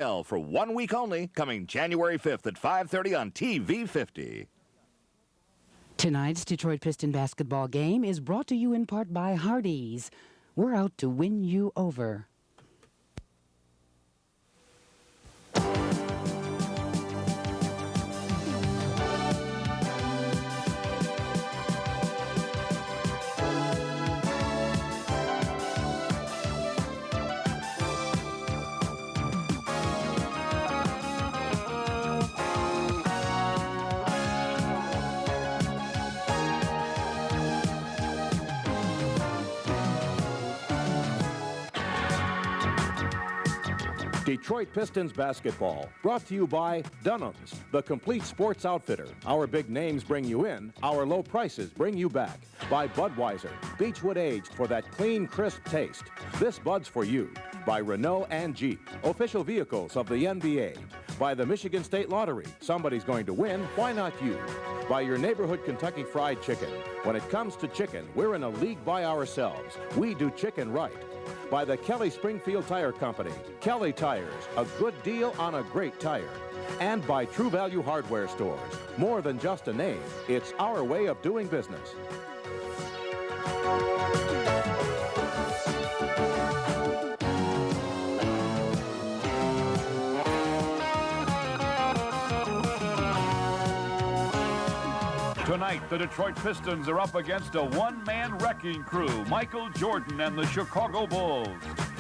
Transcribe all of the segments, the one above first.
For 1 week only, coming January 5th at 5:30 on TV 50. Tonight's Detroit Piston basketball game is brought to you in part by Hardee's. We're out to win you over. Detroit Pistons basketball, brought to you by Dunham's, the complete sports outfitter. Our big names bring you in, our low prices bring you back. By Budweiser, Beechwood aged for that clean, crisp taste. This Bud's for you. By Renault and Jeep, official vehicles of the NBA. By the Michigan State Lottery, somebody's going to win, why not you? By your neighborhood Kentucky Fried Chicken. When it comes to chicken, we're in a league by ourselves. We do chicken right. By the Kelly Springfield Tire Company. Kelly Tires, a good deal on a great tire. And by True Value Hardware Stores. More than just a name, it's our way of doing business. Tonight, the Detroit Pistons are up against a one-man wrecking crew, Michael Jordan and the Chicago Bulls.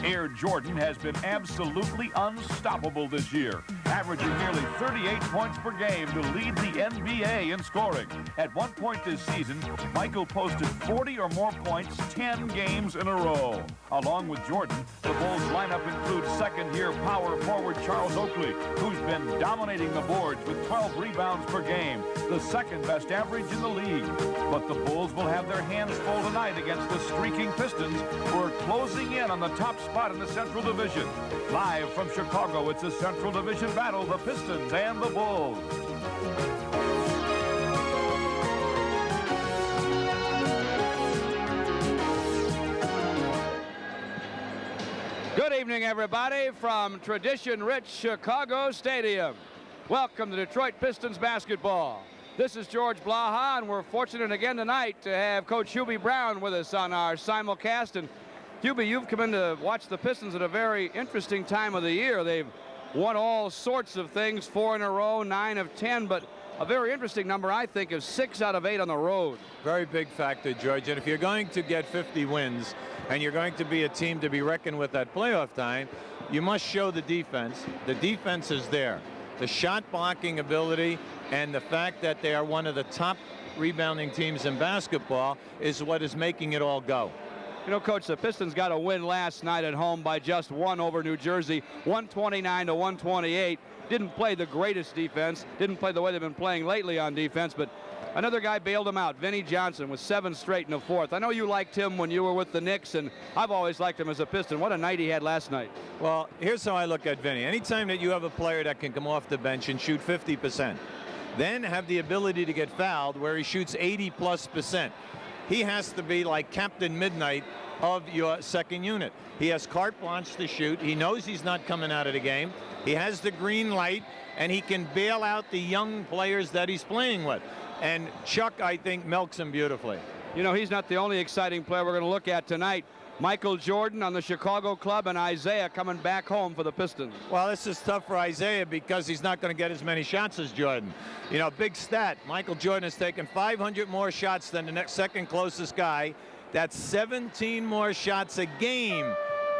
Air Jordan has been absolutely unstoppable this year, averaging nearly 38 points per game to lead the NBA in scoring. At one point this season, Michael posted 40 or more points 10 games in a row. Along with Jordan, the Bulls lineup includes second-year power forward Charles Oakley, who's been dominating the boards with 12 rebounds per game, the second-best average in the league. But the Bulls will have their hands full tonight against the streaking Pistons, who are closing in on the top spot in the Central Division. Live from Chicago, it's a Central Division battle, the Pistons and the Bulls. Good evening, everybody, from tradition-rich Chicago Stadium. Welcome to Detroit Pistons basketball. This is George Blaha, and we're fortunate again tonight to have Coach Hubie Brown with us on our simulcast. And Hubie, you've come in to watch the Pistons at a very interesting time of the year. They've won all sorts of things, 4 in a row, 9 of 10, but a very interesting number, I think, is 6 out of 8 on the road. Very big factor, George. And if you're going to get 50 wins and you're going to be a team to be reckoned with at playoff time, you must show the defense. The defense is there. The shot blocking ability and the fact that they are one of the top rebounding teams in basketball is what is making it all go. You know, Coach, the Pistons got a win last night at home by just 1 over New Jersey, 129 to 128. Didn't play the greatest defense, didn't play the way they've been playing lately on defense, but another guy bailed him out. Vinnie Johnson with 7 straight in the fourth. I know you liked him when you were with the Knicks, and I've always liked him as a Piston. What a night he had last night. Well, here's how I look at Vinnie. Anytime that you have a player that can come off the bench and shoot 50%, then have the ability to get fouled where he shoots 80+%. He has to be like Captain Midnight of your second unit. He has carte blanche to shoot. He knows he's not coming out of the game. He has the green light, and he can bail out the young players that he's playing with. And Chuck, I think, milks him beautifully. You know, he's not the only exciting player we're going to look at tonight. Michael Jordan on the Chicago club, and Isaiah coming back home for the Pistons. Well, this is tough for Isaiah because he's not going to get as many shots as Jordan. You know, big stat, Michael Jordan has taken 500 more shots than the next second closest guy. That's 17 more shots a game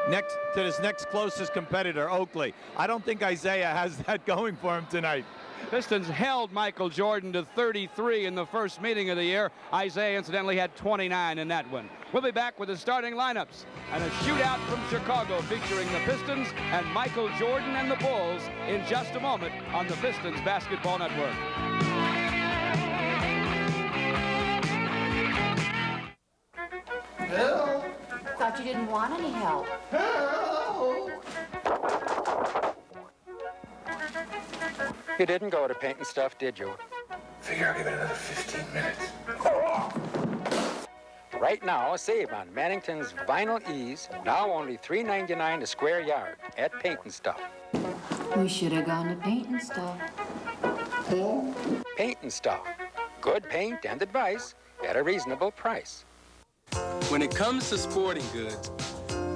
next to his next closest competitor, Oakley. I don't think Isaiah has that going for him tonight. Pistons held Michael Jordan to 33 in the first meeting of the year. Isaiah, incidentally, had 29 in that one. We'll be back with the starting lineups and a shootout from Chicago featuring the Pistons and Michael Jordan and the Bulls in just a moment on the Pistons Basketball Network. Help! Thought you didn't want any help. Help! You didn't go to Paint and Stuff, did you? Figure I'll give it another 15 minutes. Right now, save on Mannington's Vinyl Ease, now only $3.99 a square yard at Paint and Stuff. We should have gone to paint and stuff. Paint and stuff. Good paint and advice at a reasonable price. When it comes to sporting goods,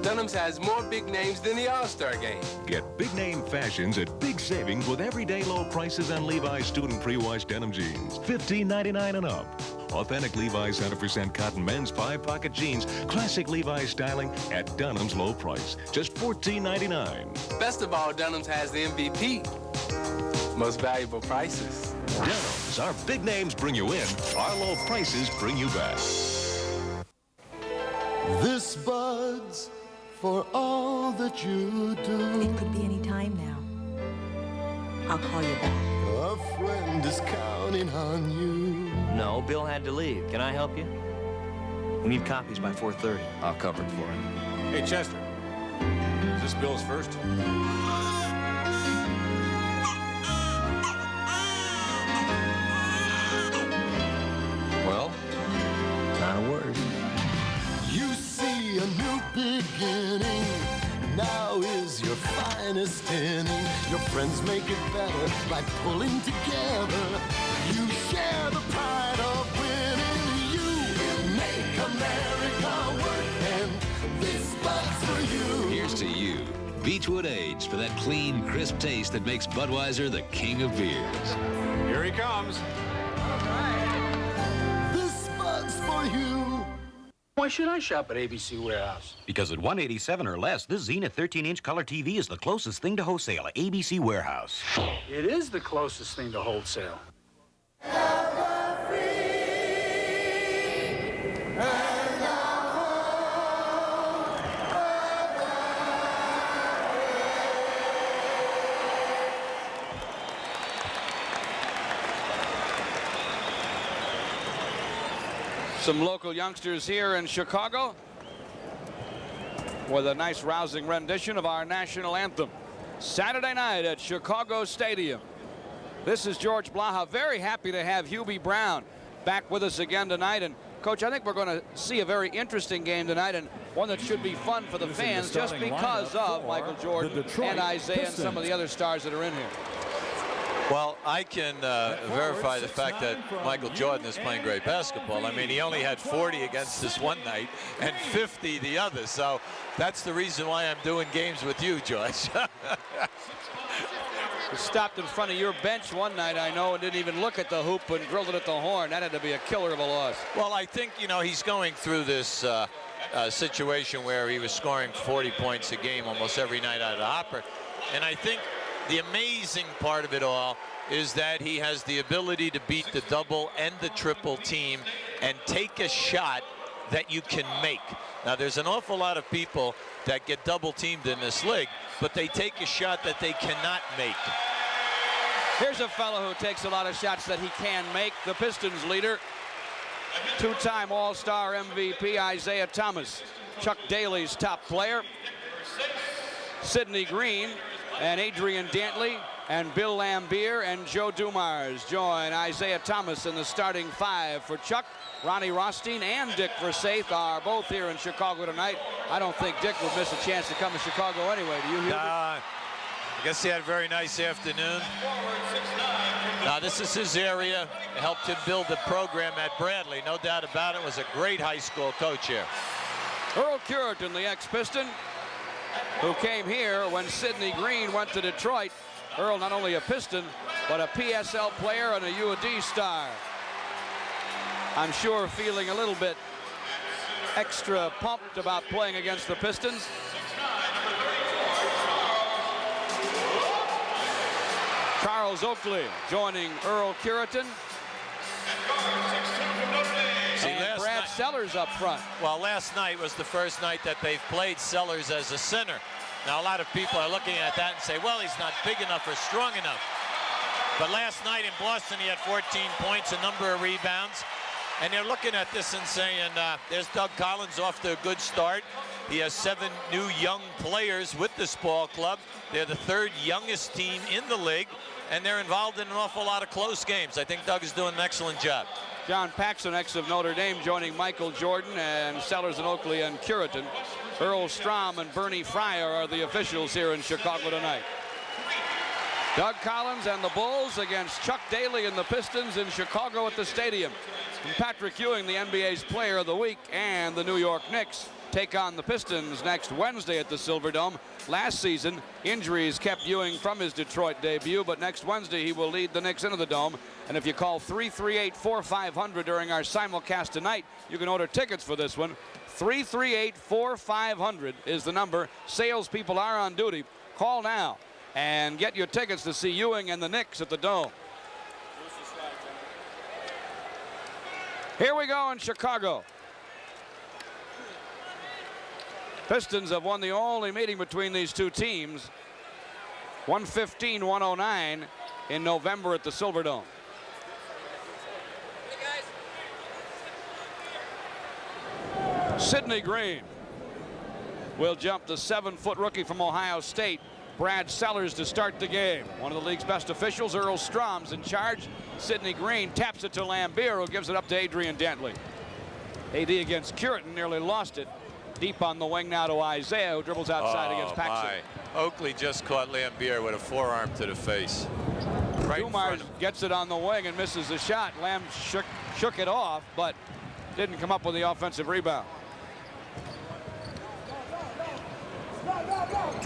Dunham's has more big names than the All-Star Game. Get big name fashions at big savings with everyday low prices on Levi's student pre-wash denim jeans. $15.99 and up. Authentic Levi's 100% cotton men's 5-pocket jeans. Classic Levi's styling at Dunham's low price. Just $14.99. Best of all, Dunham's has the MVP. Most valuable prices. Dunham's, our big names bring you in. Our low prices bring you back. This Bud's for all that you do. It could be any time now. I'll call you back. A friend is counting on you. No, Bill had to leave. Can I help you? We need copies by 4:30. I'll cover it for him. Hey, Chester. Is this Bill's first? Well, not a word. You see a new beginning. Now is your finest inning. Your friends make it better by pulling together. You share the pride of winning. You make America work, and this Bud's for you. Here's to you. Beechwood Age for that clean, crisp taste that makes Budweiser the king of beers. Here he comes. This Bud's for you. Why should I shop at ABC Warehouse? Because at $187 or less, this Zenith 13-inch color TV is the closest thing to wholesale at ABC Warehouse. It is the closest thing to wholesale. Some local youngsters here in Chicago with a nice rousing rendition of our national anthem. Saturday night at Chicago Stadium. This is George Blaha. Very happy to have Hubie Brown back with us again tonight. And Coach, I think we're going to see a very interesting game tonight, and one that should be fun for the fans just because of Michael Jordan and Isaiah and some of the other stars that are in here. Well, I can verify the fact that Michael Jordan is playing great basketball. I mean, he only had 40 against us one night and 50 the other. So that's the reason why I'm doing games with you, George. He stopped in front of your bench one night, I know, and didn't even look at the hoop and drilled it at the horn. That had to be a killer of a loss. Well, I think, you know, he's going through this situation where he was scoring 40 points a game almost every night out of the hopper. And I think the amazing part of it all is that he has the ability to beat the double and the triple team and take a shot that you can make. Now, there's an awful lot of people that get double teamed in this league, but they take a shot that they cannot make. Here's a fellow who takes a lot of shots that he can make. The Pistons leader, two-time All-Star MVP Isaiah Thomas, Chuck Daly's top player, Sidney Green, and Adrian Dantley and Bill Lambier and Joe Dumars join Isaiah Thomas in the starting five for Chuck. Ronnie Rothstein and Dick Forsythe are both here in Chicago tonight. I don't think Dick would miss a chance to come to Chicago anyway. Do you, Hubert? I guess he had a very nice afternoon. Now, this is his area. Helped him build the program at Bradley. No doubt about it. Was a great high school coach here. Earl Curitan, the ex-Piston, who came here when Sidney Green went to Detroit. Earl, not only a Piston, but a PSL player and a U of D star. I'm sure feeling a little bit extra pumped about playing against the Pistons. Charles Oakley joining Earl Curitan. And Brad Sellers up front. Well, last night was the first night that they've played Sellers as a center. Now, a lot of people are looking at that and say, well, he's not big enough or strong enough. But last night in Boston, he had 14 points, a number of rebounds. And they're looking at this and saying, there's Doug Collins off to a good start. He has 7 new young players with this ball club. They're the 3rd youngest team in the league, and they're involved in an awful lot of close games. I think Doug is doing an excellent job. John Paxson, ex of Notre Dame, joining Michael Jordan and Sellers and Oakley and Curitan. Earl Strom and Bernie Fryer are the officials here in Chicago tonight. Doug Collins and the Bulls against Chuck Daly and the Pistons in Chicago at the stadium. And Patrick Ewing, the NBA's Player of the Week, and the New York Knicks take on the Pistons next Wednesday at the Silverdome. Last season, injuries kept Ewing from his Detroit debut, but next Wednesday he will lead the Knicks into the Dome. And if you call 338-4500 during our simulcast tonight, you can order tickets for this one. 338-4500 is the number. Salespeople are on duty. Call now and get your tickets to see Ewing and the Knicks at the Dome. Here we go in Chicago. Pistons have won the only meeting between these two teams, 115-109 in November at the Silverdome. Sidney Green will jump the 7-foot rookie from Ohio State, Brad Sellers, to start the game. One of the league's best officials, Earl Strom's in charge. Sidney Green taps it to Lambier, who gives it up to Adrian Dantley. AD against Curitin, nearly lost it. Deep on the wing now to Isaiah, who dribbles outside against Paxson. Oakley just caught Lambier with a forearm to the face. Right Dumars gets it on the wing and misses the shot. Lamb shook it off, but didn't come up with the offensive rebound.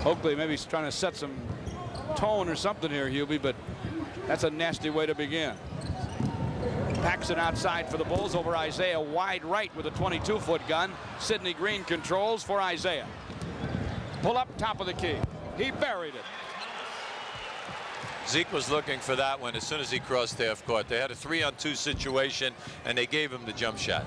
Oakley maybe he's trying to set some tone or something here, Hubie, but that's a nasty way to begin. Paxson outside for the Bulls over Isaiah, wide right with a 22-foot gun. Sidney Green controls for Isaiah. Pull up top of the key. He buried it. Zeke was looking for that one as soon as he crossed half court. They had a 3-on-2 situation, and they gave him the jump shot.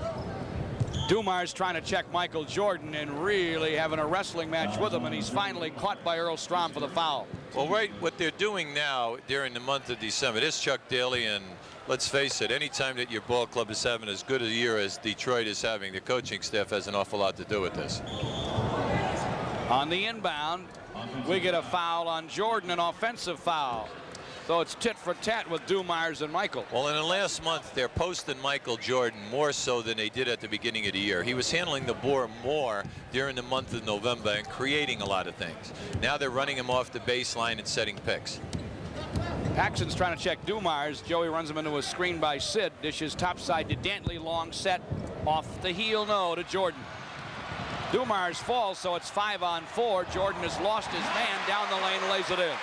Dumars trying to check Michael Jordan and really having a wrestling match with him, and he's finally caught by Earl Strom for the foul. Well, right, what they're doing now during the month of December, this Chuck Daly, and let's face it, anytime that your ball club is having as good a year as Detroit is having, the coaching staff has an awful lot to do with this. On the inbound, we get a foul on Jordan, an offensive foul. So it's tit for tat with Dumars and Michael. Well, in the last month, they're posting Michael Jordan more so than they did at the beginning of the year. He was handling the ball more during the month of November and creating a lot of things. Now they're running him off the baseline and setting picks. Paxson's trying to check Dumars. Joey runs him into a screen by Sid. Dishes topside to Dantley. Long set off the heel, no, to Jordan. Dumars falls, so it's 5-on-4. Jordan has lost his man down the lane, lays it in.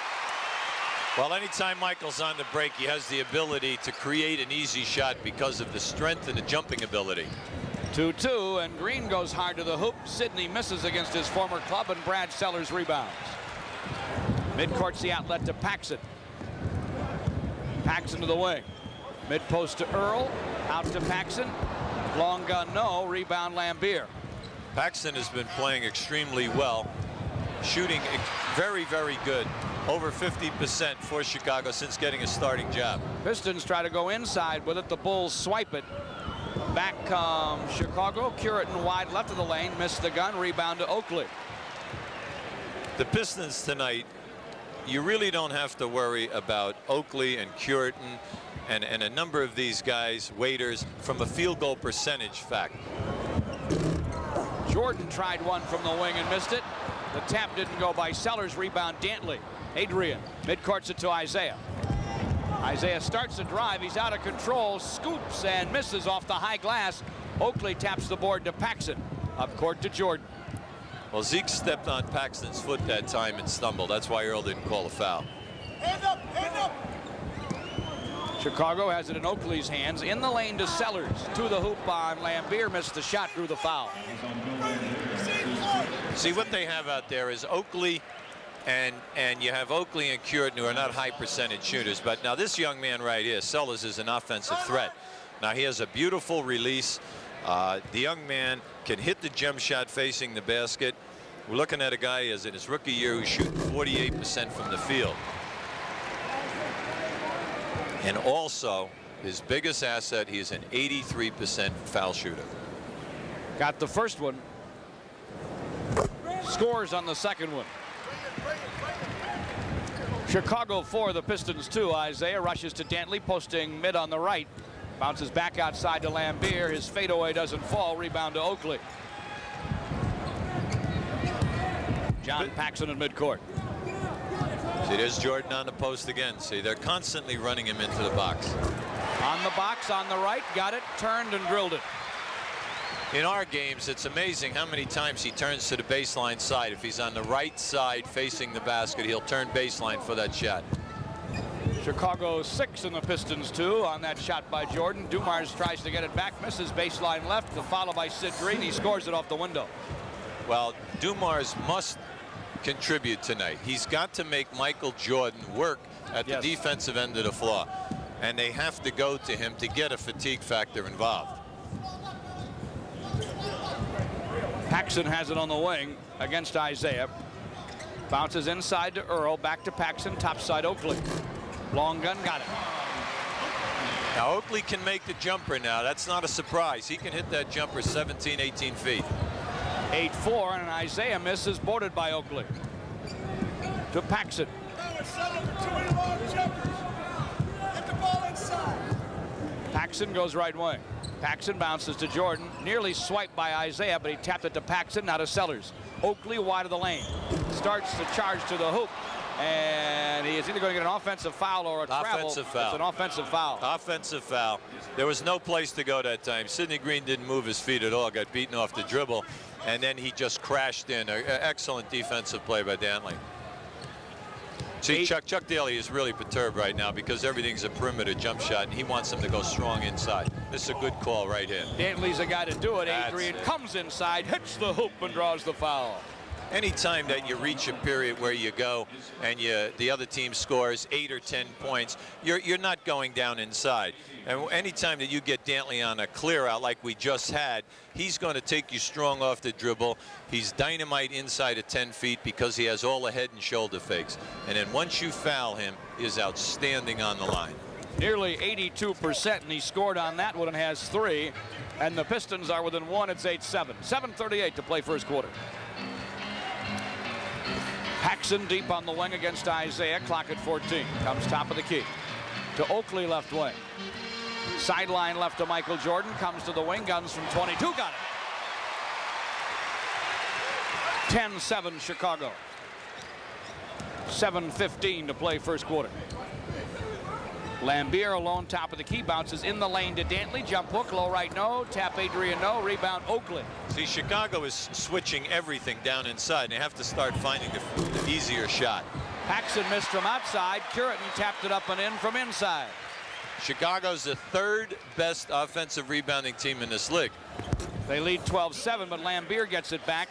Well, anytime Michael's on the break, he has the ability to create an easy shot because of the strength and the jumping ability. 2-2, and Green goes hard to the hoop. Sidney misses against his former club, and Brad Sellers rebounds. Midcourt's the outlet to Paxson. Paxson to the wing. Mid-post to Earl. Out to Paxson. Long gun, no. Rebound, Lambier. Paxson has been playing extremely well. Shooting very, very good. Over 50% for Chicago since getting a starting job. Pistons try to go inside with it. The Bulls swipe it. Back comes Chicago. Curitin wide left of the lane. Missed the gun. Rebound to Oakley. The Pistons tonight, you really don't have to worry about Oakley and Curitin and a number of these guys, waiters, from a field goal percentage fact. Jordan tried one from the wing and missed it. The tap didn't go by Sellers. Rebound Dantley. Adrian midcourts it to Isaiah. Isaiah starts the drive. He's out of control. Scoops and misses off the high glass. Oakley taps the board to Paxson. Up court to Jordan. Well, Zeke stepped on Paxton's foot that time and stumbled. That's why Earl didn't call a foul. Hand up, hand up. Chicago has it in Oakley's hands. In the lane to Sellers. To the hoop on Lambier. Missed the shot, drew the foul. See, what they have out there is Oakley and you have Oakley and Curitin, who are not high percentage shooters. But now this young man right here, Sellers, is an offensive threat. Now he has a beautiful release. The young man can hit the jump shot facing the basket. We're looking at a guy as in his rookie year who's shooting 48% from the field. And also, his biggest asset, he is an 83% foul shooter. Got the first one. Scores on the second one. Chicago 4, the Pistons 2. Isaiah rushes to Dantley, posting mid on the right. Bounces back outside to Lambier. His fadeaway doesn't fall. Rebound to Oakley. John Paxson in midcourt. See, there's Jordan on the post again. See, they're constantly running him into the box. On the box, on the right, got it, turned and drilled it. In our games, it's amazing how many times he turns to the baseline side. If he's on the right side facing the basket, he'll turn baseline for that shot. Chicago 6 and the Pistons 2 on that shot by Jordan. Dumars tries to get it back, misses baseline left, followed by Sid Green. He scores it off the window. Well, Dumars must contribute tonight. He's got to make Michael Jordan work at the defensive end of the floor. And they have to go to him to get a fatigue factor involved. Paxson has it on the wing against Isaiah. Bounces inside to Earl, back to Paxson, topside Oakley. Long gun, got it. Now Oakley can make the jumper now. That's not a surprise. He can hit that jumper 17, 18 feet. 8-4, and Isaiah misses, boarded by Oakley. To Paxson. Paxson goes right wing. Paxson bounces to Jordan, nearly swiped by Isaiah, but he tapped it to Paxson, now to Sellers. Oakley wide of the lane. Starts the charge to the hoop, and he is either going to get an offensive foul or a travel. Offensive foul. It's an offensive foul. Offensive foul. There was no place to go that time. Sidney Green didn't move his feet at all, got beaten off the dribble, and then he just crashed in. An excellent defensive play by Dantley. See, Chuck Daly is really perturbed right now because everything's a perimeter jump shot, and he wants them to go strong inside. This is a good call right here. Dantley's the guy to do it. Adrian comes inside, hits the hoop, and draws the foul. Anytime that you reach a period where you go and the other team scores 8 or 10 points, you're not going down inside. And anytime that you get Dantley on a clear out like we just had, he's going to take you strong off the dribble. He's dynamite inside of 10 feet because he has all the head and shoulder fakes. And then once you foul him, he is outstanding on the line. Nearly 82%, and he scored on that one and has 3. And the Pistons are within 1. It's 8-7. 7:38 to play first quarter. Paxson deep on the wing against Isaiah. Clock at 14. Comes top of the key to Oakley, left wing. Sideline left to Michael Jordan. Comes to the wing. Guns from 22. Got it. 10-7 Chicago. 7:15 to play first quarter. Lambier alone, top of the key, bounces in the lane to Dantley. Jump hook, low right, no. Tap Adrian, no. Rebound Oakley. See, Chicago is switching everything down inside. They have to start finding the easier shot. Paxson missed from outside. Curitin tapped it up and in from inside. Chicago's the 3rd best offensive rebounding team in this league. They lead 12-7, but Lambier gets it back.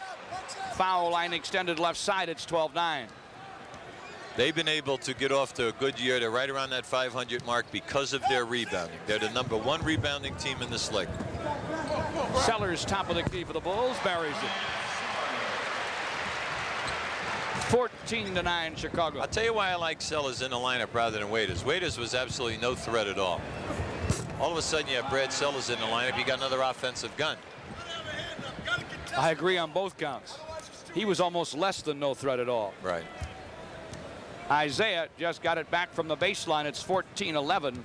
Foul line extended left side. It's 12-9. They've been able to get off to a good year. They're right around that 500 mark because of their rebounding. They're the #1 rebounding team in this league. Sellers top of the key for the Bulls, buries it. 14-9 Chicago. I'll tell you why I like Sellers in the lineup rather than Waiters. Waiters was absolutely no threat at all. All of a sudden you have Brad Sellers in the lineup. You got another offensive gun. I agree on both counts. He was almost less than no threat at all. Right. Isaiah just got it back from the baseline. It's 14-11.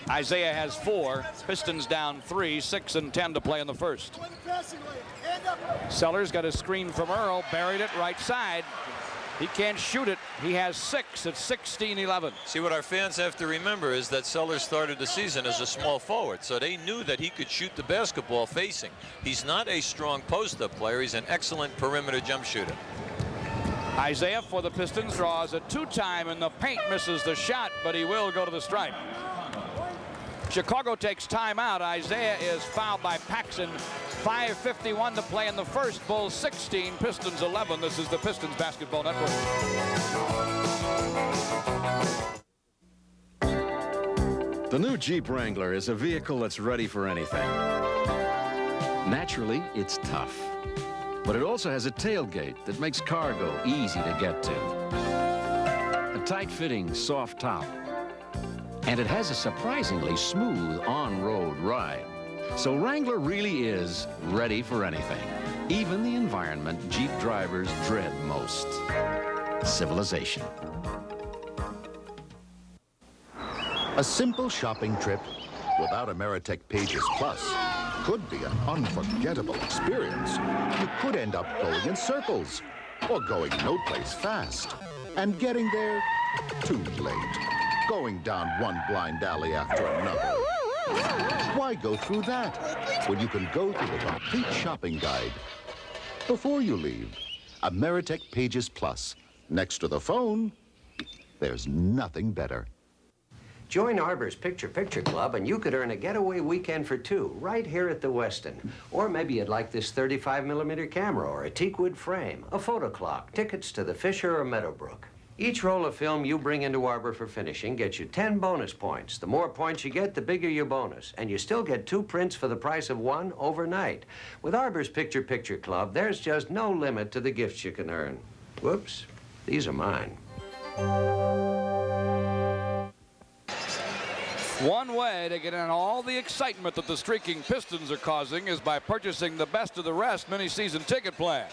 Isaiah has 4. Pistons down 3. 6 and 10 to play in the first. Sellers got a screen from Earl. Buried it right side. He can't shoot it. He has 6. It's 16-11. See, what our fans have to remember is that Sellers started the season as a small forward, so they knew that he could shoot the basketball facing. He's not a strong post-up player. He's an excellent perimeter jump shooter. Isaiah for the Pistons draws a 2-time in the paint, misses the shot, but he will go to the stripe. Chicago takes timeout. Isaiah is fouled by Paxson. 5:51 to play in the first. Bulls 16, Pistons 11. This is the Pistons Basketball Network. The new Jeep Wrangler is a vehicle that's ready for anything. Naturally, it's tough. But it also has a tailgate that makes cargo easy to get to. A tight-fitting, soft top. And it has a surprisingly smooth on-road ride. So Wrangler really is ready for anything. Even the environment Jeep drivers dread most. Civilization. A simple shopping trip without Ameritech Pages Plus could be an unforgettable experience. You could end up going in circles or going no place fast. And getting there, too late. Going down one blind alley after another. Why go through that when you can go through the complete shopping guide before you leave? Ameritech Pages Plus. Next to the phone, there's nothing better. Join Arbor's Picture Club and you could earn a getaway weekend for two right here at the Westin. Or maybe you'd like this 35mm camera or a teakwood frame, a photo clock, tickets to the Fisher or Meadowbrook. Each roll of film you bring into Arbor for finishing gets you 10 bonus points. The more points you get, the bigger your bonus. And you still get 2 prints for the price of 1 overnight. With Arbor's Picture Club, there's just no limit to the gifts you can earn. Whoops, these are mine. One way to get in all the excitement that the streaking Pistons are causing is by purchasing the Best of the Rest mini-season ticket plan.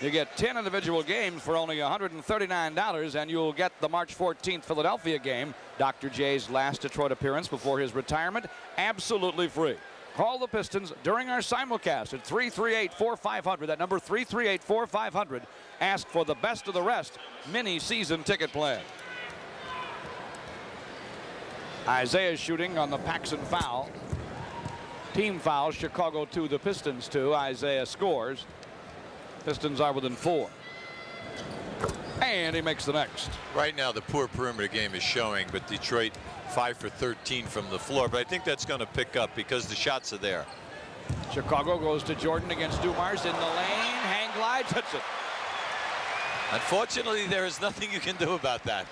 You get 10 individual games for only $139, and you'll get the March 14th Philadelphia game, Dr. J's last Detroit appearance before his retirement, absolutely free. Call the Pistons during our simulcast at 338-4500. That number, 338-4500. Ask for the Best of the Rest mini-season ticket plan. Isaiah shooting on the Paxson foul. Team foul, Chicago 2, the Pistons 2. Isaiah scores. Pistons are within 4. And he makes the next. Right now, the poor perimeter game is showing, but Detroit 5 for 13 from the floor. But I think that's going to pick up because the shots are there. Chicago goes to Jordan against Dumars in the lane. Hang glides, hits it. Unfortunately, there is nothing you can do about that.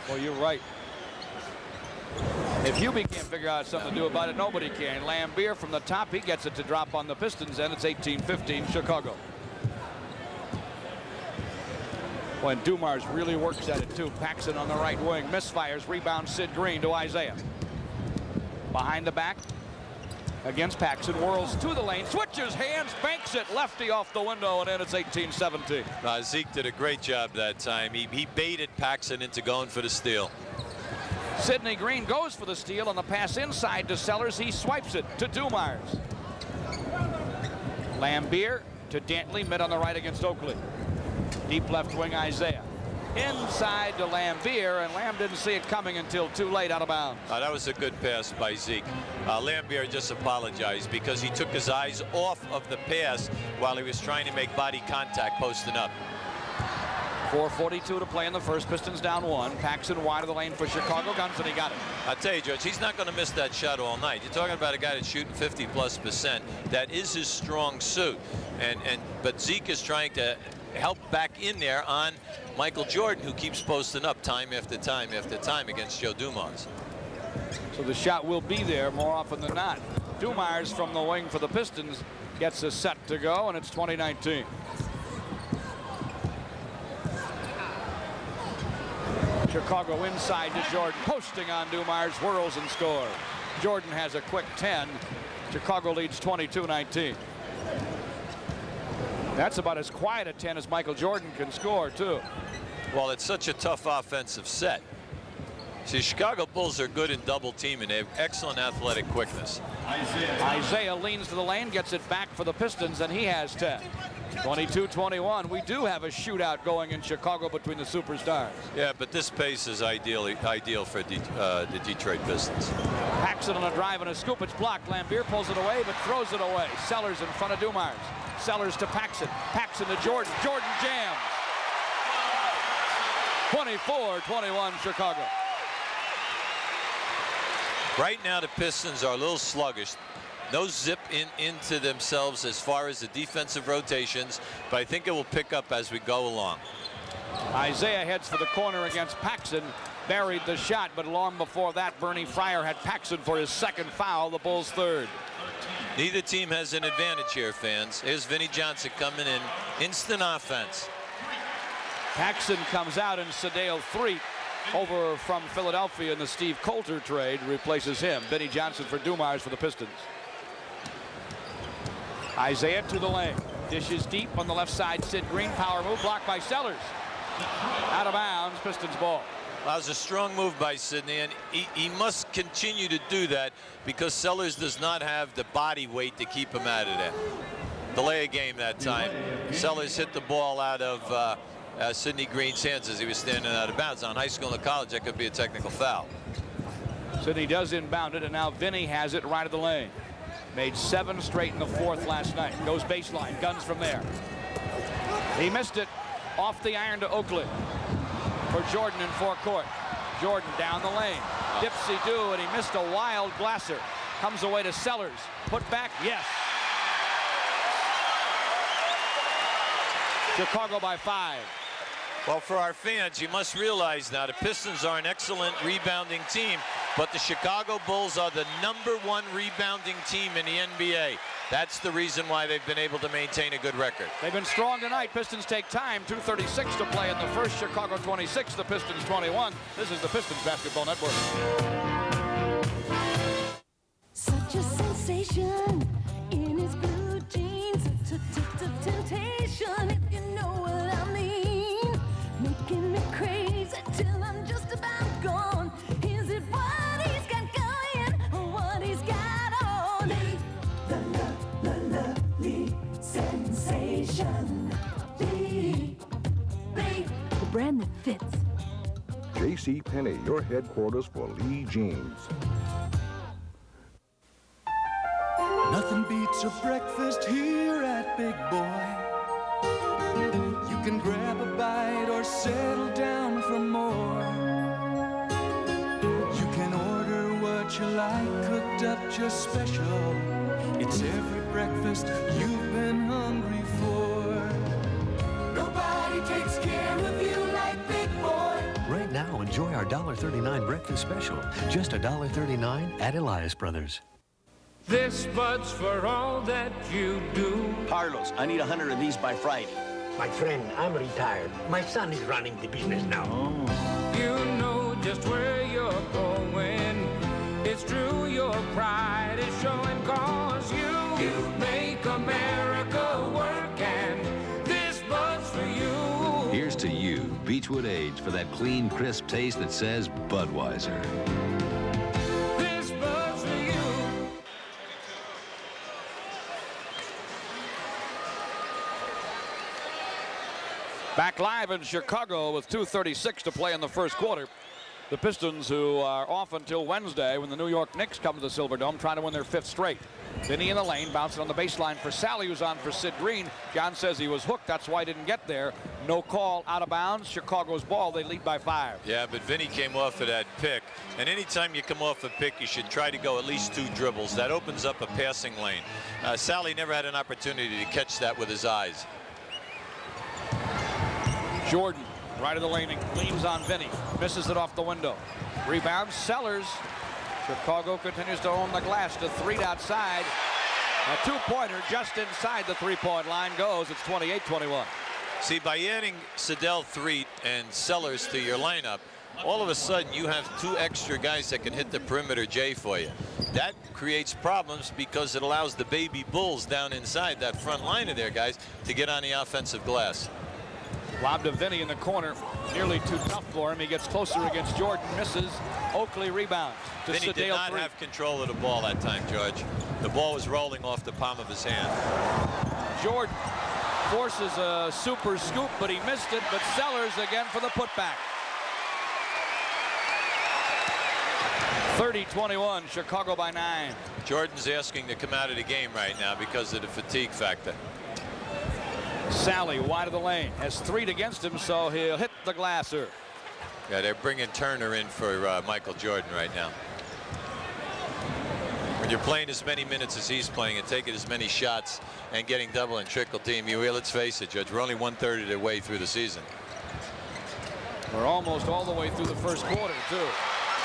Well, you're right. If Hubie can't figure out something to do about it, nobody can. Lambier from the top, he gets it to drop on the Pistons, and it's 18-15 Chicago. When Dumars really works at it too. Paxson on the right wing, misfires, rebound Sid Green to Isaiah. Behind the back against Paxson, whirls to the lane, switches hands, banks it, lefty off the window, and then it's 18-17. Zeke did a great job that time. He baited Paxson into going for the steal. Sidney Green goes for the steal on the pass inside to Sellers. He swipes it to Dumars. Lambier to Dantley, mid on the right against Oakley. Deep left wing Isaiah. Inside to Lambier, and Lamb didn't see it coming until too late out of bounds. That was a good pass by Zeke. Lambier just apologized because he took his eyes off of the pass while he was trying to make body contact posting up. 4:42 to play in the first. Pistons down 1. Paxson wide of the lane for Chicago. Guns, and he got it. I tell you, George, he's not going to miss that shot all night. You're talking about a guy that's shooting 50+%. That is his strong suit. But Zeke is trying to help back in there on Michael Jordan, who keeps posting up time after time after time against Joe Dumars. So the shot will be there more often than not. Dumars from the wing for the Pistons gets a set to go, and it's 20-19. Chicago inside to Jordan, posting on Dumars, whirls and scores. Jordan has a quick 10. Chicago leads 22-19. That's about as quiet a 10 as Michael Jordan can score, too. Well, it's such a tough offensive set. See, Chicago Bulls are good in double teaming. They have excellent athletic quickness. Isaiah leans to the lane, gets it back for the Pistons, and he has 10. 22-21. We do have a shootout going in Chicago between the superstars. Yeah, but this pace is ideal for the Detroit Pistons. Paxson on a drive and a scoop. It's blocked. Lambier pulls it away, but throws it away. Sellers in front of Dumars. Sellers to Paxson. Paxson to Jordan. Jordan jams. 24-21 Chicago. Right now the Pistons are a little sluggish. No zip into themselves as far as the defensive rotations, but I think it will pick up as we go along. Isaiah heads for the corner against Paxson. Buried the shot, but long before that, Bernie Fryer had Paxson for his second foul, the Bulls' third. Neither team has an advantage here, fans. Here's Vinnie Johnson coming in. Instant offense. Paxson comes out, and Sedale 3 over from Philadelphia in the Steve Coulter trade replaces him. Vinnie Johnson for Dumars for the Pistons. Isaiah to the lane. Dishes deep on the left side. Sid Green, power move, blocked by Sellers. Out of bounds, Pistons ball. That was a strong move by Sidney, and he must continue to do that because Sellers does not have the body weight to keep him out of there. Delay a game that time. Sellers hit the ball out of Sidney Green's hands as he was standing out of bounds. On high school and college, that could be a technical foul. Sidney does inbound it, and now Vinny has it right of the lane. Made 7 straight in the 4th last night. Goes baseline, guns from there. He missed it off the iron to Oakley. For Jordan in forecourt. Jordan down the lane. Dipsy-do, and he missed a wild Glasser. Comes away to Sellers. Put back, yes. Chicago by 5. Well, for our fans, you must realize now the Pistons are an excellent rebounding team, but the Chicago Bulls are the #1 rebounding team in the NBA. That's the reason why they've been able to maintain a good record. They've been strong tonight. Pistons take time. 2:36 to play in the first. Chicago 26, the Pistons 21. This is the Pistons Basketball Network. Such a sensation in his blue jeans. Temptation, if you know what I mean. Making me crazy till I'm just about gone. Is it what he's got going or what he's got on? The lovely sensation. The brand that fits. J.C. Penney, your headquarters for Lee jeans. Nothing beats a breakfast here at Big Boy. You can grab a bite or settle down for more. You can order what you like, cooked up just special. It's every breakfast you've been hungry for. Nobody takes care of you like Big Boy. Right now, enjoy our $1.39 breakfast special. Just $1.39 at Elias Brothers. This bud's for all that you do. Carlos, I need 100 of these by Friday. My friend, I'm retired. My son is running the business now. You know just where you're going. It's true, your pride is showing, cause you make America work, and this bud's for you. Here's to you, Beechwood Age, for that clean, crisp taste that says Budweiser. This bud's for you. Back live in Chicago with 2:36 to play in the first quarter. The Pistons, who are off until Wednesday when the New York Knicks come to the Silverdome, trying to win their 5th straight. Vinny in the lane, bouncing on the baseline for Sally, who's on for Sid Green. John says he was hooked, that's why he didn't get there. No call, out of bounds. Chicago's ball, they lead by 5. Yeah, but Vinny came off of that pick. And anytime you come off a pick, you should try to go at least 2 dribbles. That opens up a passing lane. Sally never had an opportunity to catch that with his eyes. Jordan, right of the lane, leans on Vinny. Misses it off the window. Rebound, Sellers. Chicago continues to own the glass to 3 outside. A 2-pointer just inside the 3-point line goes. It's 28-21. See, by adding Sedell, Threet, and Sellers to your lineup, all of a sudden you have 2 extra guys that can hit the perimeter J for you. That creates problems because it allows the baby Bulls down inside that front line of their guys to get on the offensive glass. Lob to Vinny in the corner, nearly too tough for him. He gets closer against Jordan, misses. Oakley rebounds. Vinny did not have control of the ball that time, George. The ball was rolling off the palm of his hand. Jordan forces a super scoop, but he missed it. But Sellers again for the putback. 30-21, Chicago by 9. Jordan's asking to come out of the game right now because of the fatigue factor. Sally wide of the lane, has 3 against him, so he'll hit the Glasser. Yeah, they're bringing Turner in for Michael Jordan right now. When you're playing as many minutes as he's playing and taking as many shots and getting double and triple team, let's face it, Judge, we're only 1/3 of the way through the season. We're almost all the way through the first quarter, too.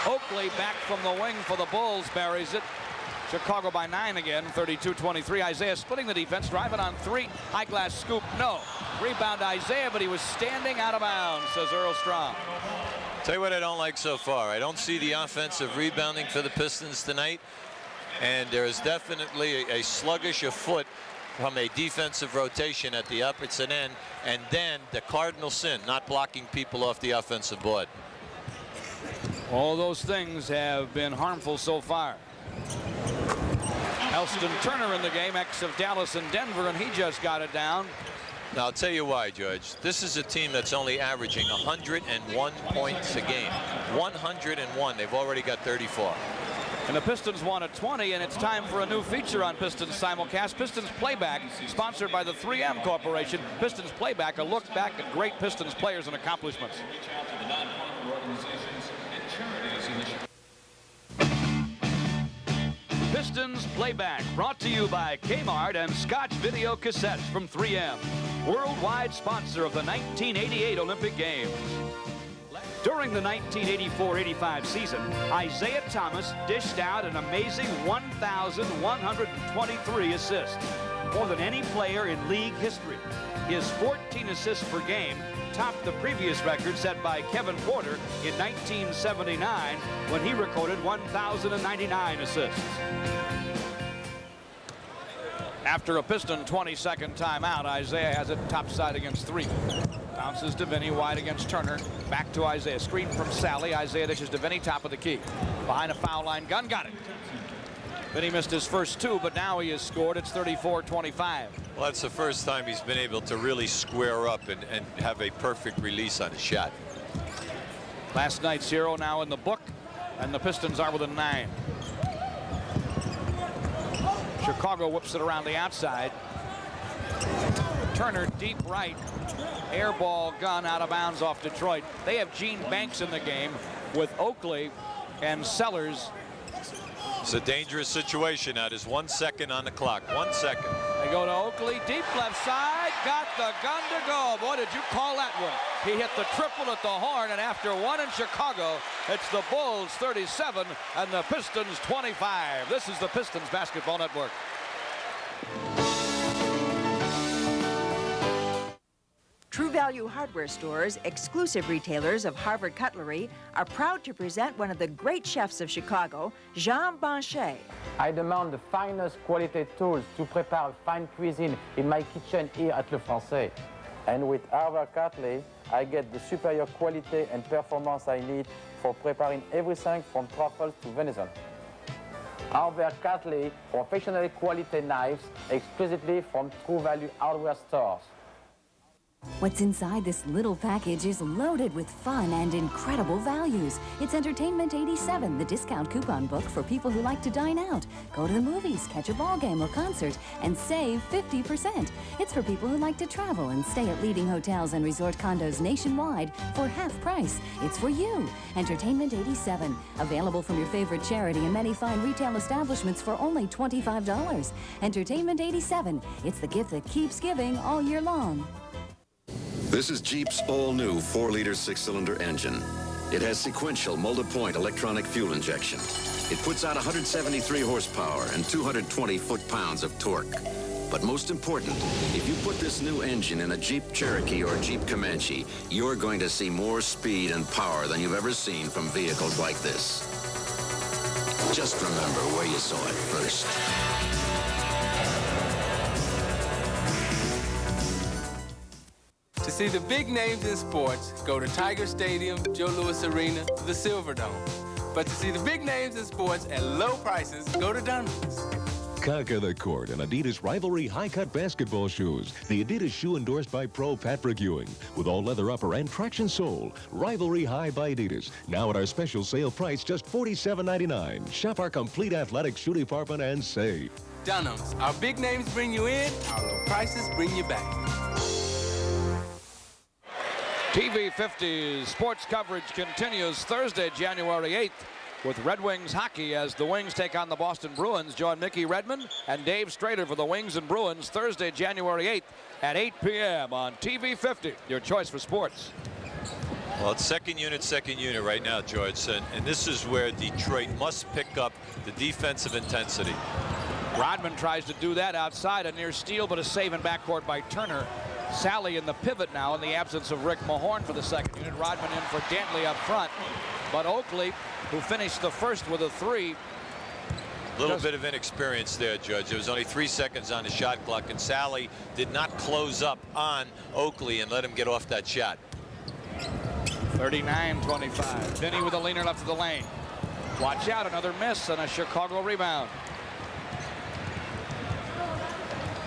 Oakley back from the wing for the Bulls, buries it. Chicago by 9 again, 32-23. Isaiah splitting the defense, driving on 3. High glass scoop, no. Rebound Isaiah, but he was standing out of bounds, says Earl Strom. Tell you what I don't like so far. I don't see the offensive rebounding for the Pistons tonight. And there is definitely a sluggish foot from a defensive rotation at the opposite end. And then the cardinal sin, not blocking people off the offensive board. All those things have been harmful so far. Elston Turner in the game, ex of Dallas and Denver, and he just got it down. Now, I'll tell you why, George. This is a team that's only averaging 101 points a game. 101. They've already got 34. And the Pistons won at 20, and it's time for a new feature on Pistons Simulcast. Pistons Playback, sponsored by the 3M Corporation. Pistons Playback, a look back at great Pistons players and accomplishments. Pistons Playback, brought to you by Kmart and Scotch Video Cassettes from 3M, worldwide sponsor of the 1988 Olympic Games. During the 1984-85 season, Isaiah Thomas dished out an amazing 1,123 assists, more than any player in league history. His 14 assists per game topped the previous record set by Kevin Porter in 1979 when he recorded 1,099 assists. After a Piston 20-second timeout, Isaiah has it topside against 3. Bounces to Vinny, wide against Turner. Back to Isaiah. Screen from Sally. Isaiah dishes to Vinny, top of the key. Behind a foul line gun, got it. Vinny missed his first 2, but now he has scored. It's 34-25. Well, that's the first time he's been able to really square up and have a perfect release on his shot. Last night's hero now in the book, and the Pistons are within 9. Chicago whips it around the outside. Turner deep right. Air ball gun out of bounds off Detroit. They have Gene Banks in the game with Oakley and Sellers. It's a dangerous situation now. There's 1 second on the clock. 1 second. They go to Oakley, deep left side, got the gun to go. Boy, did you call that one. He hit the triple at the horn, and after 1 in Chicago, it's the Bulls 37 and the Pistons 25. This is the Pistons Basketball Network. True Value Hardware Stores, exclusive retailers of Harvard cutlery, are proud to present one of the great chefs of Chicago, Jean Banchet. I demand the finest quality tools to prepare fine cuisine in my kitchen here at Le Français. And with Harvard cutlery, I get the superior quality and performance I need for preparing everything from truffles to venison. Harvard cutlery, professional quality knives, exclusively from True Value Hardware Stores. What's inside this little package is loaded with fun and incredible values. It's Entertainment 87, the discount coupon book for people who like to dine out, go to the movies, catch a ball game or concert, and save 50%. It's for people who like to travel and stay at leading hotels and resort condos nationwide for half price. It's for you. Entertainment 87, available from your favorite charity and many fine retail establishments for only $25. Entertainment 87, it's the gift that keeps giving all year long. This is Jeep's all-new 4-liter 6-cylinder engine. It has sequential multi-point electronic fuel injection. It puts out 173 horsepower and 220 foot-pounds of torque. But most important, if you put this new engine in a Jeep Cherokee or Jeep Comanche, you're going to see more speed and power than you've ever seen from vehicles like this. Just remember where you saw it first. To see the big names in sports, go to Tiger Stadium, Joe Louis Arena, the Silverdome. But to see the big names in sports at low prices, go to Dunham's. Conquer the court in Adidas Rivalry high-cut basketball shoes. The Adidas shoe endorsed by pro Patrick Ewing. With all leather upper and traction sole. Rivalry High by Adidas. Now at our special sale price, just $47.99. Shop our complete athletic shoe department and save. Dunham's. Our big names bring you in, our low prices bring you back. TV 50's sports coverage continues Thursday, January 8th, with Red Wings hockey as the Wings take on the Boston Bruins. Join Mickey Redmond and Dave Strader for the Wings and Bruins Thursday, January 8th at 8 p.m. on TV 50, your choice for sports. Well, it's second unit right now, George, and this is where Detroit must pick up the defensive intensity. Rodman tries to do that outside, a near steal, but a save in backcourt by Turner. Sally in the pivot now in the absence of Rick Mahorn for the second unit. Rodman in for Dantley up front. But Oakley, who finished the first with a 3. A little bit of inexperience there, Judge. There was only 3 seconds on the shot clock, and Sally did not close up on Oakley and let him get off that shot. 39-25. Vinny with a leaner left of the lane. Watch out, another miss and a Chicago rebound.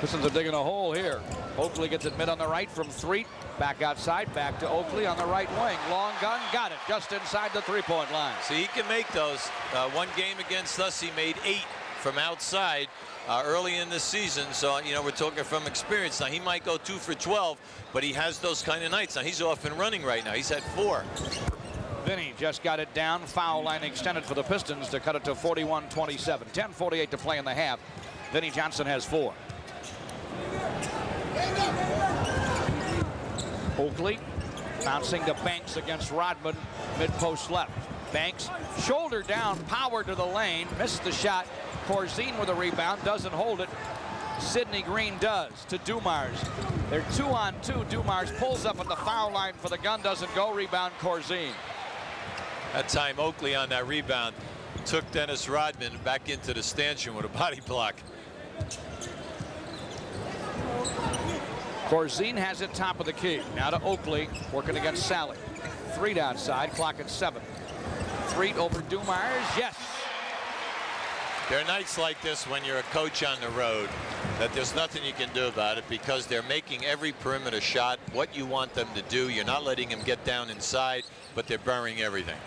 Pistons are digging a hole here. Oakley gets it mid on the right from Threet. Back outside, back to Oakley on the right wing. Long gun, got it, just inside the three-point line. See, he can make those. One game against us, he made 8 from outside early in the season. So, you know, we're talking from experience. Now, he might go 2 for 12, but he has those kind of nights. Now, he's off and running right now. He's had 4. Vinny just got it down. Foul line extended for the Pistons to cut it to 41-27. 10:48 to play in the half. Vinny Johnson has 4. Oakley bouncing to Banks against Rodman, mid-post left. Banks, shoulder down, power to the lane, missed the shot. Corzine with a rebound, doesn't hold it. Sidney Green does to Dumars. They're 2-on-2. Dumars pulls up at the foul line for the gun, doesn't go. Rebound Corzine. That time Oakley on that rebound took Dennis Rodman back into the stanchion with a body block. Corzine has it top of the key. Now to Oakley, working against Sally. Threet outside, clock at 7. Threet over Dumars, yes. There are nights like this when you're a coach on the road that there's nothing you can do about it because they're making every perimeter shot what you want them to do. You're not letting them get down inside, but they're burying everything.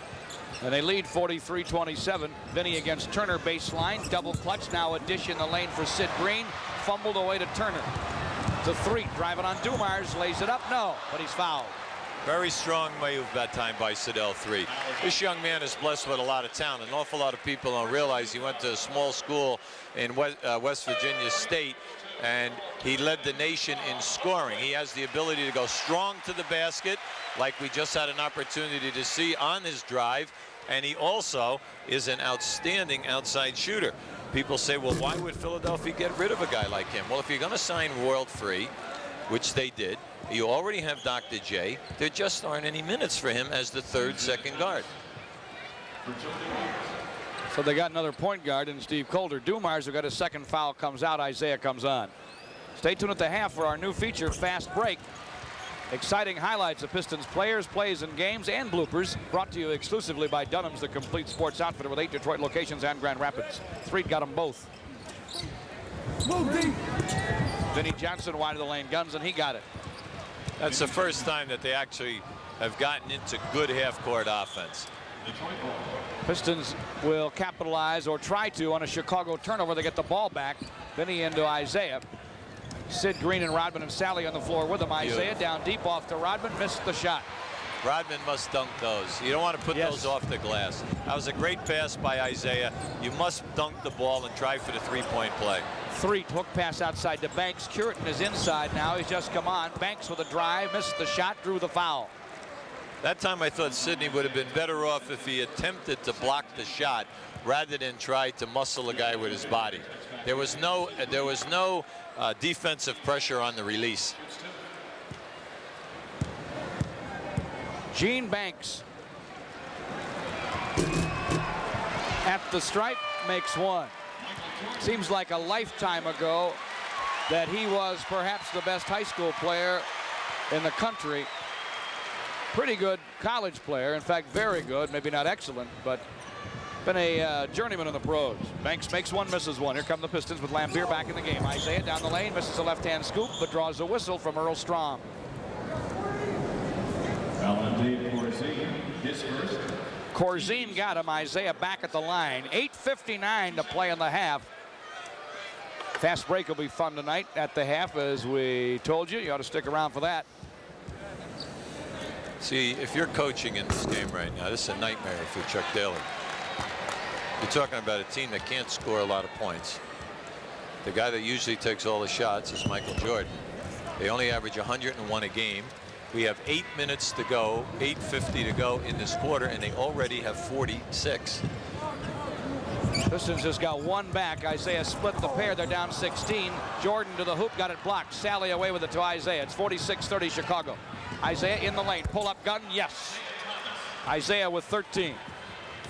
And they lead 43-27. Vinny against Turner baseline. Double clutch. Now a dish in the lane for Sid Green. Fumbled away to Turner. To Threet. Driving on Dumars. Lays it up. No. But he's fouled. Very strong move that time by Sidell Threet. This young man is blessed with a lot of talent. An awful lot of people don't realize he went to a small school in West Virginia State, and he led the nation in scoring. He has the ability to go strong to the basket, like we just had an opportunity to see on his drive, and he also is an outstanding outside shooter. People say, well, why would Philadelphia get rid of a guy like him? Well, if you're going to sign World Free, which they did, you already have Dr. J. There just aren't any minutes for him as the third second guard. So they got another point guard in Steve Calder. Dumars, who got his second foul, comes out. Isaiah comes on. Stay tuned at the half for our new feature, Fast Break. Exciting highlights of Pistons players, plays, and games, and bloopers. Brought to you exclusively by Dunham's, the complete sports outfitter with 8 Detroit locations and Grand Rapids. Threet got them both. Vinny Johnson wide of the lane, guns, and he got it. That's the first time that they actually have gotten into good half-court offense. Pistons will capitalize or try to on a Chicago turnover. They get the ball back. Vinny into Isaiah. Sid Green and Rodman and Sally on the floor with him. Isaiah down deep off to Rodman. Missed the shot. Rodman must dunk those. You don't want to put those off the glass. That was a great pass by Isaiah. You must dunk the ball and try for the three-point play. Threet, hook pass outside to Banks. Curitin is inside now. He's just come on. Banks with a drive, missed the shot, drew the foul. That time I thought Sidney would have been better off if he attempted to block the shot rather than try to muscle a guy with his body. There was no defensive pressure on the release. Gene Banks at the stripe, makes one. Seems like a lifetime ago that he was perhaps the best high school player in the country. Pretty good college player, in fact, very good, maybe not excellent, but been a journeyman in the pros. Banks makes one, misses one. Here come the Pistons with Lampier back in the game. Isaiah down the lane, misses a left-hand scoop, but draws a whistle from Earl Strom. Corzine got him. Isaiah back at the line. 8:59 to play in the half. Fast break will be fun tonight at the half, as we told you. You ought to stick around for that. See, if you're coaching in this game right now, this is a nightmare for Chuck Daly. You're talking about a team that can't score a lot of points. The guy that usually takes all the shots is Michael Jordan. They only average 101 a game. We have 8 minutes to go, 8:50 to go in this quarter, and they already have 46. Pistons just got one back. Isaiah split the pair. They're down 16. Jordan to the hoop, got it blocked. Sally away with it to Isaiah. It's 46-30 Chicago. Isaiah in the lane. Pull-up gun, yes. Isaiah with 13.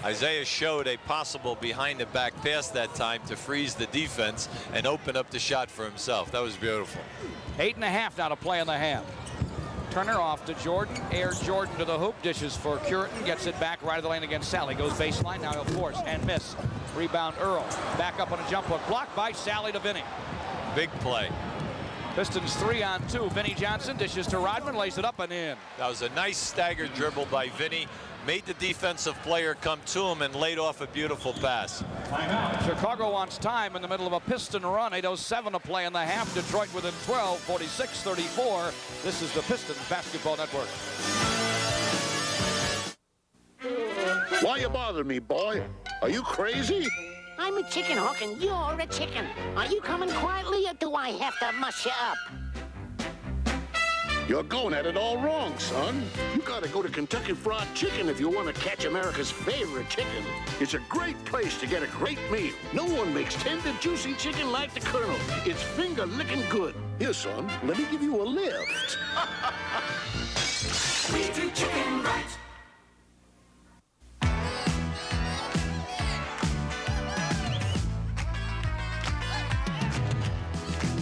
Isaiah showed a possible behind-the-back pass that time to freeze the defense and open up the shot for himself. That was beautiful. 8.5 now to play in the half. Turner off to Jordan. Air Jordan to the hoop. Dishes for Curitin. Gets it back right of the lane against Sally. Goes baseline. Now he'll force and miss. Rebound Earl. Back up on a jump hook. Blocked by Sally to Vinny. Big play. Pistons 3-on-2. Vinny Johnson dishes to Rodman, lays it up and in. That was a nice staggered dribble by Vinny. Made the defensive player come to him and laid off a beautiful pass. Chicago wants time in the middle of a Piston run. 8:07 to play in the half. Detroit within 12, 46-34. This is the Pistons Basketball Network. Why you bothering me, boy? Are you crazy? I'm a chicken hawk and you're a chicken. Are you coming quietly or do I have to mush you up? You're going at it all wrong, son. You gotta go to Kentucky Fried Chicken if you want to catch America's favorite chicken. It's a great place to get a great meal. No one makes tender, juicy chicken like the Colonel. It's finger-licking good. Here, son, let me give you a lift. We do chicken right.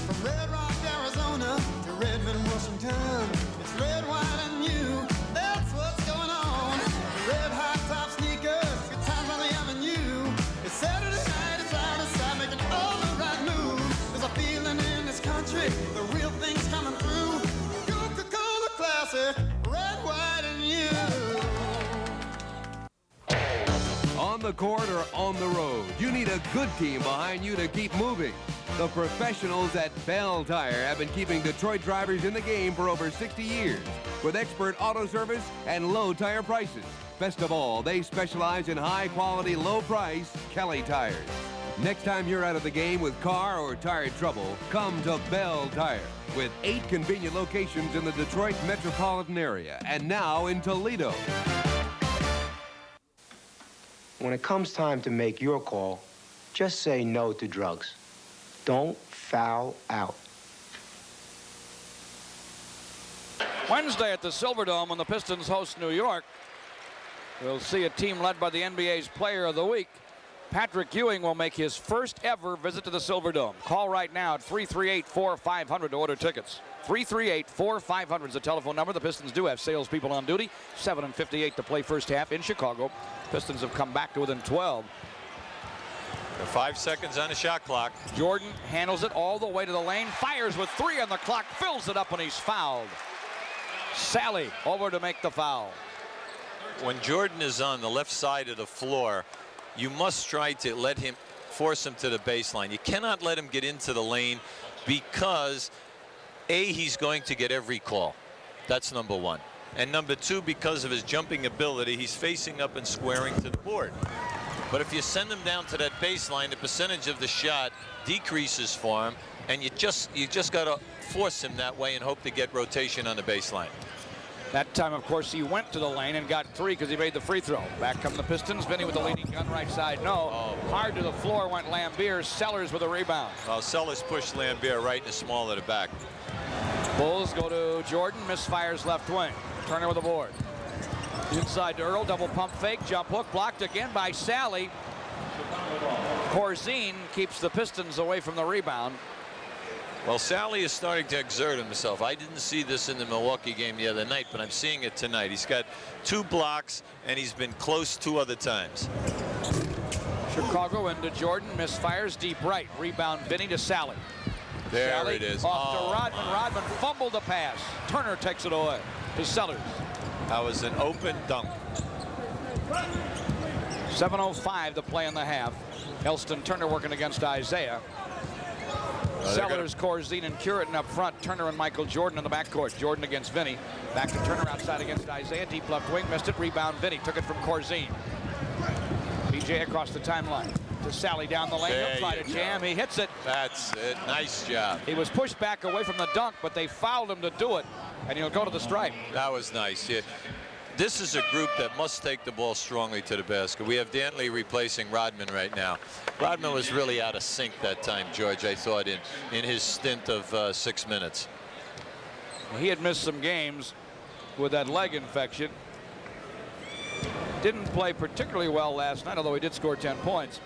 From Red Rock, Arizona to Redmond, Washington, it's red, white, and new. That's what's going on. Red hot top sneakers, good times on the avenue. It's Saturday night, it's out of sight, making all the right moves. There's a feeling in this country, the real thing's coming through. Coca-Cola Classic, red, white, and new. On the court or on the road, you need a good team behind you to keep moving. The professionals at Bell Tire have been keeping Detroit drivers in the game for over 60 years with expert auto service and low tire prices. Best of all, they specialize in high-quality, low-price Kelly tires. Next time you're out of the game with car or tire trouble, come to Bell Tire with 8 convenient locations in the Detroit metropolitan area and now in Toledo. When it comes time to make your call, just say no to drugs. Don't foul out. Wednesday at the Silverdome when the Pistons host New York, we'll see a team led by the NBA's Player of the Week. Patrick Ewing will make his first ever visit to the Silverdome. Call right now at 338-4500 to order tickets. 338-4500 is the telephone number. The Pistons do have salespeople on duty. 7:58 to play first half in Chicago. Pistons have come back to within 12. 5 seconds on the shot clock. Jordan handles it all the way to the lane, fires with 3 on the clock, fills it up, and he's fouled. Sally over to make the foul. When Jordan is on the left side of the floor, you must try to force him to the baseline. You cannot let him get into the lane because he's going to get every call. That's number one. And number two, because of his jumping ability, he's facing up and squaring to the board. But if you send him down to that baseline, the percentage of the shot decreases for him, and you just got to force him that way and hope to get rotation on the baseline. That time, of course, he went to the lane and got 3 because he made the free throw. Back come the Pistons. Vinny with the leading gun right side. No. Hard to the floor went Lambier. Sellers with a rebound. Well, Sellers pushed Lambier right in the small of the back. Bulls go to Jordan. Misfires left wing. Turner with a board. Inside to Earl. Double pump fake. Jump hook. Blocked again by Sally. Corzine keeps the Pistons away from the rebound. Well, Sally is starting to exert himself. I didn't see this in the Milwaukee game the other night, but I'm seeing it tonight. He's got 2 blocks, and he's been close 2 other times. Chicago into Jordan. Misfires deep right. Rebound Vinny to Sally. There Sally it is. Off to Rodman. Rodman fumbled the pass. Turner takes it away to Sellers. That was an open dunk. 7:05 to play in the half. Elston Turner working against Isaiah. Sellers, Corzine, and Curitin up front. Turner and Michael Jordan in the backcourt. Jordan against Vinny. Back to Turner outside against Isaiah. Deep left wing. Missed it. Rebound Vinny. Took it from Corzine. BJ across the timeline. To Sally down the lane. He'll try to jam. He hits it. That's it. Nice job. He was pushed back away from the dunk, but they fouled him to do it. And he'll go to the stripe. That was nice. Yeah. This is a group that must take the ball strongly to the basket. We have Dantley replacing Rodman right now. Rodman was really out of sync that time, George, I thought, in his stint of 6 minutes. He had missed some games with that leg infection. Didn't play particularly well last night, although he did score 10 points.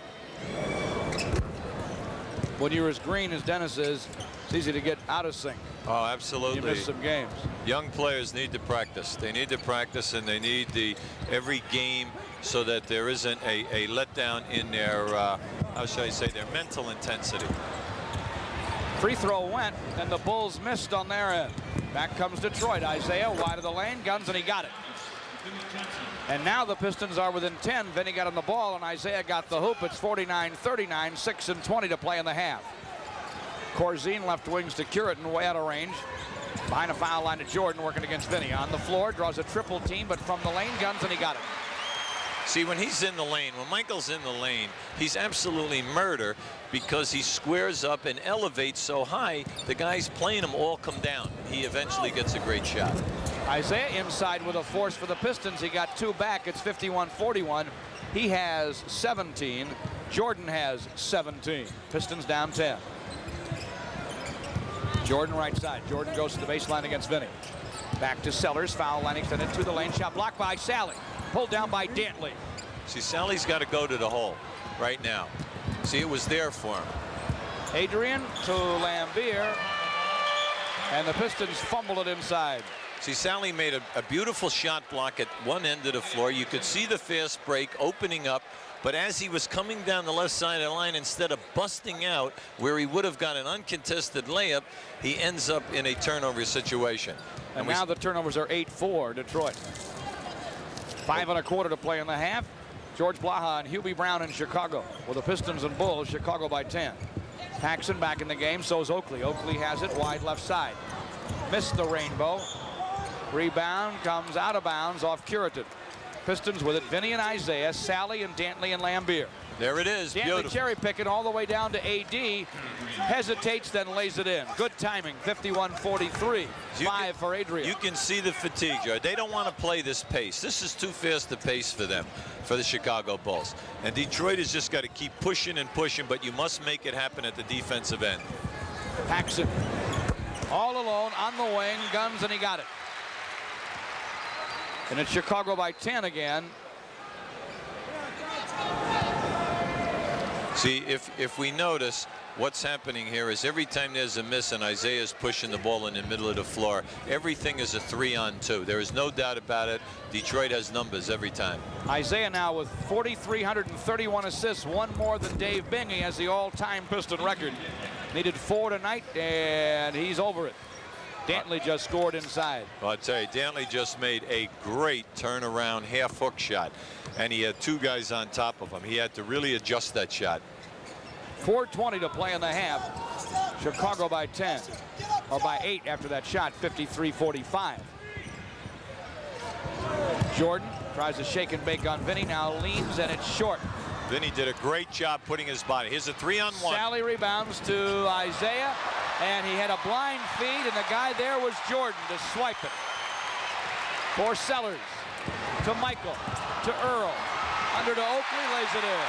When you're as green as Dennis is, it's easy to get out of sync. Oh, absolutely. You missed some games. Young players need to practice. They need to practice, and they need every game so that there isn't a letdown in their, how should I say, their mental intensity. Free throw went, and the Bulls missed on their end. Back comes Detroit. Isaiah wide of the lane, guns, and he got it. And now the Pistons are within 10. Vinny got on the ball, and Isaiah got the hoop. It's 49-39, 6:20 to play in the half. Corzine left wings to Curitin, way out of range. Behind a foul line to Jordan, working against Vinny. On the floor, draws a triple team, but from the lane, guns, and he got it. See, when he's in the lane, when Michael's in the lane, he's absolutely murder because he squares up and elevates so high, the guys playing him all come down. He eventually gets a great shot. Isaiah inside with a force for the Pistons. He got 2 back. It's 51-41. He has 17. Jordan has 17. Pistons down 10. Jordan right side. Jordan goes to the baseline against Vinny. Back to Sellers. Foul line extended to the lane. Shot blocked by Sally. Pulled down by Dantley. See, Sally's got to go to the hole right now. See, it was there for him. Adrian to Lambier. And the Pistons fumbled it inside. See, Sally made a beautiful shot block at one end of the floor. You could see the fast break opening up. But as he was coming down the left side of the line, instead of busting out where he would have got an uncontested layup, he ends up in a turnover situation. And now the turnovers are 8-4 Detroit. 5 1/4 to play in the half. George Blaha and Hubie Brown in Chicago. With the Pistons and Bulls, Chicago by 10. Paxson back in the game, so is Oakley. Oakley has it wide left side. Missed the rainbow. Rebound comes out of bounds off Curitin. Pistons with it. Vinny and Isaiah, Sally and Dantley and Lambier. There it is. Dantley Beautiful. cherry picking all the way down to AD. Hesitates, then lays it in. Good timing. 51-43. 5 for Adrian. You can see the fatigue, Joe. They don't want to play this pace. This is too fast a pace for them, for the Chicago Bulls. And Detroit has just got to keep pushing and pushing, but you must make it happen at the defensive end. Paxson all alone on the wing, guns, and he got it. And it's Chicago by 10 again. See, if we notice, what's happening here is every time there's a miss and Isaiah's pushing the ball in the middle of the floor, everything is a 3-on-2. There is no doubt about it. Detroit has numbers every time. Isaiah now with 4,331 assists, one more than Dave Bing. He has the all-time Piston record. Needed 4 tonight, and he's over it. Dantley just scored inside. Well, I'll tell you, Dantley just made a great turnaround half hook shot, and he had 2 guys on top of him. He had to really adjust that shot. 4:20 to play in the half. Chicago by 10, or by 8 after that shot, 53-45. Jordan tries to shake and bake on Vinny, now leans, and it's short. Vinny did a great job putting his body. Here's a 3-on-1. Sally rebounds to Isaiah, and he had a blind feed, and the guy there was Jordan to swipe it. For Sellers, to Michael, to Earl, under to Oakley, lays it in.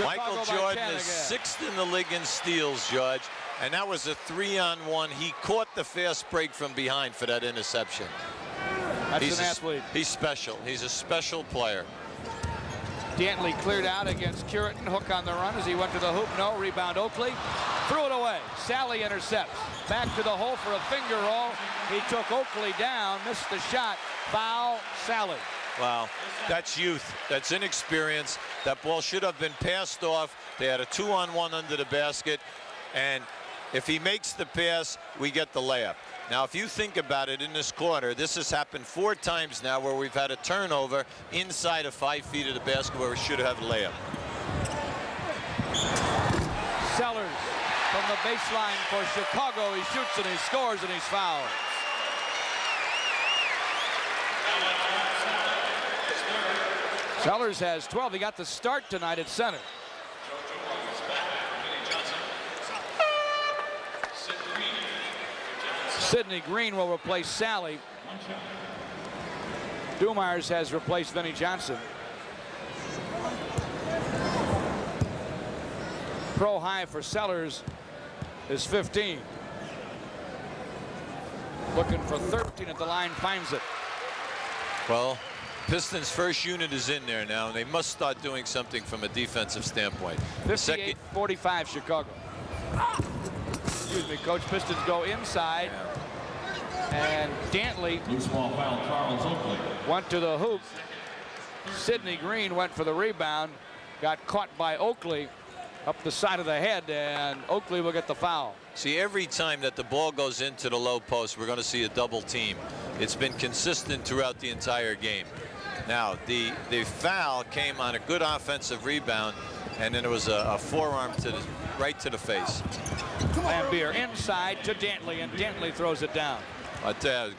Michael Jordan is 6th in the league in steals, George, and that was a 3-on-1. He caught the fast break from behind for that interception. That's an athlete. He's special. He's a special player. Dantley cleared out against Curitin. Hook on the run as he went to the hoop. No. Rebound Oakley. Threw it away. Sally intercepts. Back to the hole for a finger roll. He took Oakley down. Missed the shot. Foul Sally. Wow. That's youth. That's inexperience. That ball should have been passed off. They had a 2-on-1 under the basket. And if he makes the pass, we get the layup. Now, if you think about it in this quarter, this has happened 4 times now where we've had a turnover inside of 5 feet of the basket where we should have a layup. Sellers from the baseline for Chicago. He shoots and he scores and he's fouled. Sellers has 12. He got the start tonight at center. Sidney Green will replace Sally. Dumars has replaced Vinnie Johnson. Pro high for Sellers is 15. Looking for 13 at the line, finds it. Well, Pistons' first unit is in there now, and they must start doing something from a defensive standpoint. 58-45 Chicago. Excuse me, Coach. Pistons go inside. And Dantley went to the hoop. Sidney Green went for the rebound. Got caught by Oakley. up the side of the head, and Oakley will get the foul. See, every time that the ball goes into the low post, we're going to see a double team. It's been consistent throughout the entire game. Now, the foul came on a good offensive rebound, and then it was a forearm right to the face. Lambier inside to Dantley, and Dantley throws it down.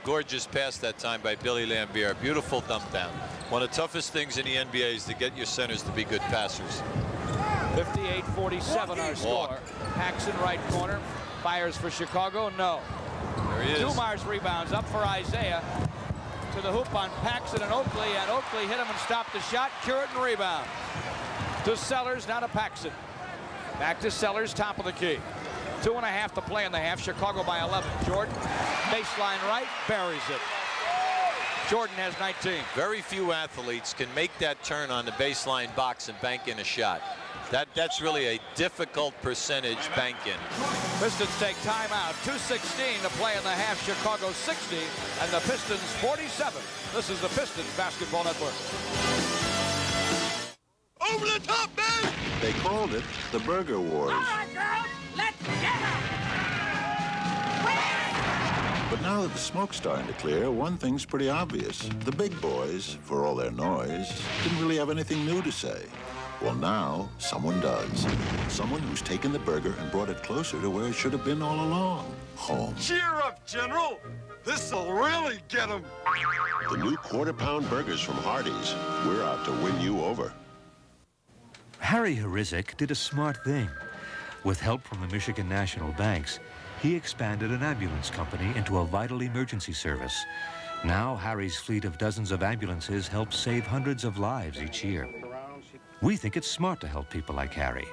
Gorgeous pass that time by Billy Lambier. Beautiful dump down. One of the toughest things in the NBA is to get your centers to be good passers. 58-47 our score. Paxson right corner. Fires for Chicago. No. There he is. Dumars rebounds up for Isaiah. To the hoop on Paxson and Oakley hit him and stopped the shot. Curitin rebound. To Sellers, now to Paxson. Back to Sellers, top of the key. 2.5 to play in the half. Chicago by 11. Jordan, baseline right, buries it. Jordan has 19. Very few athletes can make that turn on the baseline box and bank in a shot. That's really a difficult percentage bank in. Pistons take timeout. 2:16 to play in the half. Chicago 60 and the Pistons 47. This is the Pistons Basketball Network. Over the top, man! They called it the Burger Wars. All right, girls, let's get them! But now that the smoke's starting to clear, one thing's pretty obvious. The big boys, for all their noise, didn't really have anything new to say. Well, now someone does. Someone who's taken the burger and brought it closer to where it should have been all along. Home. Cheer up, General. This'll really get them. The new quarter-pound burgers from Hardee's. We're out to win you over. Harry Herizik did a smart thing. With help from the Michigan National Banks, he expanded an ambulance company into a vital emergency service. Now, Harry's fleet of dozens of ambulances helps save hundreds of lives each year. We think it's smart to help people like Harry.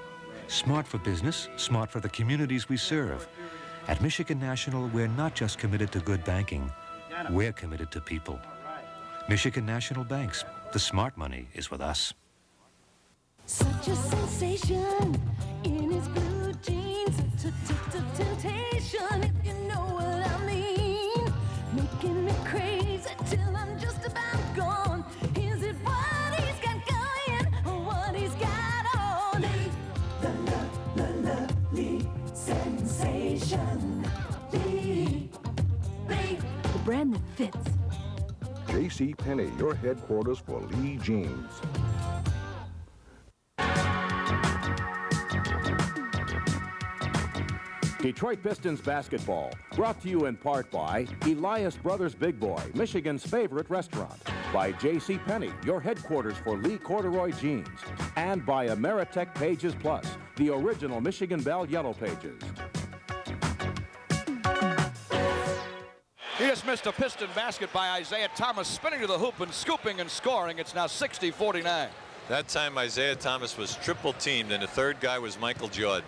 Smart for business, smart for the communities we serve. At Michigan National, we're not just committed to good banking, we're committed to people. Michigan National Banks, the smart money is with us. Such a sensation in his blue jeans. Temptation, if you know what I mean. Making me crazy till I'm just about gone. Is it what he's got going or what he's got on? The lovely sensation. The brand that fits. J.C. Penney, your headquarters for Lee jeans. Detroit Pistons basketball, brought to you in part by Elias Brothers Big Boy, Michigan's favorite restaurant, by J.C. Penney, your headquarters for Lee corduroy jeans, and by Ameritech Pages Plus, the original Michigan Bell Yellow Pages. He just missed a Piston basket by Isaiah Thomas, spinning to the hoop and scooping and scoring. It's now 60-49. That time Isaiah Thomas was triple teamed, and the third guy was Michael Jordan.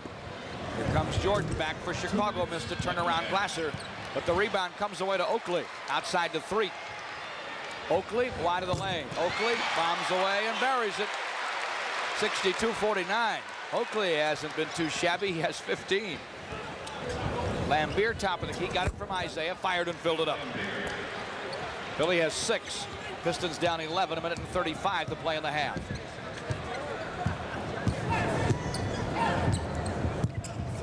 Here comes Jordan back for Chicago. Missed a turnaround Glasser, but the rebound comes away to Oakley. Outside the 3. Oakley wide of the lane. Oakley bombs away and buries it. 62-49. Oakley hasn't been too shabby. He has 15. Lambier top of the key. Got it from Isaiah. Fired and filled it up. Billy has 6. Pistons down 11. 1:35 to play in the half.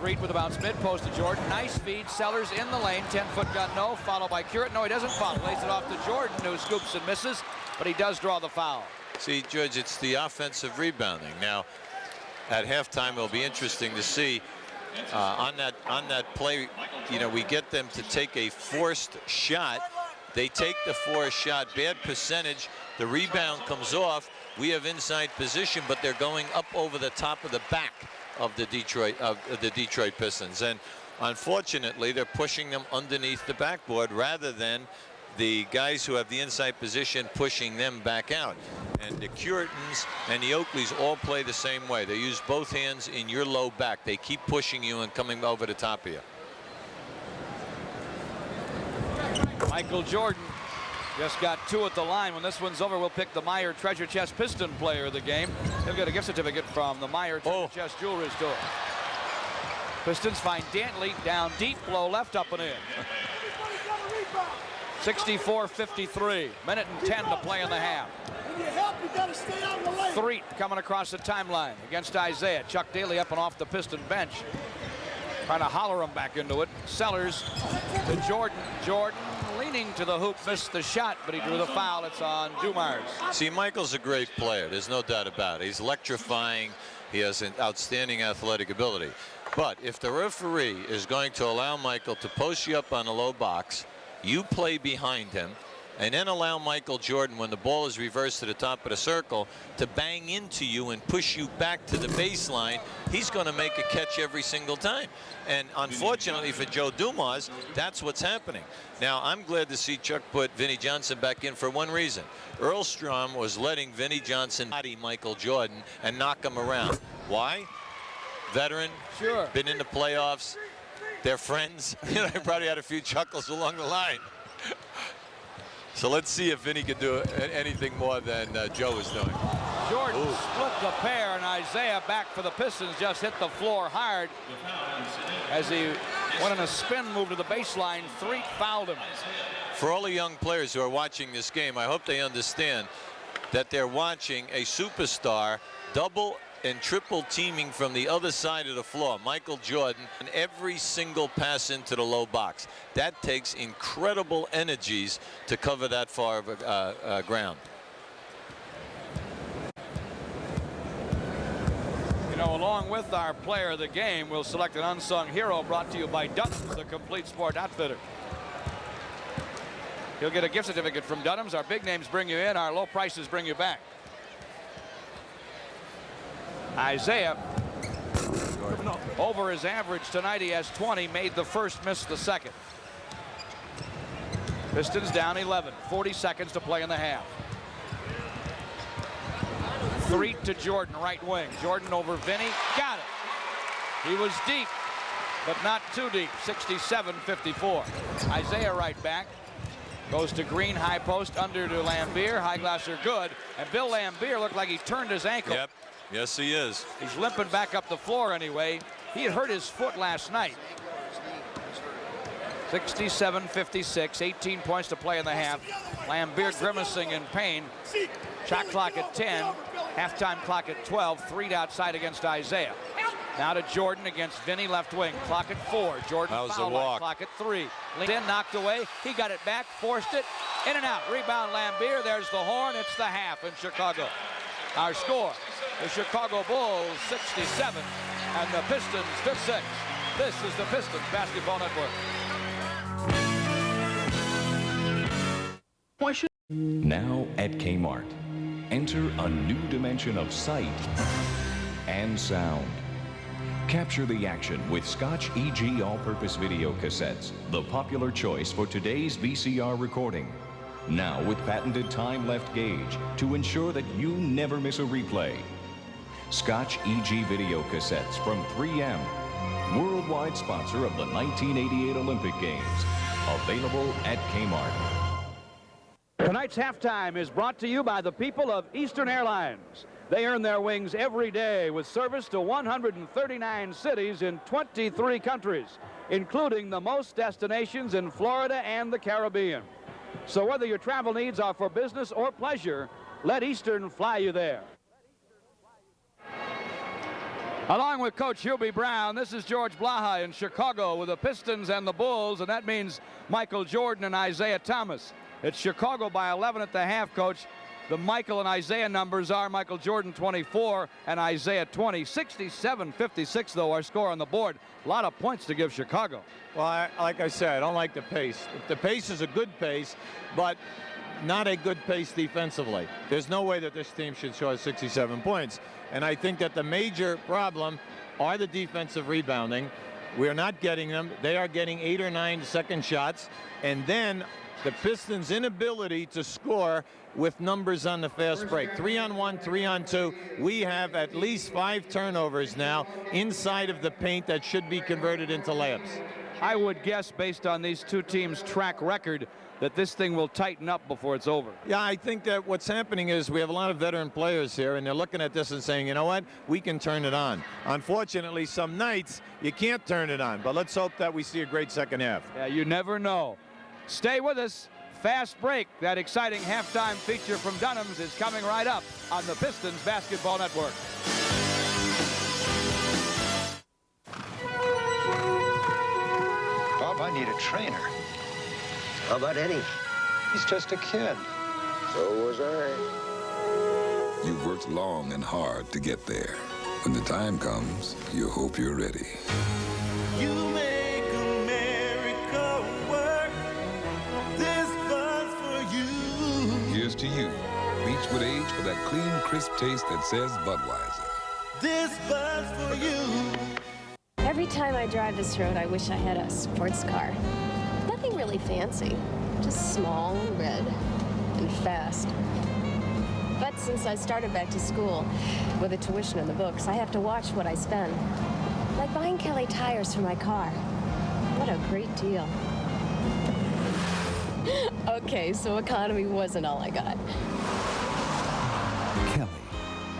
Reed with a bounce mid-post to Jordan. Nice feed. Sellers in the lane. 10-foot gun, no. Followed by Curitin. No, he doesn't follow. Lays it off to Jordan, who scoops and misses, but he does draw the foul. See, George, it's the offensive rebounding. Now, at halftime, it'll be interesting to see on that play. You know, we get them to take a forced shot. They take the forced shot. Bad percentage. The rebound comes off. We have inside position, but they're going up over the top of the back of the Detroit Pistons, and unfortunately they're pushing them underneath the backboard rather than the guys who have the inside position pushing them back out. And the Curitins and the Oakleys all play the same way. They use both hands in your low back. They keep pushing you and coming over the top of you. Michael Jordan just got 2 at the line. When this one's over, we'll pick the Meyer Treasure Chest Piston player of the game. He'll get a gift certificate from the Meyer Treasure Chest Jewelry Store. Pistons find Dantley down deep, low left, up and in. 64-53. 1:10 to play in the half. When you help, you gotta stay out of the lane. Threet coming across the timeline against Isaiah. Chuck Daly up and off the Piston bench, trying to holler him back into it. Sellers to Jordan. Jordan leaning to the hoop, missed the shot, but he drew the foul. It's on Dumars. See, Michael's a great player. There's no doubt about it. He's electrifying. He has an outstanding athletic ability. But if the referee is going to allow Michael to post you up on a low box, you play behind him, and then allow Michael Jordan, when the ball is reversed to the top of the circle, to bang into you and push you back to the baseline, he's going to make a catch every single time. And unfortunately for Joe Dumars, that's what's happening. Now, I'm glad to see Chuck put Vinnie Johnson back in for one reason. Earl Strom was letting Vinnie Johnson body Michael Jordan and knock him around. Why? Veteran, sure, been in the playoffs, they're friends. You know, they probably had a few chuckles along the line. So let's see if Vinny can do anything more than Joe is doing. Jordan split the pair, and Isaiah back for the Pistons just hit the floor hard as he went in a spin move to the baseline. Threet fouled him. For all the young players who are watching this game, I hope they understand that they're watching a superstar double and triple teaming from the other side of the floor, Michael Jordan, and every single pass into the low box. That takes incredible energies to cover that far of ground. You know, along with our player of the game, we'll select an unsung hero brought to you by Dunham's, the complete sport outfitter. You'll get a gift certificate from Dunham's. Our big names bring you in, our low prices bring you back. Isaiah over his average tonight. He has 20, made the first, missed the second. Pistons down 11, 40 seconds to play in the half. Threet to Jordan, right wing. Jordan over Vinny, got it. He was deep, but not too deep. 67-54. Isaiah right back. Goes to Green, high post, under to Lambier. High glasser good, and Bill Lambier looked like he turned his ankle. Yep. Yes, he is. He's limping back up the floor anyway. He had hurt his foot last night. 67-56, 18 points to play in the half. Lambier grimacing in pain. Shot clock at 10, halftime clock at 12. Threet outside against Isaiah. Now to Jordan against Vinny, left wing. Clock at 4. Jordan foul line, clock at 3. Then knocked away. He got it back, forced it, in and out. Rebound Lambier. There's the horn. It's the half in Chicago. Our score, the Chicago Bulls 67 and the Pistons 56. This is the Pistons Basketball Network. Now at Kmart, enter a new dimension of sight and sound. Capture the action with Scotch EG all-purpose video cassettes, the popular choice for today's VCR recording. Now with patented time-left gauge to ensure that you never miss a replay. Scotch EG video cassettes from 3M, worldwide sponsor of the 1988 Olympic Games. Available at Kmart. Tonight's halftime is brought to you by the people of Eastern Airlines. They earn their wings every day with service to 139 cities in 23 countries, including the most destinations in Florida and the Caribbean. So whether your travel needs are for business or pleasure, let Eastern fly you there. Along with Coach Hubie Brown, this is George Blaha in Chicago with the Pistons and the Bulls, and that means Michael Jordan and Isaiah Thomas. It's Chicago by 11 at the half, Coach. The Michael and Isaiah numbers are Michael Jordan 24 and Isaiah 20. 67-56, though, our score on the board. A lot of points to give Chicago. Well, like I said, I don't like the pace. The pace is a good pace, but not a good pace defensively. There's no way that this team should score 67 points. And I think that the major problem are the defensive rebounding. We're not getting them. They are getting 8 or 9 second shots. And then the Pistons' inability to score with numbers on the fast break. 3-on-1, 3-on-2. We have at least 5 turnovers now inside of the paint that should be converted into layups. I would guess, based on these two teams' track record, that this thing will tighten up before it's over. Yeah, I think that what's happening is we have a lot of veteran players here, and they're looking at this and saying, you know what, we can turn it on. Unfortunately, some nights you can't turn it on, but let's hope that we see a great second half. Yeah, you never know. Stay with us. Fast Break, that exciting halftime feature from Dunham's, is coming right up on the Pistons Basketball Network. Bob, I need a trainer. How about Eddie? He's just a kid. So was I. You've worked long and hard to get there. When the time comes, you hope you're ready. You make America work. This buzz for you. Here's to you. Beechwood age for that clean, crisp taste that says Budweiser. This buzz for you. Every time I drive this road, I wish I had a sports car. Nothing really fancy, just small and red and fast. But since I started back to school with the tuition and the books, I have to watch what I spend. Like buying Kelly tires for my car. What a great deal. Okay, so economy wasn't all I got. Kelly,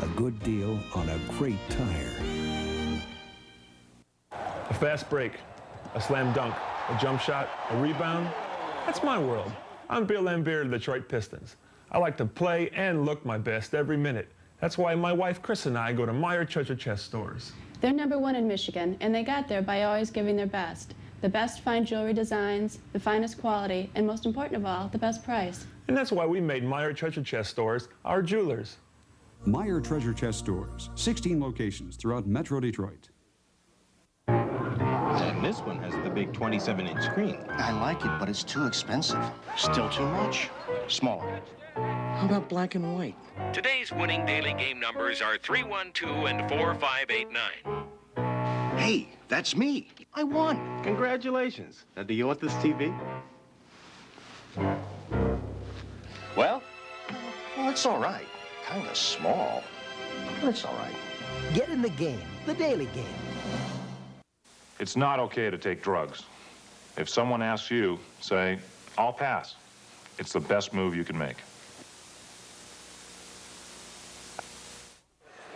a good deal on a great tire. A fast break, a slam dunk, a jump shot, a rebound. That's my world. I'm Bill Laimbeer of the Detroit Pistons. I like to play and look my best every minute. That's why my wife Chris and I go to Meyer Treasure Chest stores. They're #1 in Michigan, and they got there by always giving their best. The best fine jewelry designs, the finest quality, and most important of all, the best price. And that's why we made Meyer Treasure Chest stores our jewelers. Meyer Treasure Chest stores, 16 locations throughout Metro Detroit. And this one has the big 27-inch screen. I like it, but it's too expensive. Still too much. Smaller. How about black and white? Today's winning daily game numbers are 312 and 4589. Hey, that's me. I won. Congratulations. Now, do you want this TV? Well? Well, it's all right. Kind of small. But it's all right. Get in the game, the daily game. It's not okay to take drugs. If someone asks you, say, I'll pass. It's the best move you can make.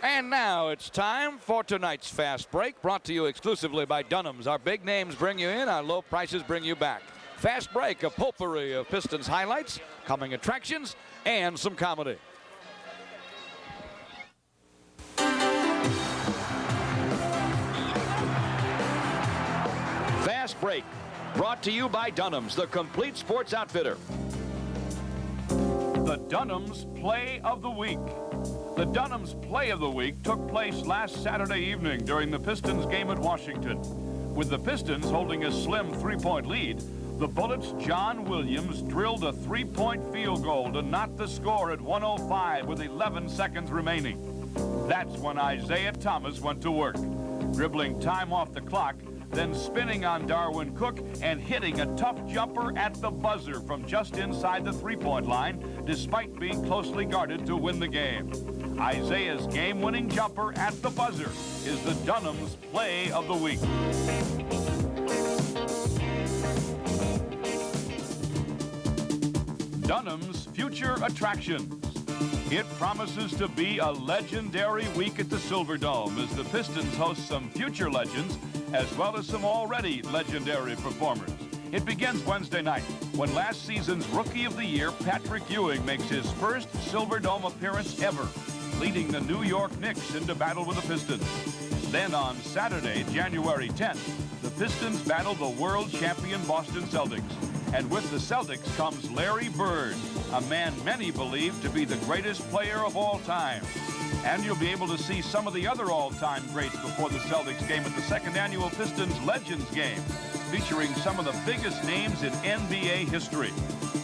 And now it's time for tonight's Fast Break, brought to you exclusively by Dunham's. Our big names bring you in, our low prices bring you back. Fast Break, a potpourri of Pistons highlights, coming attractions, and some comedy. Fast Break, brought to you by Dunham's, the complete sports outfitter. The Dunham's Play of the Week. The Dunham's Play of the Week took place last Saturday evening during the Pistons game at Washington. With the Pistons holding a slim three-point lead, the Bullets' John Williams drilled a three-point field goal to knot the score at 105 with 11 seconds remaining. That's when Isaiah Thomas went to work, dribbling time off the clock, then spinning on Darwin Cook and hitting a tough jumper at the buzzer from just inside the three-point line, despite being closely guarded to win the game. Isaiah's game-winning jumper at the buzzer is the Dunham's Play of the Week. Dunham's Future Attractions. It promises to be a legendary week at the Silverdome as the Pistons host some future legends as well as some already legendary performers. It begins Wednesday night when last season's Rookie of the Year, Patrick Ewing, makes his first Silverdome appearance ever, leading the New York Knicks into battle with the Pistons. Then on Saturday, January 10th, the Pistons battle the world champion Boston Celtics. And with the Celtics comes Larry Bird, a man many believe to be the greatest player of all time. And you'll be able to see some of the other all-time greats before the Celtics game at the second annual Pistons Legends game, featuring some of the biggest names in NBA history.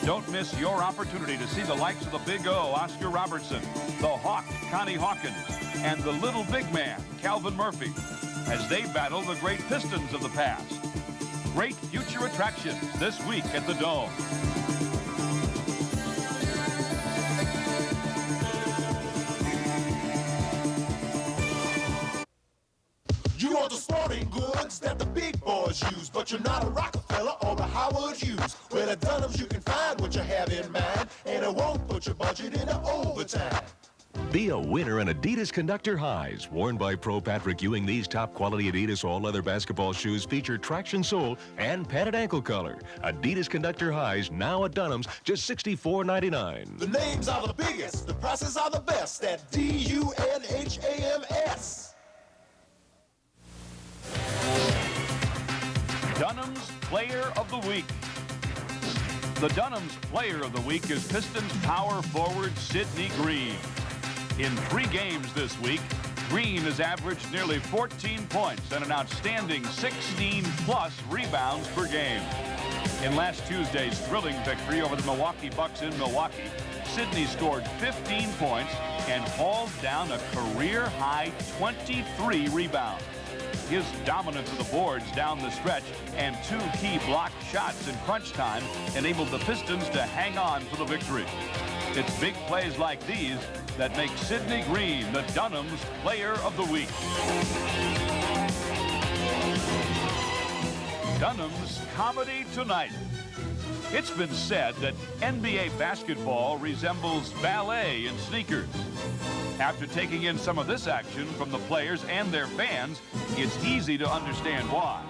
Don't miss your opportunity to see the likes of the Big O, Oscar Robertson, the Hawk, Connie Hawkins, and the Little Big Man, Calvin Murphy, as they battle the great Pistons of the past. Great future attractions this week at the Dome. You want the sporting goods that the big boys use, but you're not a Rockefeller or a Howard Hughes. Well, at Dunham's you can find what you have in mind, and it won't put your budget into overtime. Be a winner in Adidas Conductor Highs. Worn by Pro Patrick Ewing, these top-quality Adidas all-leather basketball shoes feature traction sole and padded ankle color. Adidas Conductor Highs, now at Dunham's, just $64.99. The names are the biggest, the prices are the best at DUNHAMS. Dunham's Player of the Week. The Dunham's Player of the Week is Pistons power forward Sidney Green. In 3 games this week, Green has averaged nearly 14 points and an outstanding 16-plus rebounds per game. In last Tuesday's thrilling victory over the Milwaukee Bucks in Milwaukee, Sidney scored 15 points and hauled down a career-high 23 rebounds. His dominance of the boards down the stretch and 2 key blocked shots in crunch time enabled the Pistons to hang on for the victory. It's big plays like these that make Sidney Green the Dunham's Player of the Week. Dunham's Comedy Tonight. It's been said that NBA basketball resembles ballet in sneakers. After taking in some of this action from the players and their fans, it's easy to understand why.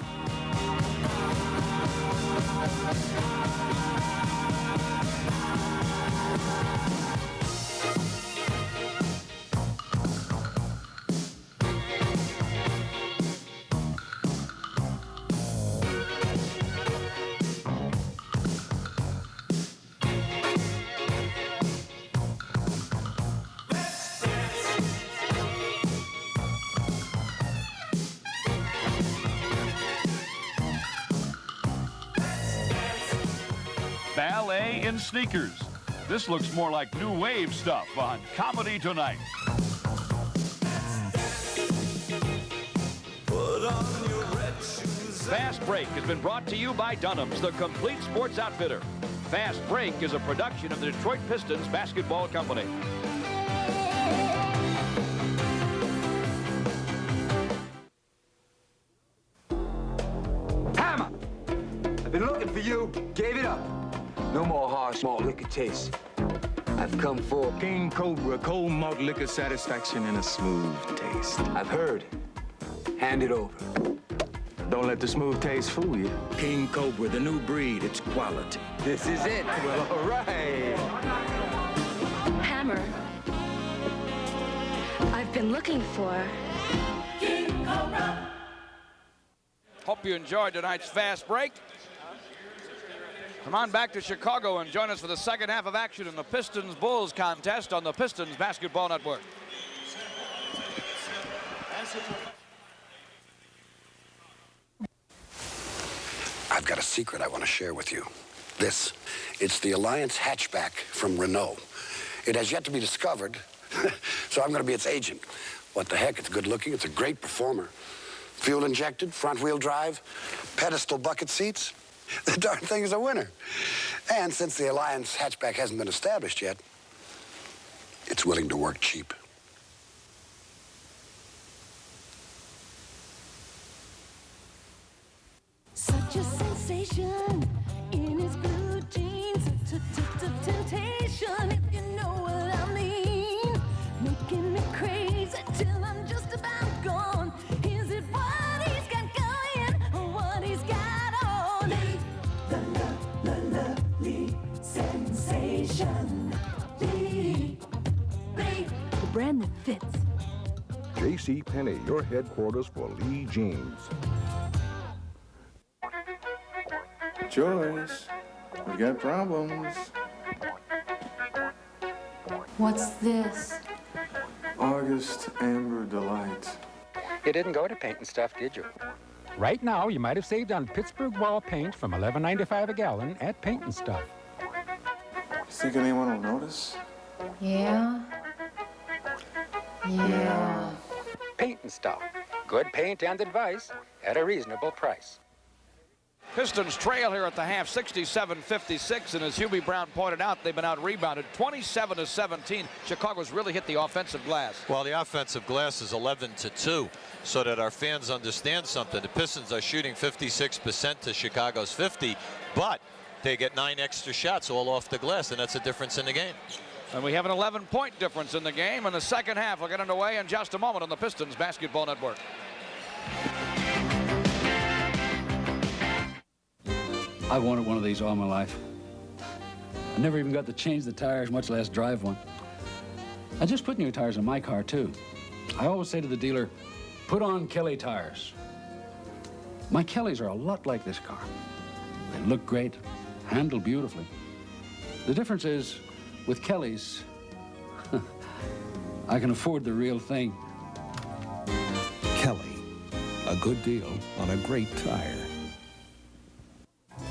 Ballet in sneakers. This looks more like new wave stuff on Comedy Tonight. Fast Break has been brought to you by Dunham's, the complete sports outfitter. Fast Break is a production of the Detroit Pistons Basketball Company. Hammer! I've been looking for you. Gave it up. No more harsh malt liquor taste. I've come for King Cobra cold malt liquor satisfaction and a smooth taste. I've heard. Hand it over. Don't let the smooth taste fool you. King Cobra, the new breed, it's quality. This is it. Well, all right. Hammer. I've been looking for King Cobra. Hope you enjoyed tonight's Fast Break. Come on back to Chicago and join us for the second half of action in the Pistons Bulls contest on the Pistons Basketball Network. I've got a secret I want to share with you. It's the Alliance hatchback from Renault. It has yet to be discovered, so I'm going to be its agent. What the heck, it's good looking, it's a great performer. Fuel injected, front wheel drive, pedestal bucket seats. The darn thing is a winner. And since the Alliance hatchback hasn't been established yet, it's willing to work cheap. Such a sensation in his blue jeans. Temptation, if you know what I mean. Making me crazy till I'm just about gone. Is it what he's got going or what he's got on? The lovely sensation. The brand that fits. J.C. Penney, your headquarters for Lee jeans. Joyce, we got problems. What's this? August Amber Delight. You didn't go to Paint and Stuff, did you? Right now, you might have saved on Pittsburgh wall paint from $11.95 a gallon at Paint and Stuff. Think anyone will notice? Yeah. Paint and Stuff. Good paint and advice at a reasonable price. Pistons trail here at the half, 67-56, and as Hubie Brown pointed out, they've been out-rebounded 27-17. Chicago's really hit the offensive glass. Well, the offensive glass is 11-2, so that our fans understand something. The Pistons are shooting 56% to Chicago's 50, but they get 9 extra shots all off the glass, and that's a difference in the game. And we have an 11-point difference in the game. And the second half will get underway in just a moment on the Pistons Basketball Network. I've wanted one of these all my life. I never even got to change the tires, much less drive one. I just put new tires on my car, too. I always say to the dealer, put on Kelly tires. My Kellys are a lot like this car. They look great, handle beautifully. The difference is, with Kellys, I can afford the real thing. Kelly, a good deal on a great tire.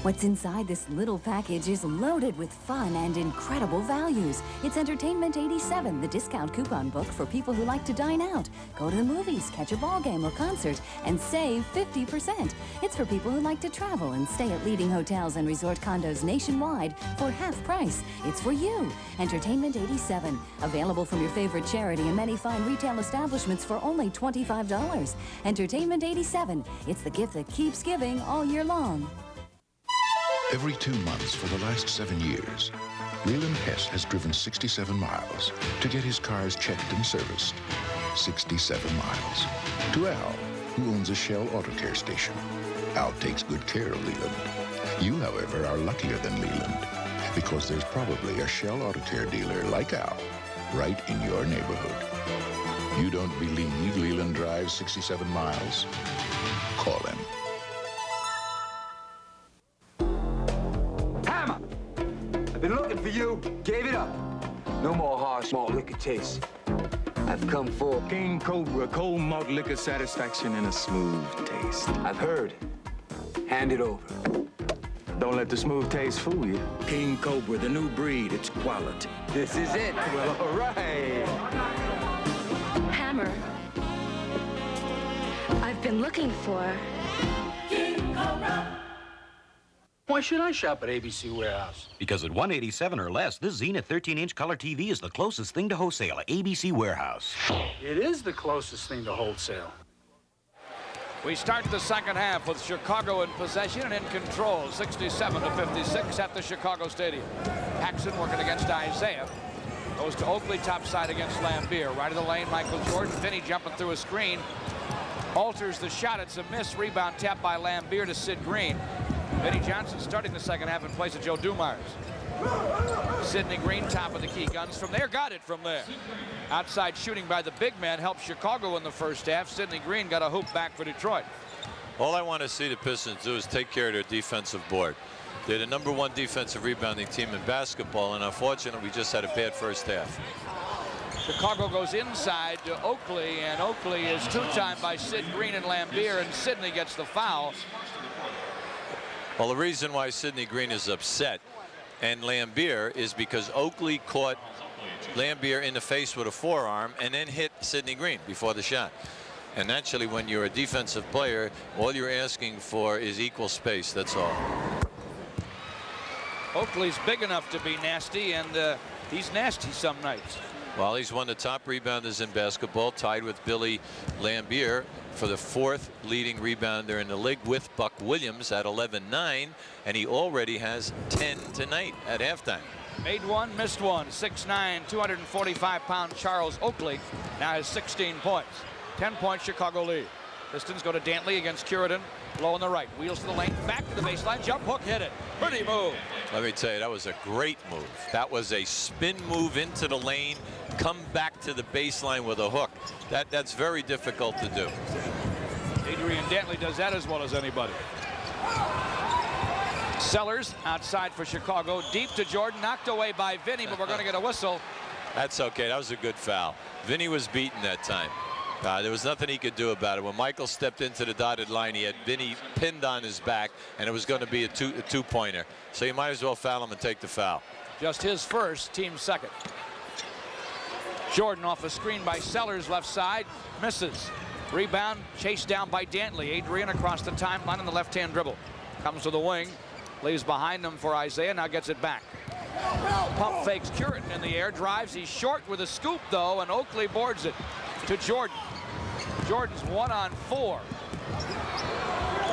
What's inside this little package is loaded with fun and incredible values. It's Entertainment 87, the discount coupon book for people who like to dine out, go to the movies, catch a ball game or concert, and save 50%. It's for people who like to travel and stay at leading hotels and resort condos nationwide for half price. It's for you. Entertainment 87, available from your favorite charity and many fine retail establishments for only $25. Entertainment 87, it's the gift that keeps giving all year long. Every 2 months for the last 7 years, Leland Hess has driven 67 miles to get his cars checked and serviced. 67 miles. To Al, who owns a Shell Auto Care station. Al takes good care of Leland. You, however, are luckier than Leland, because there's probably a Shell Auto Care dealer like Al right in your neighborhood. You don't believe Leland drives 67 miles? Call him. Been looking for you, gave it up. No more harsh malt liquor taste. I've come for King Cobra cold malt liquor satisfaction and a smooth taste. I've heard. Hand it over. Don't let the smooth taste fool you. King Cobra, the new breed, it's quality. This is it. Well, all right. Hammer. I've been looking for King Cobra. Why should I shop at ABC Warehouse? Because at $187 or less, this Zenith 13-inch color TV is the closest thing to wholesale at ABC Warehouse. It is the closest thing to wholesale. We start the second half with Chicago in possession and in control, 67-56 at the Chicago Stadium. Paxson working against Isaiah. Goes to Oakley, top side against Lambier. Right of the lane, Michael Jordan. Finney jumping through a screen. Alters the shot. It's a miss. Rebound tapped by Lambier to Sid Green. Vinnie Johnson starting the second half in place of Joe Dumars. Sidney Green, top of the key. Guns from there. Got it from there. Outside shooting by the big man helped Chicago in the first half. Sidney Green got a hoop back for Detroit. All I want to see the Pistons do is take care of their defensive board. They're the #1 defensive rebounding team in basketball, and unfortunately, we just had a bad first half. Chicago goes inside to Oakley, and Oakley is two-timed by Sid Green and Lambier, and Sidney gets the foul. Well, the reason why Sidney Green is upset and Lambier is because Oakley caught Lambier in the face with a forearm and then hit Sidney Green before the shot. And naturally, when you're a defensive player, all you're asking for is equal space. That's all. Oakley's big enough to be nasty, and he's nasty some nights. Well, he's one of the top rebounders in basketball, tied with Billy Lambier for the 4th leading rebounder in the league with Buck Williams at 11-9, and he already has 10 tonight at halftime. Made one, missed one. 6'9", 245-pound Charles Oakley now has 16 points. 10 points Chicago lead. Pistons go to Dantley against Curidan. Low on the right. Wheels to the lane. Back to the baseline. Jump hook. Hit it. Pretty move. Let me tell you, that was a great move. That was a spin move into the lane. Come back to the baseline with a hook. That's very difficult to do. Adrian Dantley does that as well as anybody. Sellers outside for Chicago. Deep to Jordan. Knocked away by Vinny, but we're going to get a whistle. That's okay. That was a good foul. Vinny was beaten that time. There was nothing he could do about it. When Michael stepped into the dotted line, he had Vinny pinned on his back, and it was going to be a two-pointer. So you might as well foul him and take the foul. Just his first, team second. Jordan off a screen by Sellers, left side, misses. Rebound, chased down by Dantley. Adrian across the timeline on the left-hand dribble. Comes to the wing, leaves behind him for Isaiah, now gets it back. Pump fakes Curidan in the air, drives. He's short with a scoop, though, and Oakley boards it to Jordan. Jordan's 1-on-4.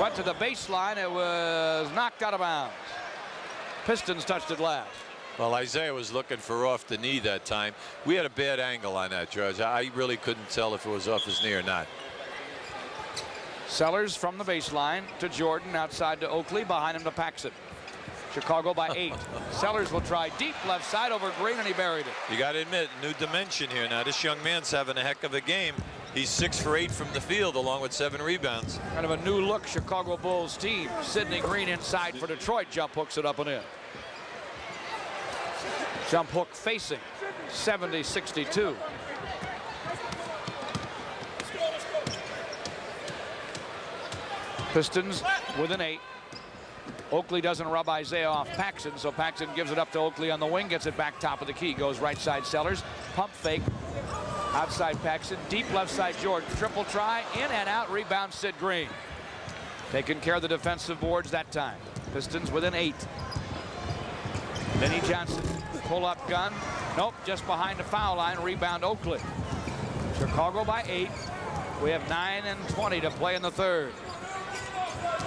Went to the baseline. It was knocked out of bounds. Pistons touched it last. Well, Isaiah was looking for off the knee that time. We had a bad angle on that, George. I really couldn't tell if it was off his knee or not. Sellers from the baseline to Jordan, outside to Oakley, behind him to Paxson. Chicago by 8. Sellers will try deep left side over Green, and he buried it. You got to admit, new dimension here now. This young man's having a heck of a game. He's 6 for 8 from the field, along with 7 rebounds. Kind of a new look Chicago Bulls team. Sidney Green inside for Detroit. Jump hooks it up and in. Jump hook facing 70-62. Pistons with an 8. Oakley doesn't rub Isaiah off Paxson, so Paxson gives it up to Oakley on the wing, gets it back top of the key, goes right side Sellers, pump fake, outside Paxson, deep left side Jordan, triple try, in and out, rebound Sid Green. Taking care of the defensive boards that time. Pistons with an 8. Vinnie Johnson, pull up gun, nope, just behind the foul line, rebound Oakley. Chicago by 8. We have 9:20 to play in the third.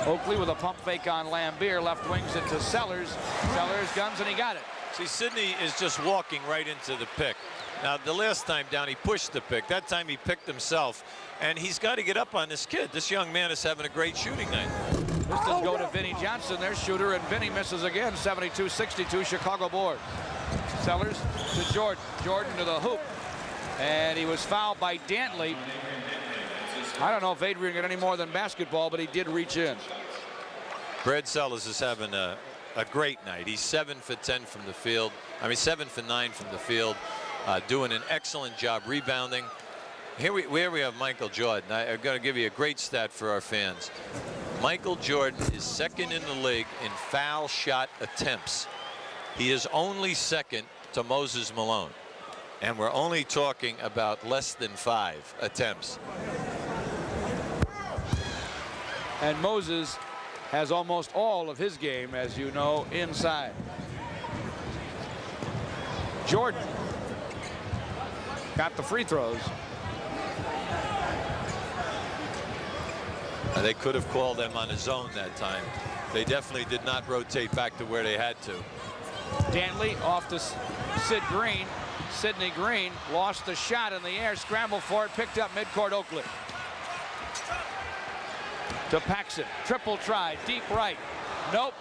Oakley with a pump fake on Lambier, left wings it to Sellers. Sellers guns, and he got it. See, Sidney is just walking right into the pick. Now, the last time down, he pushed the pick. That time he picked himself, and he's got to get up on this kid. This young man is having a great shooting night. Pistons go to Vinnie Johnson, their shooter, and Vinnie misses again. 72-62, Chicago board. Sellers to Jordan. Jordan to the hoop, and he was fouled by Dantley. I don't know if Adrian got any more than basketball, but he did reach in. Brad Sellers is having a great night. He's 7 for 10 from the field. I mean, 7 for 9 from the field. Doing an excellent job rebounding. Here we have Michael Jordan. I'm going to give you a great stat for our fans. Michael Jordan is 2nd in the league in foul shot attempts. He is only 2nd to Moses Malone. And we're only talking about less than 5 attempts. And Moses has almost all of his game, as you know, inside. Jordan got the free throws. They could have called them on a zone that time. They definitely did not rotate back to where they had to. Dantley off to Sid Green. Sidney Green lost the shot in the air, scrambled for it, picked up midcourt Oakley. To Paxson, triple try, deep right, nope.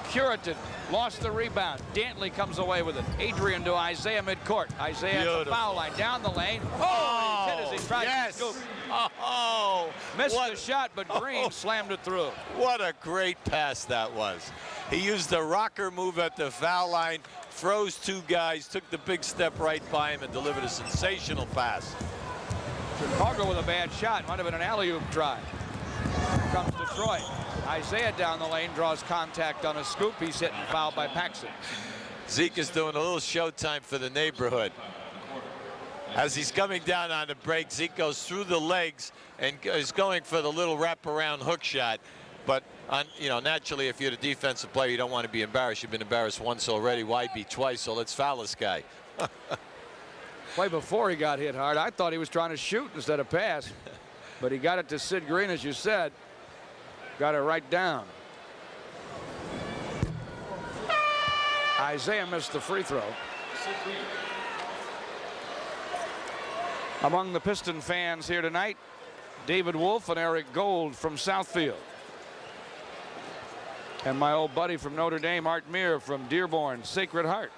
Curitan lost the rebound. Dantley comes away with it. Adrian to Isaiah midcourt. Isaiah at the foul line, down the lane. Oh, he hit as he tried to scoop. Oh, missed the shot, but Green slammed it through. What a great pass that was. He used the rocker move at the foul line, froze 2 guys, took the big step right by him, and delivered a sensational pass. Chicago with a bad shot. Might have been an alley-oop try. Here comes Detroit. Isaiah down the lane, draws contact on a scoop. He's hit and fouled by Paxson. Zeke is doing a little showtime for the neighborhood. As he's coming down on the break, Zeke goes through the legs and is going for the little wraparound hook shot. But, you know, naturally, if you're the defensive player, you don't want to be embarrassed. You've been embarrassed once already. Why be twice? So let's foul this guy. Play before he got hit hard. I thought he was trying to shoot instead of pass. But he got it to Sid Green, as you said. Got it right down. Isaiah missed the free throw. Among the Piston fans here tonight, David Wolf and Eric Gold from Southfield. And my old buddy from Notre Dame, Art Meir from Dearborn, Sacred Heart.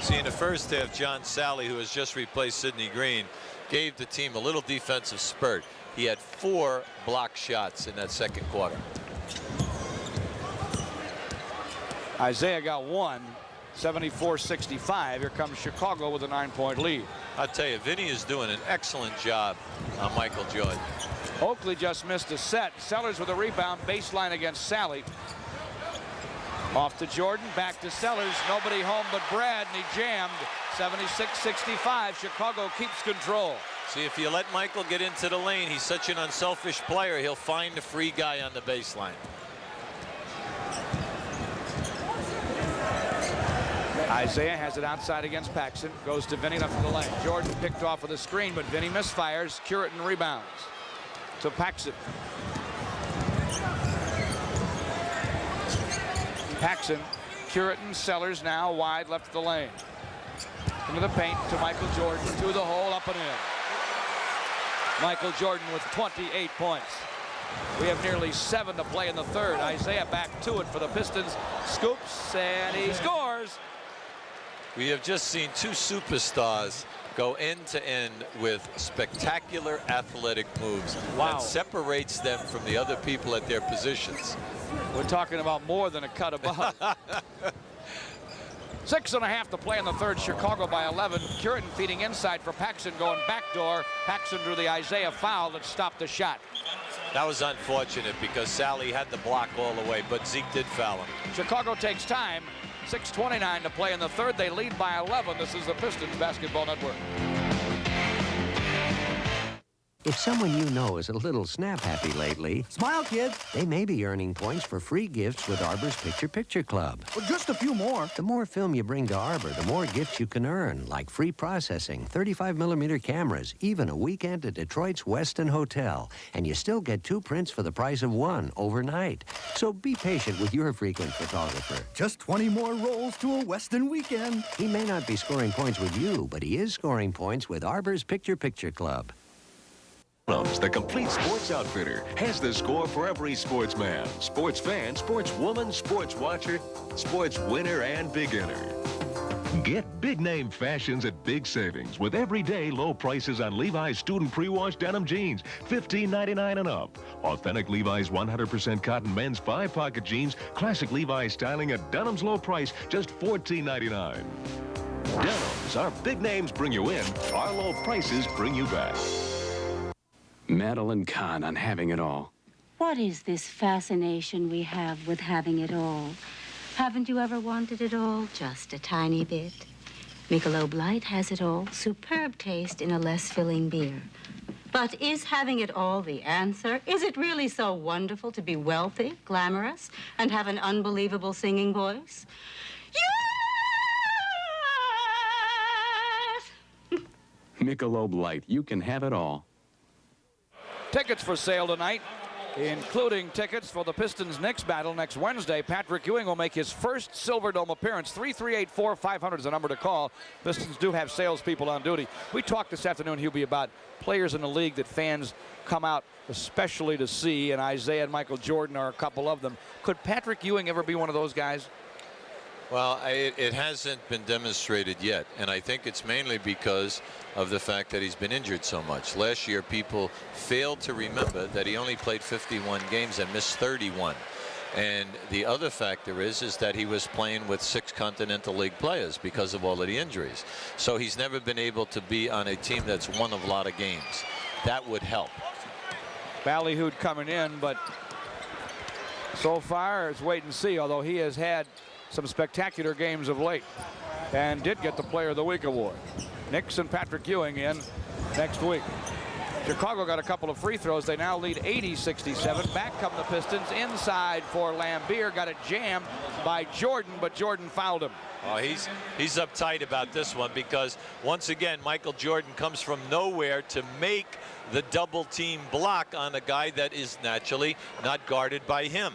See, in the first half, John Sally, who has just replaced Sidney Green, gave the team a little defensive spurt. He had 4 block shots in that second quarter. Isaiah got 1, 74-65. Here comes Chicago with a 9-point lead. I'll tell you, Vinny is doing an excellent job on Michael Jordan. Oakley just missed a set. Sellers with a rebound, baseline against Sally. Off to Jordan, back to Sellers. Nobody home but Brad, and he jammed. 76-65. Chicago keeps control. See, if you let Michael get into the lane, he's such an unselfish player, he'll find the free guy on the baseline. Isaiah has it outside against Paxson. Goes to Vinny left of the lane. Jordan picked off with a screen, but Vinny misfires. Curitan rebounds to Paxson. Paxson Curitin, Sellers now wide left of the lane. Into the paint to Michael Jordan, to the hole, up and in. Michael Jordan with 28 points. We have nearly 7 to play in the third. Isaiah back to it for the Pistons. Scoops, and he scores. We have just seen two superstars go end to end with spectacular athletic moves that separates them from the other people at their positions. We're talking about more than a cut above. 6.5 to play in the third. Chicago by 11. Curitin feeding inside for Paxson, going backdoor. Paxson drew the Isaiah foul that stopped the shot. That was unfortunate because Sally had the block all the way, but Zeke did foul him. Chicago takes time. 6:29 to play in the third. They lead by 11. This is the Pistons Basketball Network. If someone you know is a little snap-happy lately, smile, kid. They may be earning points for free gifts with Arbor's Picture Picture Club. Well, just a few more. The more film you bring to Arbor, the more gifts you can earn, like free processing, 35mm cameras, even a weekend at Detroit's Westin Hotel. And you still get 2 prints for the price of 1 overnight. So be patient with your frequent photographer. Just 20 more rolls to a Westin weekend. He may not be scoring points with you, but he is scoring points with Arbor's Picture Picture Club. The complete sports outfitter has the score for every sportsman, sports fan, sports woman, sports watcher, sports winner, and beginner. Get big name fashions at big savings with everyday low prices on Levi's student pre-wash denim jeans, $15.99 and up. Authentic Levi's 100% cotton men's 5-pocket jeans, classic Levi's styling at Dunham's low price, just $14.99. Dunham's, our big names bring you in, our low prices bring you back. Madeline Kahn on Having It All. What is this fascination we have with having it all? Haven't you ever wanted it all? Just a tiny bit. Michelob Light has it all. Superb taste in a less filling beer. But is having it all the answer? Is it really so wonderful to be wealthy, glamorous, and have an unbelievable singing voice? Yes! Michelob Light, you can have it all. Tickets for sale tonight, including tickets for the Pistons-Knicks battle next Wednesday. Patrick Ewing will make his first Silverdome appearance. 338-4500 is the number to call. Pistons do have salespeople on duty. We talked this afternoon, Hubie, about players in the league that fans come out especially to see, and Isaiah and Michael Jordan are a couple of them. Could Patrick Ewing ever be one of those guys? Well, it hasn't been demonstrated yet, and I think it's mainly because of the fact that he's been injured so much. Last year, people failed to remember that he only played 51 games and missed 31. And the other factor is that he was playing with 6 Continental League players because of all of the injuries. So he's never been able to be on a team that's won a lot of games. That would help. Ballyhood coming in, but so far it's wait and see, although he has had some spectacular games of late and did get the Player of the Week award. Knicks and Patrick Ewing in next week. Chicago got a couple of free throws. They now lead 80-67. Back come the Pistons inside for Lambier. Got it jammed by Jordan, but Jordan fouled him. Oh, he's uptight about this one because once again Michael Jordan comes from nowhere to make the double team block on a guy that is naturally not guarded by him.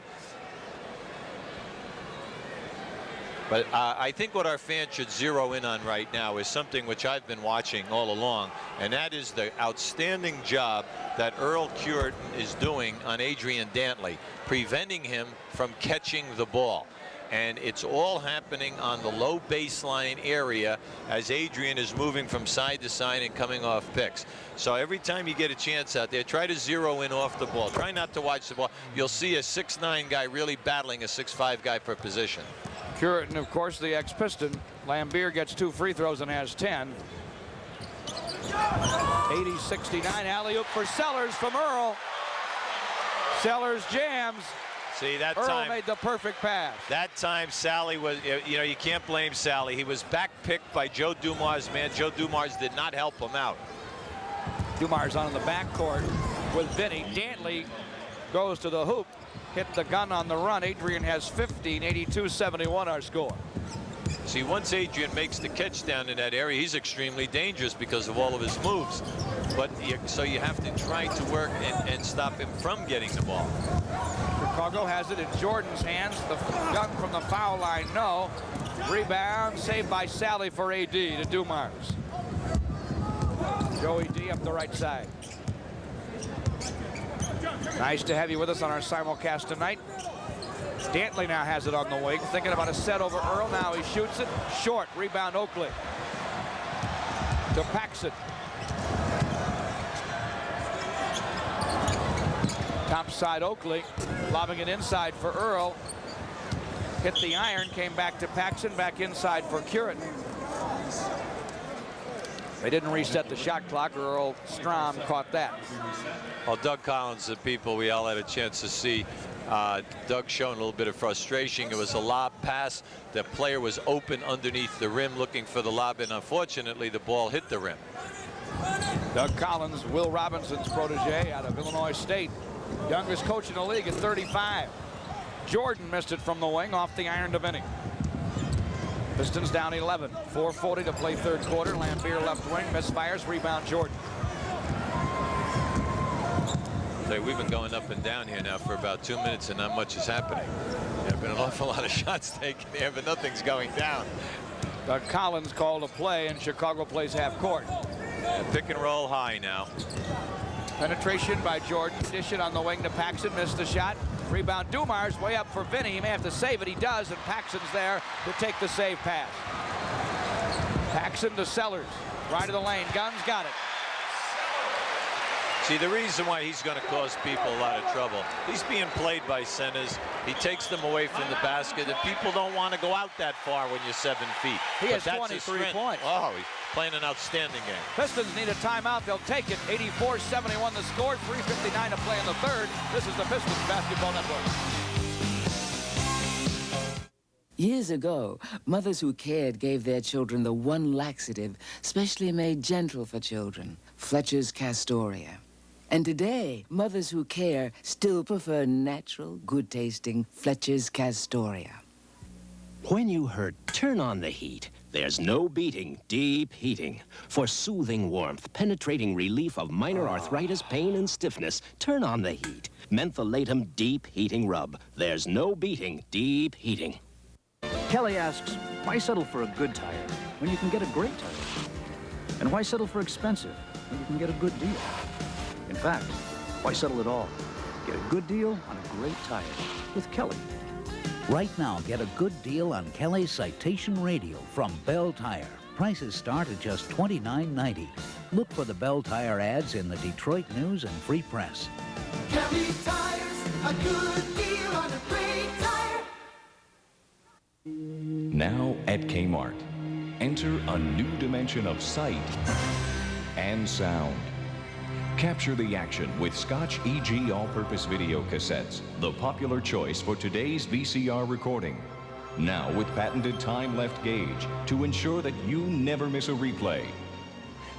But I think what our fans should zero in on right now is something which I've been watching all along, and that is the outstanding job that Earl Curitin is doing on Adrian Dantley, preventing him from catching the ball. And it's all happening on the low baseline area as Adrian is moving from side to side and coming off picks. So every time you get a chance out there, try to zero in off the ball. Try not to watch the ball. You'll see a 6'9" guy really battling a 6'5" guy per position. Curitin, of course, the ex-Piston. Lambier gets 2 free throws and has 10. 80-69, alley-oop for Sellers from Earl. Sellers jams. See, that Earl time made the perfect pass. That time Sally was, you know, you can't blame Sally. He was back-picked by Joe Dumars' man. Joe Dumars did not help him out. Dumars on in the backcourt with Vinny. Dantley goes to the hoop. Hit the gun on the run. Adrian has 15, 82-71 our score. See, once Adrian makes the catch down in that area, he's extremely dangerous because of all of his moves. But so you have to try to work and stop him from getting the ball. Chicago has it in Jordan's hands. The gun from the foul line, no. Rebound, saved by Sally for AD to Dumars. Joey D up the right side. Nice to have you with us on our simulcast tonight. Dantley now has it on the wing, thinking about a set over Earl. Now he shoots it short. Rebound Oakley to Paxson. Top side Oakley, lobbing it inside for Earl. Hit the iron, came back to Paxson, back inside for Curran. They didn't reset the shot clock. Earl Strom caught that. Well, Doug Collins, the people we all had a chance to see. Doug showing a little bit of frustration. It was a lob pass. The player was open underneath the rim looking for the lob, and unfortunately the ball hit the rim. Doug Collins, Will Robinson's protege out of Illinois State. Youngest coach in the league at 35. Jordan missed it from the wing off the iron to Vinny. Pistons down 11. 4:40 to play third quarter. Lambier left wing, misfires, rebound Jordan. We've been going up and down here now for about 2 minutes and not much is happening. There have been an awful lot of shots taken there, but nothing's going down. Doug Collins called a play, and Chicago plays half court. Pick and roll high now. Penetration by Jordan. Dish it on the wing to Paxson. Missed the shot. Rebound Dumars way up for Vinny. He may have to save it. He does, and Paxson's there to take the save pass. Paxson to Sellers. Right of the lane. Guns got it. See, the reason why he's going to cause people a lot of trouble, he's being played by centers. He takes them away from the basket, and people don't want to go out that far when you're 7 feet. He has 23 points. Oh, he's playing an outstanding game. Pistons need a timeout. They'll take it. 84-71 the score. 3:59 to play in the third. This is the Pistons Basketball Network. Years ago, mothers who cared gave their children the one laxative specially made gentle for children, Fletcher's Castoria. And today, mothers who care still prefer natural, good-tasting Fletcher's Castoria. When you hurt, turn on the heat. There's no beating deep heating. For soothing warmth, penetrating relief of minor arthritis, pain, and stiffness, turn on the heat. Mentholatum Deep Heating Rub. There's no beating deep heating. Kelly asks, why settle for a good tire when you can get a great tire? And why settle for expensive when you can get a good deal? In fact, why settle at all? Get a good deal on a great tire with Kelly. Right now, get a good deal on Kelly's Citation Radio from Bell Tire. Prices start at just $29.90. Look for the Bell Tire ads in the Detroit News and Free Press. Kelly Tires, a good deal on a great tire. Now at Kmart, enter a new dimension of sight and sound. Capture the action with Scotch EG all-purpose video cassettes, the popular choice for today's VCR recording. Now with patented time-left gauge to ensure that you never miss a replay.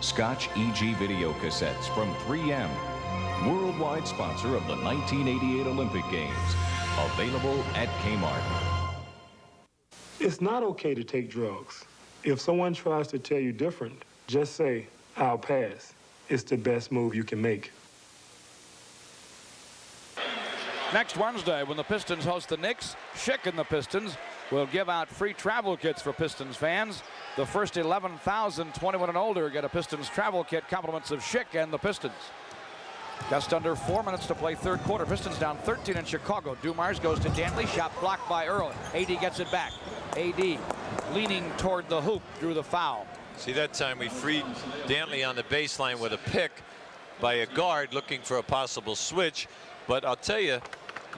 Scotch EG video cassettes from 3M, worldwide sponsor of the 1988 Olympic Games. Available at Kmart. It's not okay to take drugs. If someone tries to tell you different, just say, I'll pass. It's the best move you can make. Next Wednesday, when the Pistons host the Knicks, Schick and the Pistons will give out free travel kits for Pistons fans. The first 11,000 21 and older get a Pistons travel kit, compliments of Schick and the Pistons. Just under 4 minutes to play third quarter. Pistons down 13 in Chicago. Dumars goes to Dantley. Shot blocked by Earl. AD gets it back. AD leaning toward the hoop, drew the foul. See, that time we freed Dantley on the baseline with a pick by a guard looking for a possible switch. But I'll tell you,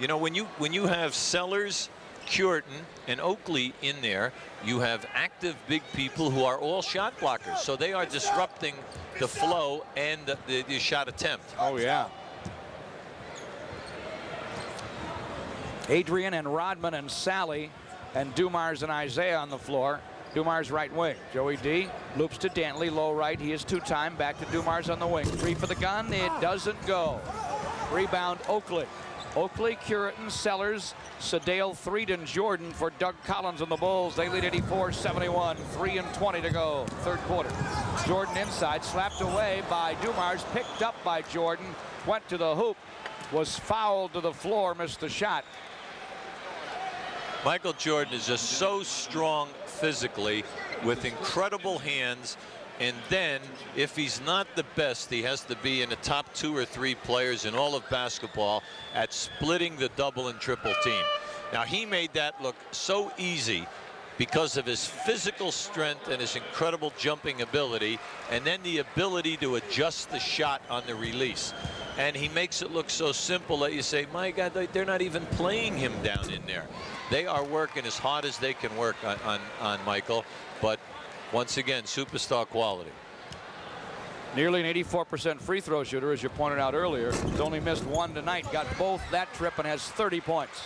you know, when you have Sellers, Curtin, and Oakley in there, you have active big people who are all shot blockers. So they are disrupting the flow and the shot attempt. Oh, yeah. Adrian and Rodman and Sally and Dumars and Isaiah on the floor. Dumars right wing. Joey D loops to Dantley, low right. He is two-time. Back to Dumars on the wing. Three for the gun. It doesn't go. Rebound Oakley. Oakley, Curitin, Sellers, Sedale, Threed, and Jordan for Doug Collins and the Bulls. They lead 84-71, 3:20 to go, third quarter. Jordan inside, slapped away by Dumars, picked up by Jordan, went to the hoop, was fouled to the floor, missed the shot. Michael Jordan is just so strong physically with incredible hands. And then, if he's not the best, he has to be in the top 2 or 3 players in all of basketball at splitting the double and triple team. Now, he made that look so easy because of his physical strength and his incredible jumping ability, and then the ability to adjust the shot on the release. And he makes it look so simple that you say, my God, they're not even playing him down in there. They are working as hard as they can work on Michael, but once again, superstar quality. Nearly an 84% free throw shooter, as you pointed out earlier. He's only missed 1 tonight, got both that trip, and has 30 points.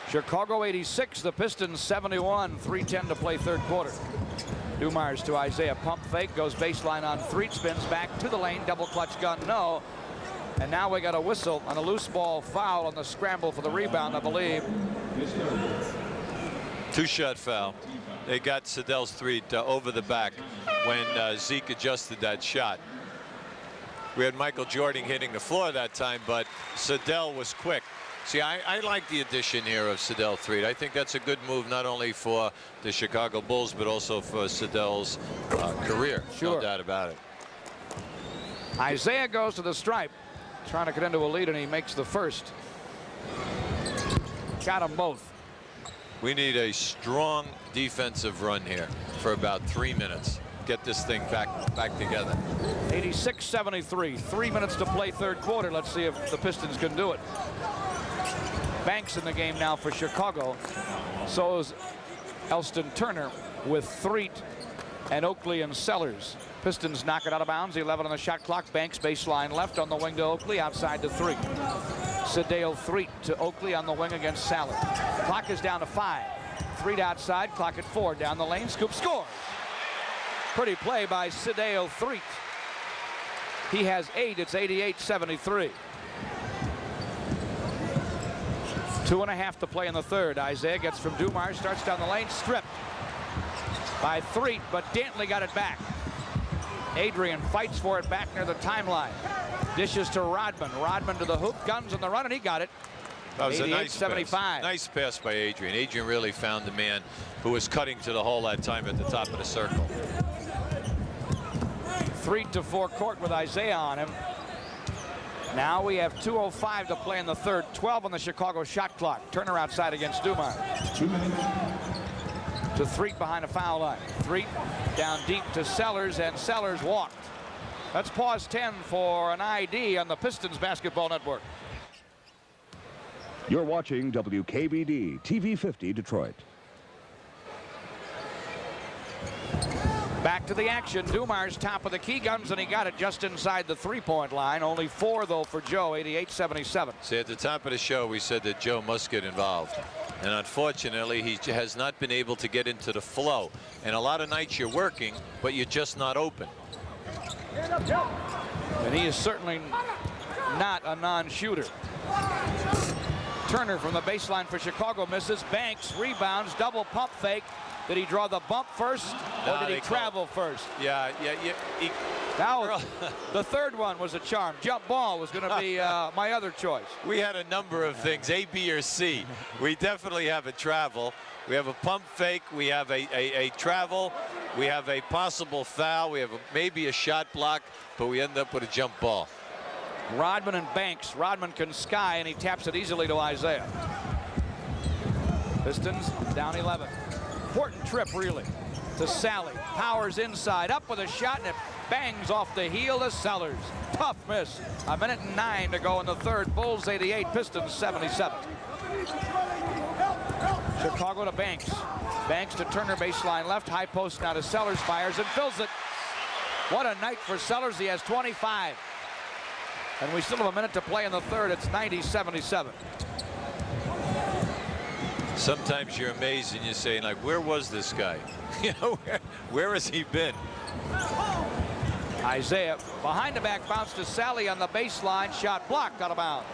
Chicago 86, the Pistons 71, 3:10 to play third quarter. Dumars to Isaiah, pump fake, goes baseline on Threed, spins back to the lane, double clutch gun, no. And now we got a whistle on a loose ball foul on the scramble for the rebound, I believe. 2-shot foul. They got Sedale's Threed over the back when Zeke adjusted that shot. We had Michael Jordan hitting the floor that time, but Sedale was quick. See, I like the addition here of Sedale Threed. I think that's a good move, not only for the Chicago Bulls, but also for Sedale's career. Sure. No doubt about it. Isaiah goes to the stripe, trying to get into a lead, and he makes the first. Got them both. We need a strong defensive run here for about 3 minutes. Get this thing back together. 86-73, 3 minutes to play third quarter. Let's see if the Pistons can do it. Banks in the game now for Chicago. So is Elston Turner with Threed and Oakley and Sellers. Pistons knock it out of bounds. 11 on the shot clock. Banks baseline left on the wing to Oakley, outside to Threed. Sedale Threed to Oakley on the wing against Sellers. Clock is down to 5. Threed outside, clock at 4. Down the lane, scoop, scores. Pretty play by Sedale Threed. He has 8. It's 88-73. 2.5 to play in the third. Isaiah gets from Dumars, starts down the lane, stripped by Threed, but Dantley got it back. Adrian fights for it back near the timeline. Dishes to Rodman. Rodman to the hoop, guns on the run, and he got it. That was a nice pass. 75. Nice pass by Adrian. Adrian really found the man who was cutting to the hole that time at the top of the circle. Threed to forecourt with Isaiah on him. Now we have 2:05 to play in the third. 12 on the Chicago shot clock. Turner outside against Dumars. To Threed behind a foul line. Threed down deep to Sellers, and Sellers walked. Let's pause 10 for an ID on the Pistons Basketball Network. You're watching WKBD TV 50 Detroit. Back to the action. Dumars top of the key, guns, and he got it just inside the three-point line. Only 4 though for Joe. 88-77. See, at the top of the show we said that Joe must get involved, and unfortunately he has not been able to get into the flow. And a lot of nights you're working, but you're just not open. And he is certainly not a non-shooter. Turner from the baseline for Chicago misses. Banks rebounds, double pump fake. Did he draw the bump first, or did he travel first? Yeah. Now, the third one was a charm. Jump ball was going to be my other choice. We had a number of things, A, B, or C. We definitely have a travel. We have a pump fake. We have a travel. We have a possible foul. We have maybe a shot block, but we end up with a jump ball. Rodman and Banks. Rodman can sky, and he taps it easily to Isaiah. Pistons down 11. Important trip, really, to Sally. Powers inside, up with a shot, and it bangs off the heel of Sellers. Tough miss. 1:09 to go in the third. Bulls 88, Pistons 77. Chicago to Banks. Banks to Turner, baseline left. High post now to Sellers, fires and fills it. What a night for Sellers. He has 25. And we still have a minute to play in the third. It's 90-77. Sometimes you're amazed and you're saying, like, where was this guy? You know, where has he been? Isaiah behind the back bounce to Sally on the baseline. Shot blocked out of bounds.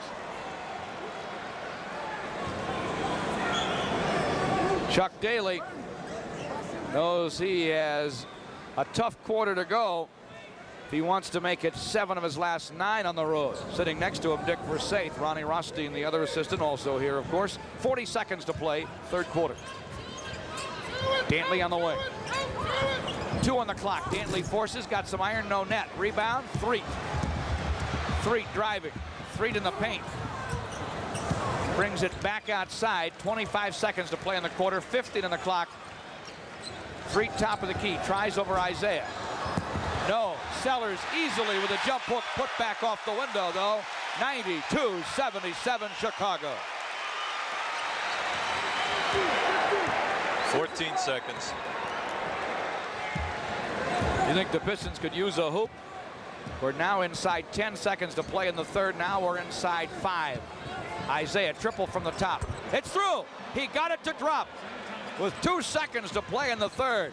Chuck Daly knows he has a tough quarter to go if he wants to make it 7 of his last 9 on the road. Sitting next to him, Dick Versailles, Ronnie Rothstein, the other assistant, also here, of course. 40 seconds to play, third quarter. Dantley on the wing. 2 on the clock. Dantley forces, got some iron, no net. Rebound, Threet. Threet driving. Threet in the paint. Brings it back outside. 25 seconds to play in the quarter. 15 on the clock. Threet top of the key. Tries over Isaiah. No. Sellers easily with a jump hook. Put back off the window, though. 92-77 Chicago. 14 seconds. You think the Pistons could use a hoop? We're now inside 10 seconds to play in the third. Now we're inside 5. Isaiah triple from the top. It's through. He got it to drop with 2 seconds to play in the third.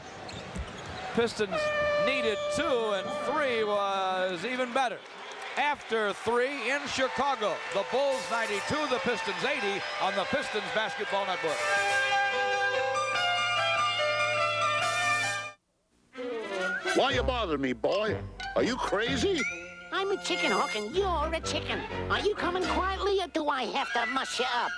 Pistons needed 2, and 3 was even better. After 3 in Chicago, the Bulls 92, the Pistons 80 on the Pistons Basketball Network. Why you bothering me, boy? Are you crazy? I'm a chicken hook and you're a chicken. Are you coming quietly or do I have to mush you up?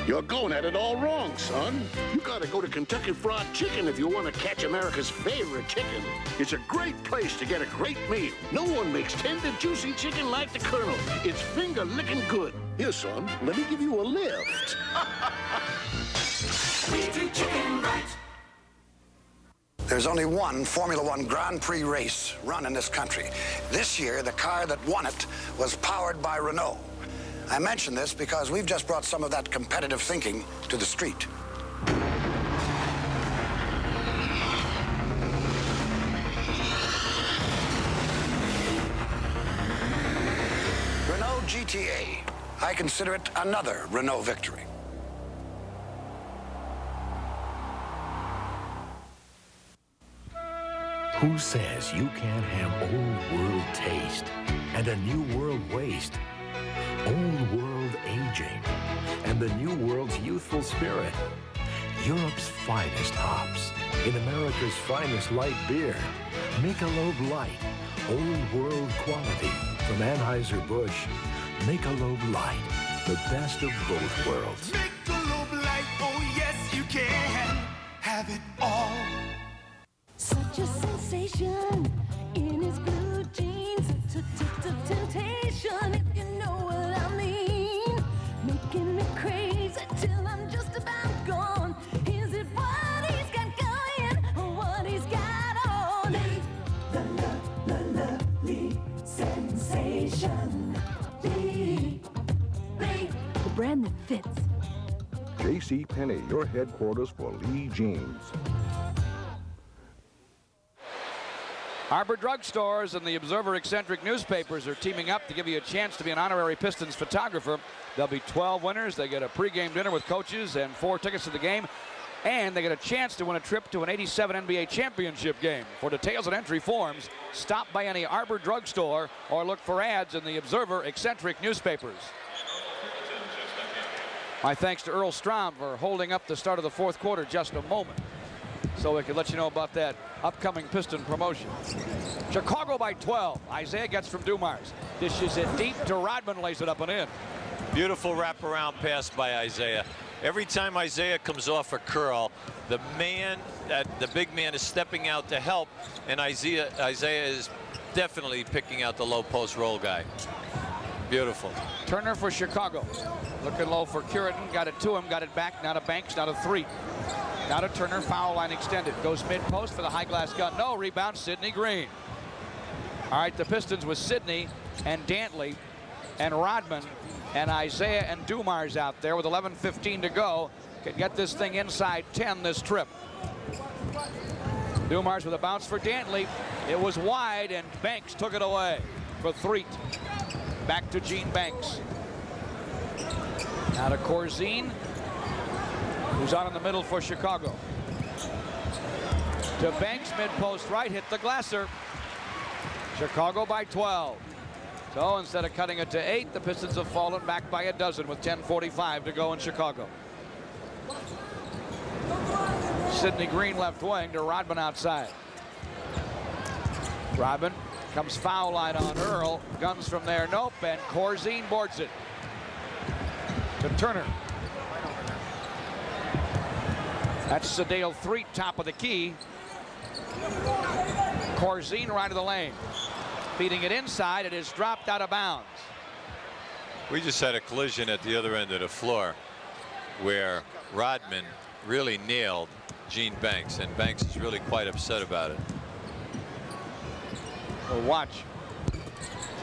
You're going at it all wrong, son. You gotta go to Kentucky Fried Chicken if you want to catch America's favorite chicken. It's a great place to get a great meal. No one makes tender, juicy chicken like the Colonel. It's finger-licking good. Here, son, let me give you a lift. We do chicken right. There's only one Formula One Grand Prix race run in this country. This year, the car that won it was powered by Renault. I mention this because we've just brought some of that competitive thinking to the street. Renault GTA. I consider it another Renault victory. Who says you can't have old world taste and a new world waste? Old world aging and the new world's youthful spirit. Europe's finest hops in America's finest light beer. Michelob Light. Old world quality from Anheuser-Busch. Michelob Light. The best of both worlds. Michelob Light, oh yes you can have it all. Such a sensation in his blue jeans. Temptation, if you know what I mean. Making me crazy till I'm just about gone. Is it what he's got going or what he's got on? The lovely sensation. The brand that fits. J.C. Penney, your headquarters for Lee jeans. Arbor drugstores and the Observer eccentric newspapers are teaming up to give you a chance to be an honorary Pistons photographer. There'll be 12 winners. They get a pregame dinner with coaches and 4 tickets to the game. And they get a chance to win a trip to an '87 NBA championship game. For details and entry forms, stop by any Arbor drugstore or look for ads in the Observer eccentric newspapers. My thanks to Earl Strom for holding up the start of the fourth quarter just a moment, so we could let you know about that upcoming Piston promotion. Chicago by 12. Isaiah gets from Dumars. Dishes it deep to Rodman, lays it up and in. Beautiful wraparound pass by Isaiah. Every time Isaiah comes off a curl, the big man is stepping out to help, and Isaiah is definitely picking out the low post roll guy. Beautiful. Turner for Chicago. Looking low for Curitin. Got it to him, got it back. Now to Banks, now to Threet. Now to Turner, foul line extended. Goes mid-post for the high glass gun. No, rebound, Sidney Green. All right, the Pistons with Sidney and Dantley and Rodman and Isaiah and Dumars out there with 11:15 to go. Can get this thing inside 10 this trip. Dumars with a bounce for Dantley. It was wide, and Banks took it away for Threet. Back to Gene Banks. Now to Corzine, who's on in the middle for Chicago. To Banks, mid-post right, hit the glasser. Chicago by 12. So instead of cutting it to 8, the Pistons have fallen back by a dozen with 10:45 to go in Chicago. Sidney Green left wing to Rodman outside. Rodman comes foul line on Earl. Guns from there, nope, and Corzine boards it. To Turner. That's Sedale Threet, top of the key. Corzine right of the lane. Feeding it inside, it is dropped out of bounds. We just had a collision at the other end of the floor where Rodman really nailed Gene Banks, and Banks is really quite upset about it. Well, watch.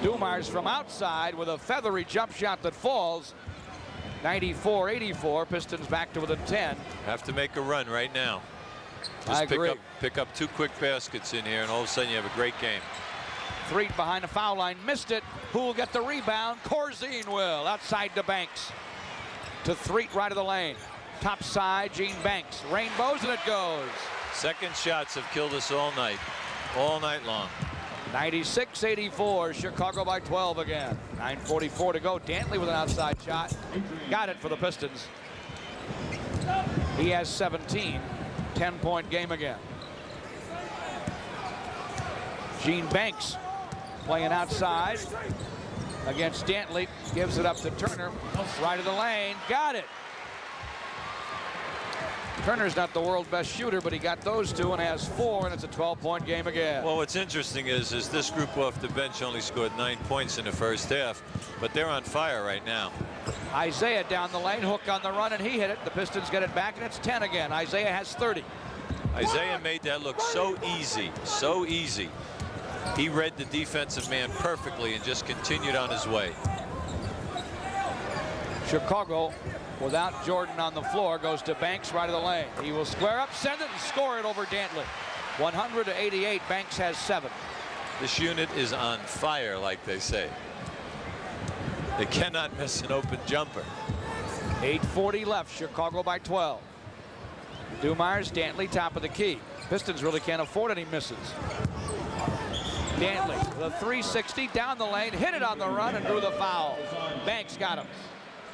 Dumars from outside with a feathery jump shot that falls. 94-84. Pistons back to within 10. Have to make a run right now. I Just agree. pick up 2 quick baskets in here, and all of a sudden you have a great game. Threet behind the foul line, missed it. Who will get the rebound? Corzine will. Outside to Banks. To Threet right of the lane. Top side, Gene Banks. Rainbows, and it goes. Second shots have killed us all night long. 96-84, Chicago by 12 again. 9:44 to go. Dantley with an outside shot. Got it for the Pistons. He has 17. 10-point game again. Gene Banks playing outside against Dantley. Gives it up to Turner. Right of the lane. Got it. Turner's not the world's best shooter, but he got those 2 and has 4, and it's a 12-point game again. Well, what's interesting is this group off the bench only scored 9 points in the first half, but they're on fire right now. Isaiah down the lane, hook on the run, and he hit it. The Pistons get it back, and it's 10 again. Isaiah has 30. Isaiah made that look so easy, so easy. He read the defensive man perfectly and just continued on his way. Chicago, without Jordan on the floor, goes to Banks right of the lane. He will square up, send it, and score it over Dantley. 100-88. Banks has 7. This unit is on fire, like they say. They cannot miss an open jumper. 8:40 left. Chicago by 12. Dumars, Dantley, top of the key. Pistons really can't afford any misses. Dantley, the 360 down the lane, hit it on the run and drew the foul. Banks got him.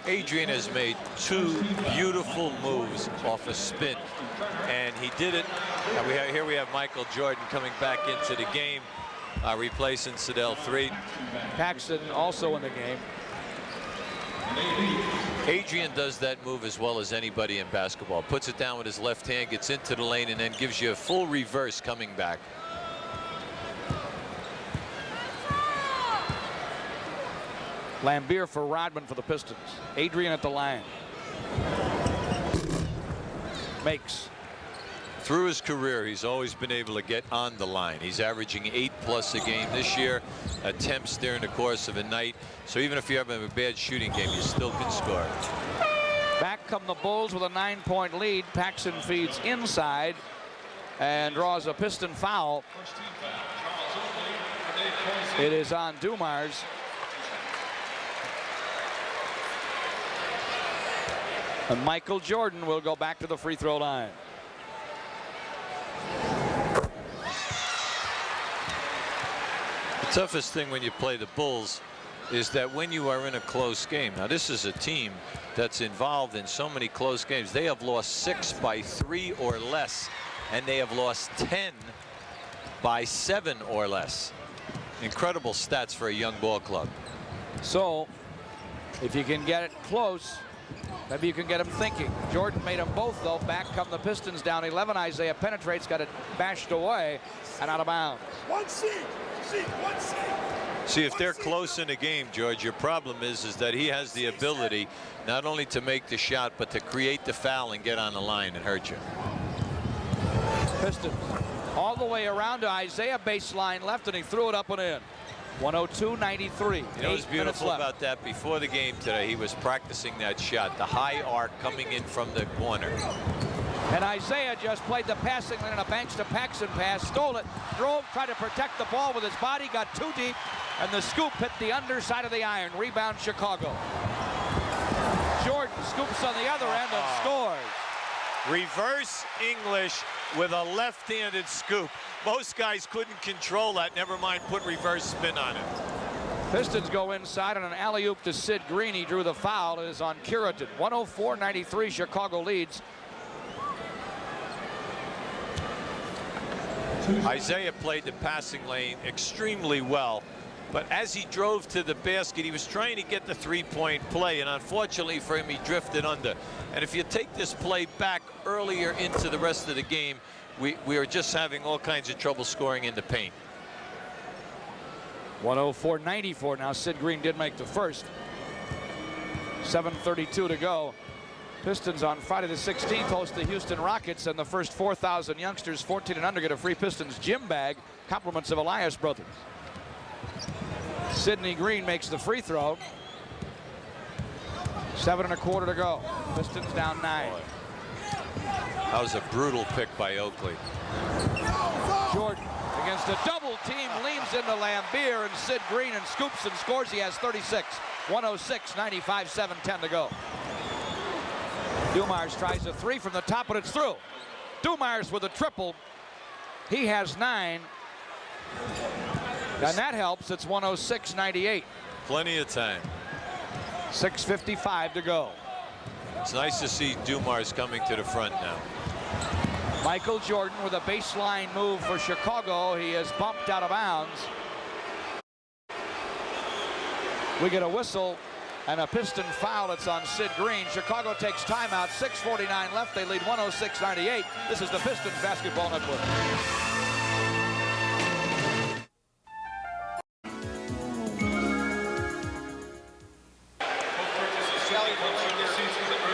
Adrian has made 2 beautiful moves off a spin, and he did it. Here we have Michael Jordan coming back into the game, replacing Sedale Threet. Paxson also in the game. Adrian does that move as well as anybody in basketball. Puts it down with his left hand, gets into the lane, and then gives you a full reverse coming back. Lambeer for Rodman for the Pistons. Adrian at the line. Makes. Through his career, he's always been able to get on the line. He's averaging 8+ a game this year, attempts during the course of a night. So even if you have a bad shooting game, you still can score. Back come the Bulls with a 9-point lead. Paxson feeds inside and draws a Piston foul. It is on Dumars. And Michael Jordan will go back to the free throw line. The toughest thing when you play the Bulls is that when you are in a close game. Now, this is a team that's involved in so many close games. They have lost 6 by 3 or less, and they have lost 10 by 7 or less. Incredible stats for a young ball club. So, if you can get it close, maybe you can get him thinking. Jordan made them both, though. Back come the Pistons down 11. Isaiah penetrates, got it bashed away and out of bounds. One seat. See, if they're close in a game, George, your problem is that he has the ability not only to make the shot, but to create the foul and get on the line and hurt you. Pistons all the way around to Isaiah, baseline left, and he threw it up and in. 102-93. You know what's beautiful about that? Before the game today, he was practicing that shot, the high arc coming in from the corner. And Isaiah just played the passing lane in a Banks to Paxson pass, stole it, drove, tried to protect the ball with his body, got too deep, and the scoop hit the underside of the iron. Rebound Chicago. Jordan scoops on the other end and scores. Reverse English with a left-handed scoop. Most guys couldn't control that, never mind put reverse spin on it. Pistons go inside on an alley-oop to Sid Green. He drew the foul. It is on Curitin. 104-93, Chicago leads. Isaiah played the passing lane extremely well, but as he drove to the basket, he was trying to get the three-point play, and unfortunately for him, he drifted under. And if you take this play back earlier into the rest of the game, we are just having all kinds of trouble scoring in the paint. 104-94 now. Sid Green did make the first. 7:32 to go. Pistons on Friday the 16th host the Houston Rockets, and the first 4,000 youngsters 14 and under get a free Pistons gym bag. Compliments of Elias Brothers. Sidney Green makes the free throw. 7 1/4 to go. Pistons down 9. That was a brutal pick by Oakley. Jordan against a double team, leans into Lambier, and Sid Green and scoops and scores. He has 36. 106-95, 7:10 to go. Dumars tries a three from the top, but it's through. Dumars with a triple. He has 9. And that helps. It's 106-98. Plenty of time. 6:55 to go. It's nice to see Dumars coming to the front now. Michael Jordan with a baseline move for Chicago. He is bumped out of bounds. We get a whistle and a Piston foul. It's on Sid Green. Chicago takes timeout. 6:49 left. They lead 106-98. This is the Pistons Basketball Network.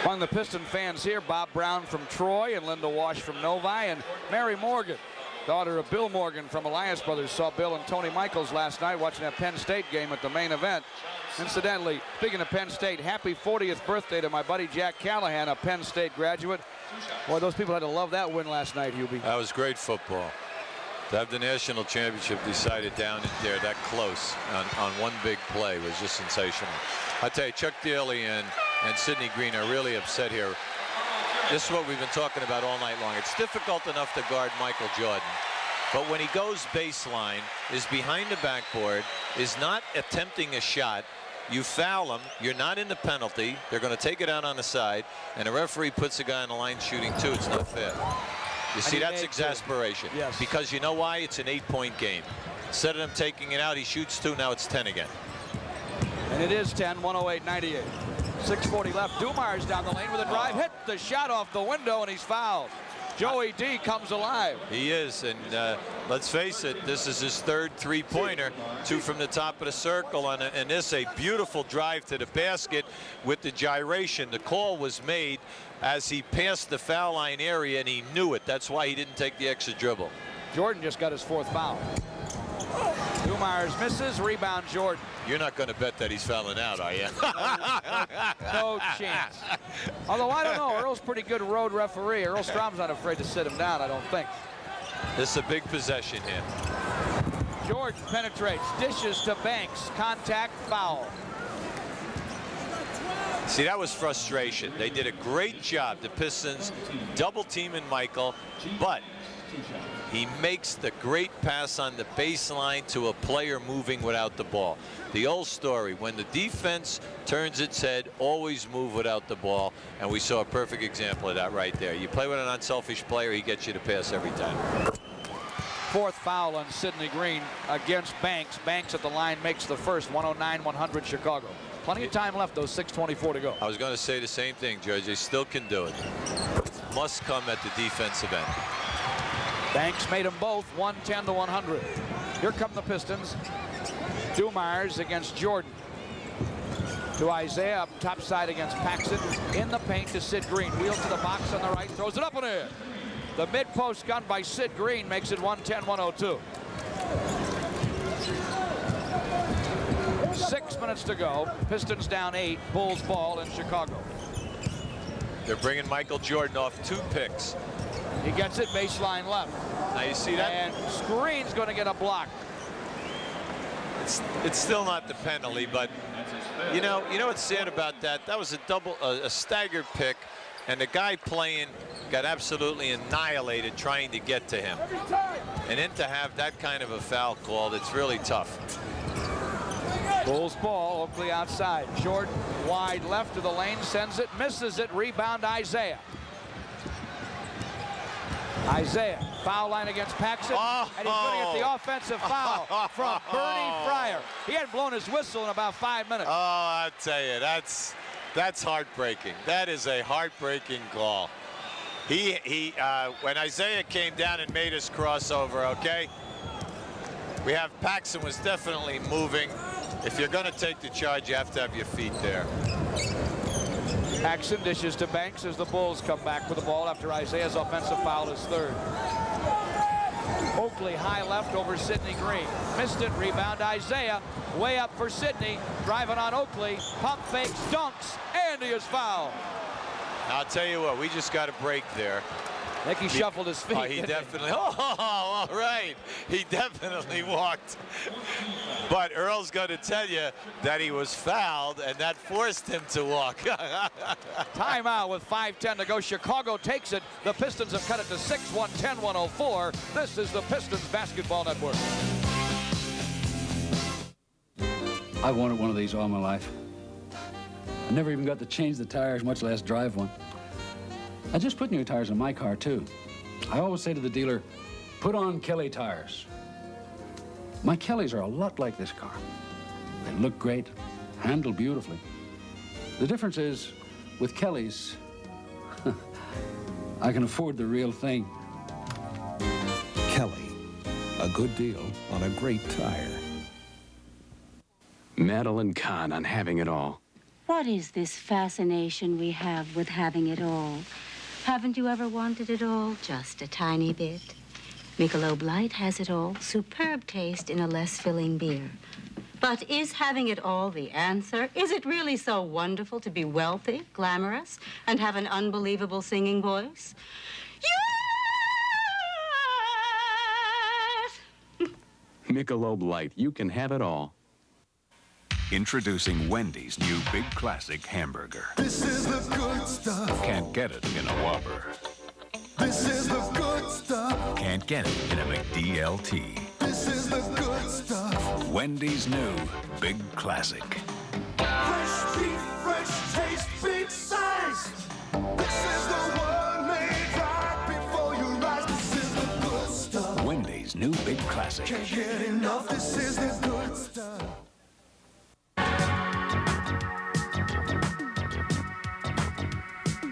Among the Piston fans here, Bob Brown from Troy and Linda Walsh from Novi, and Mary Morgan, daughter of Bill Morgan from Elias Brothers. Saw Bill and Tony Michaels last night watching that Penn State game at the main event. Incidentally, speaking of Penn State, happy 40th birthday to my buddy Jack Callahan, a Penn State graduate. Boy, those people had to love that win last night, Hubie. That was great football. To have the national championship decided down in there that close on one big play was just sensational. I tell you, Chuck Daly and Sidney Green are really upset here. This is what we've been talking about all night long. It's difficult enough to guard Michael Jordan, but when he goes baseline, is behind the backboard, is not attempting a shot, you foul him, you're not in the penalty, they're going to take it out on the side, and the referee puts a guy on the line shooting 2. It's not fair. You see, that's exasperation. Yes. Because you know why? It's an 8-point game. Instead of them taking it out, he shoots 2. Now it's 10 again. And it is 10, 108-98. 6:40 left. Dumars down the lane with a drive. Hit the shot off the window, and he's fouled. Joey D comes alive. He is, and let's face it, this is his 3rd three-pointer. 2 from the top of the circle, and this a beautiful drive to the basket with the gyration. The call was made as he passed the foul line area, and he knew it. That's why he didn't take the extra dribble. Jordan just got his 4th foul. Dumars misses, rebound Jordan. You're not going to bet that he's fouling out, are you? No chance. Although I don't know, Earl's pretty good road referee. Earl Strom's not afraid to sit him down, I don't think. This is a big possession here. Jordan penetrates, dishes to Banks, contact, foul. See, that was frustration. They did a great job, the Pistons, double teaming Michael, but he makes the great pass on the baseline to a player moving without the ball. The old story, when the defense turns its head, always move without the ball, and we saw a perfect example of that right there. You play with an unselfish player, he gets you to pass every time. 4th foul on Sidney Green against Banks. Banks at the line makes the first. 109-100 Chicago. Plenty of time left, though. 6:24 to go. I was going to say the same thing, George. They still can do it. Must come at the defensive end. Banks made them both, 110-100. Here come the Pistons. Dumars against Jordan. To Isaiah up top side against Paxson. In the paint to Sid Green. Wheels to the box on the right. Throws it up and in. The mid-post gun by Sid Green makes it 110-102. 6 minutes to go. Pistons down 8. Bulls ball in Chicago. They're bringing Michael Jordan off 2 picks. He gets it baseline left. Now you see that? And Screen's going to get a block. It's still not the penalty, but you know what's sad about that? That was a staggered pick, and the guy playing got absolutely annihilated trying to get to him. And then to have that kind of a foul called, it's really tough. Bulls ball, Oakley outside. Jordan wide left to the lane, sends it, misses it, rebound Isaiah. Isaiah, foul line against Paxson, and he's going to get the offensive foul from Bernie Fryer. He hadn't blown his whistle in about 5 minutes. Oh, I tell you, that's heartbreaking. That is a heartbreaking call. When Isaiah came down and made his crossover, okay, we have Paxson was definitely moving. If you're going to take the charge, you have to have your feet there. Paxson dishes to Banks as the Bulls come back with the ball after Isaiah's offensive foul is third. Oakley high left over Sidney Green. Missed it, rebound Isaiah. Way up for Sidney, driving on Oakley. Pump fakes, dunks, and he is fouled. I'll tell you what, we just got a break there. I think he shuffled his feet. He definitely, all right. He definitely walked. But Earl's going to tell you that he was fouled, and that forced him to walk. Timeout with 5:10 to go. Chicago takes it. The Pistons have cut it to 6, 110, 104. This is the Pistons Basketball Network. I wanted one of these all my life. I never even got to change the tires, much less drive one. I just put new tires on my car, too. I always say to the dealer, put on Kelly tires. My Kellys are a lot like this car. They look great, handle beautifully. The difference is, with Kellys, I can afford the real thing. Kelly, a good deal on a great tire. Madeline Kahn on having it all. What is this fascination we have with having it all? Haven't you ever wanted it all? Just a tiny bit. Michelob Light has it all. Superb taste in a less filling beer. But is having it all the answer? Is it really so wonderful to be wealthy, glamorous, and have an unbelievable singing voice? Yes! Michelob Light, you can have it all. Introducing Wendy's new Big Classic Hamburger. This is the good stuff. Can't get it in a Whopper. This is the good stuff. Can't get it in a McDLT. This is the good stuff. Wendy's new Big Classic. Fresh beef, fresh taste, big size. This is the one made right before you rise. This is the good stuff. Wendy's new Big Classic. Can't get enough. This is the good stuff.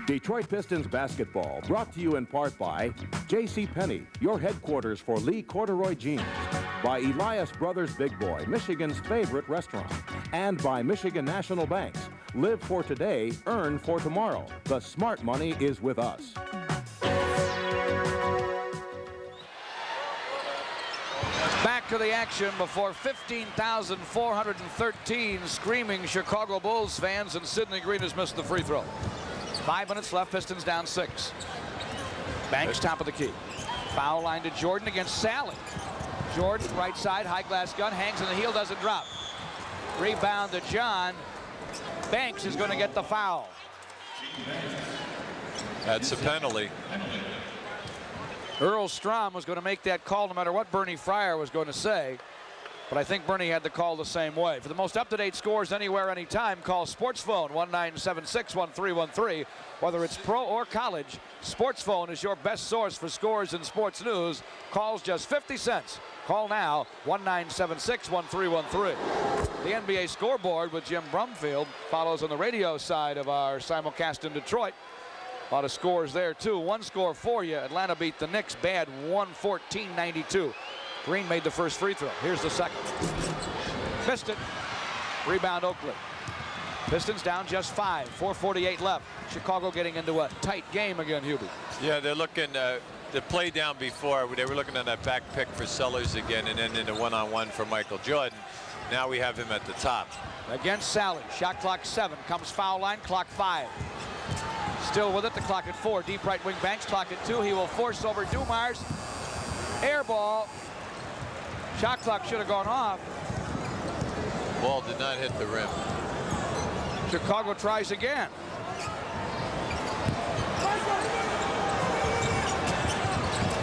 Detroit Pistons basketball, brought to you in part by JCPenney, your headquarters for Lee corduroy jeans, by Elias Brothers Big Boy, Michigan's favorite restaurant, and by Michigan National Banks. Live for today, earn for tomorrow. The smart money is with us. Back to the action before 15,413 screaming Chicago Bulls fans, and Sidney Green has missed the free throw. 5 minutes left, Pistons down 6. Banks top of the key. Foul line to Jordan against Sally. Jordan, right side, high glass gun, hangs in the heel, doesn't drop. Rebound to John. Banks is going to get the foul. That's a penalty. Earl Strom was going to make that call no matter what Bernie Fryer was going to say. But I think Bernie had the call the same way. For the most up-to-date scores anywhere, anytime, call Sports Phone 1-976-1313. Whether it's pro or college, Sports Phone is your best source for scores and sports news. Calls just 50 cents. Call now, 1-976-1313. The NBA scoreboard with Jim Brumfield follows on the radio side of our simulcast in Detroit. A lot of scores there, too. One score for you. Atlanta beat the Knicks bad, 114-92. Green made the first free throw. Here's the second. Missed it. Rebound Oakley. Pistons down just 5. 4:48 left. Chicago getting into a tight game again, Hubie. Yeah, they're looking, the play down before, they were looking at that back pick for Sellers again, and then in the one-on-one for Michael Jordan. Now we have him at the top. Against Sally. Shot clock 7. Comes foul line. Clock 5. Still with it. The clock at 4. Deep right wing Banks. Clock at 2. He will force over Dumars. Air ball. Shot clock should have gone off. Ball did not hit the rim. Chicago tries again.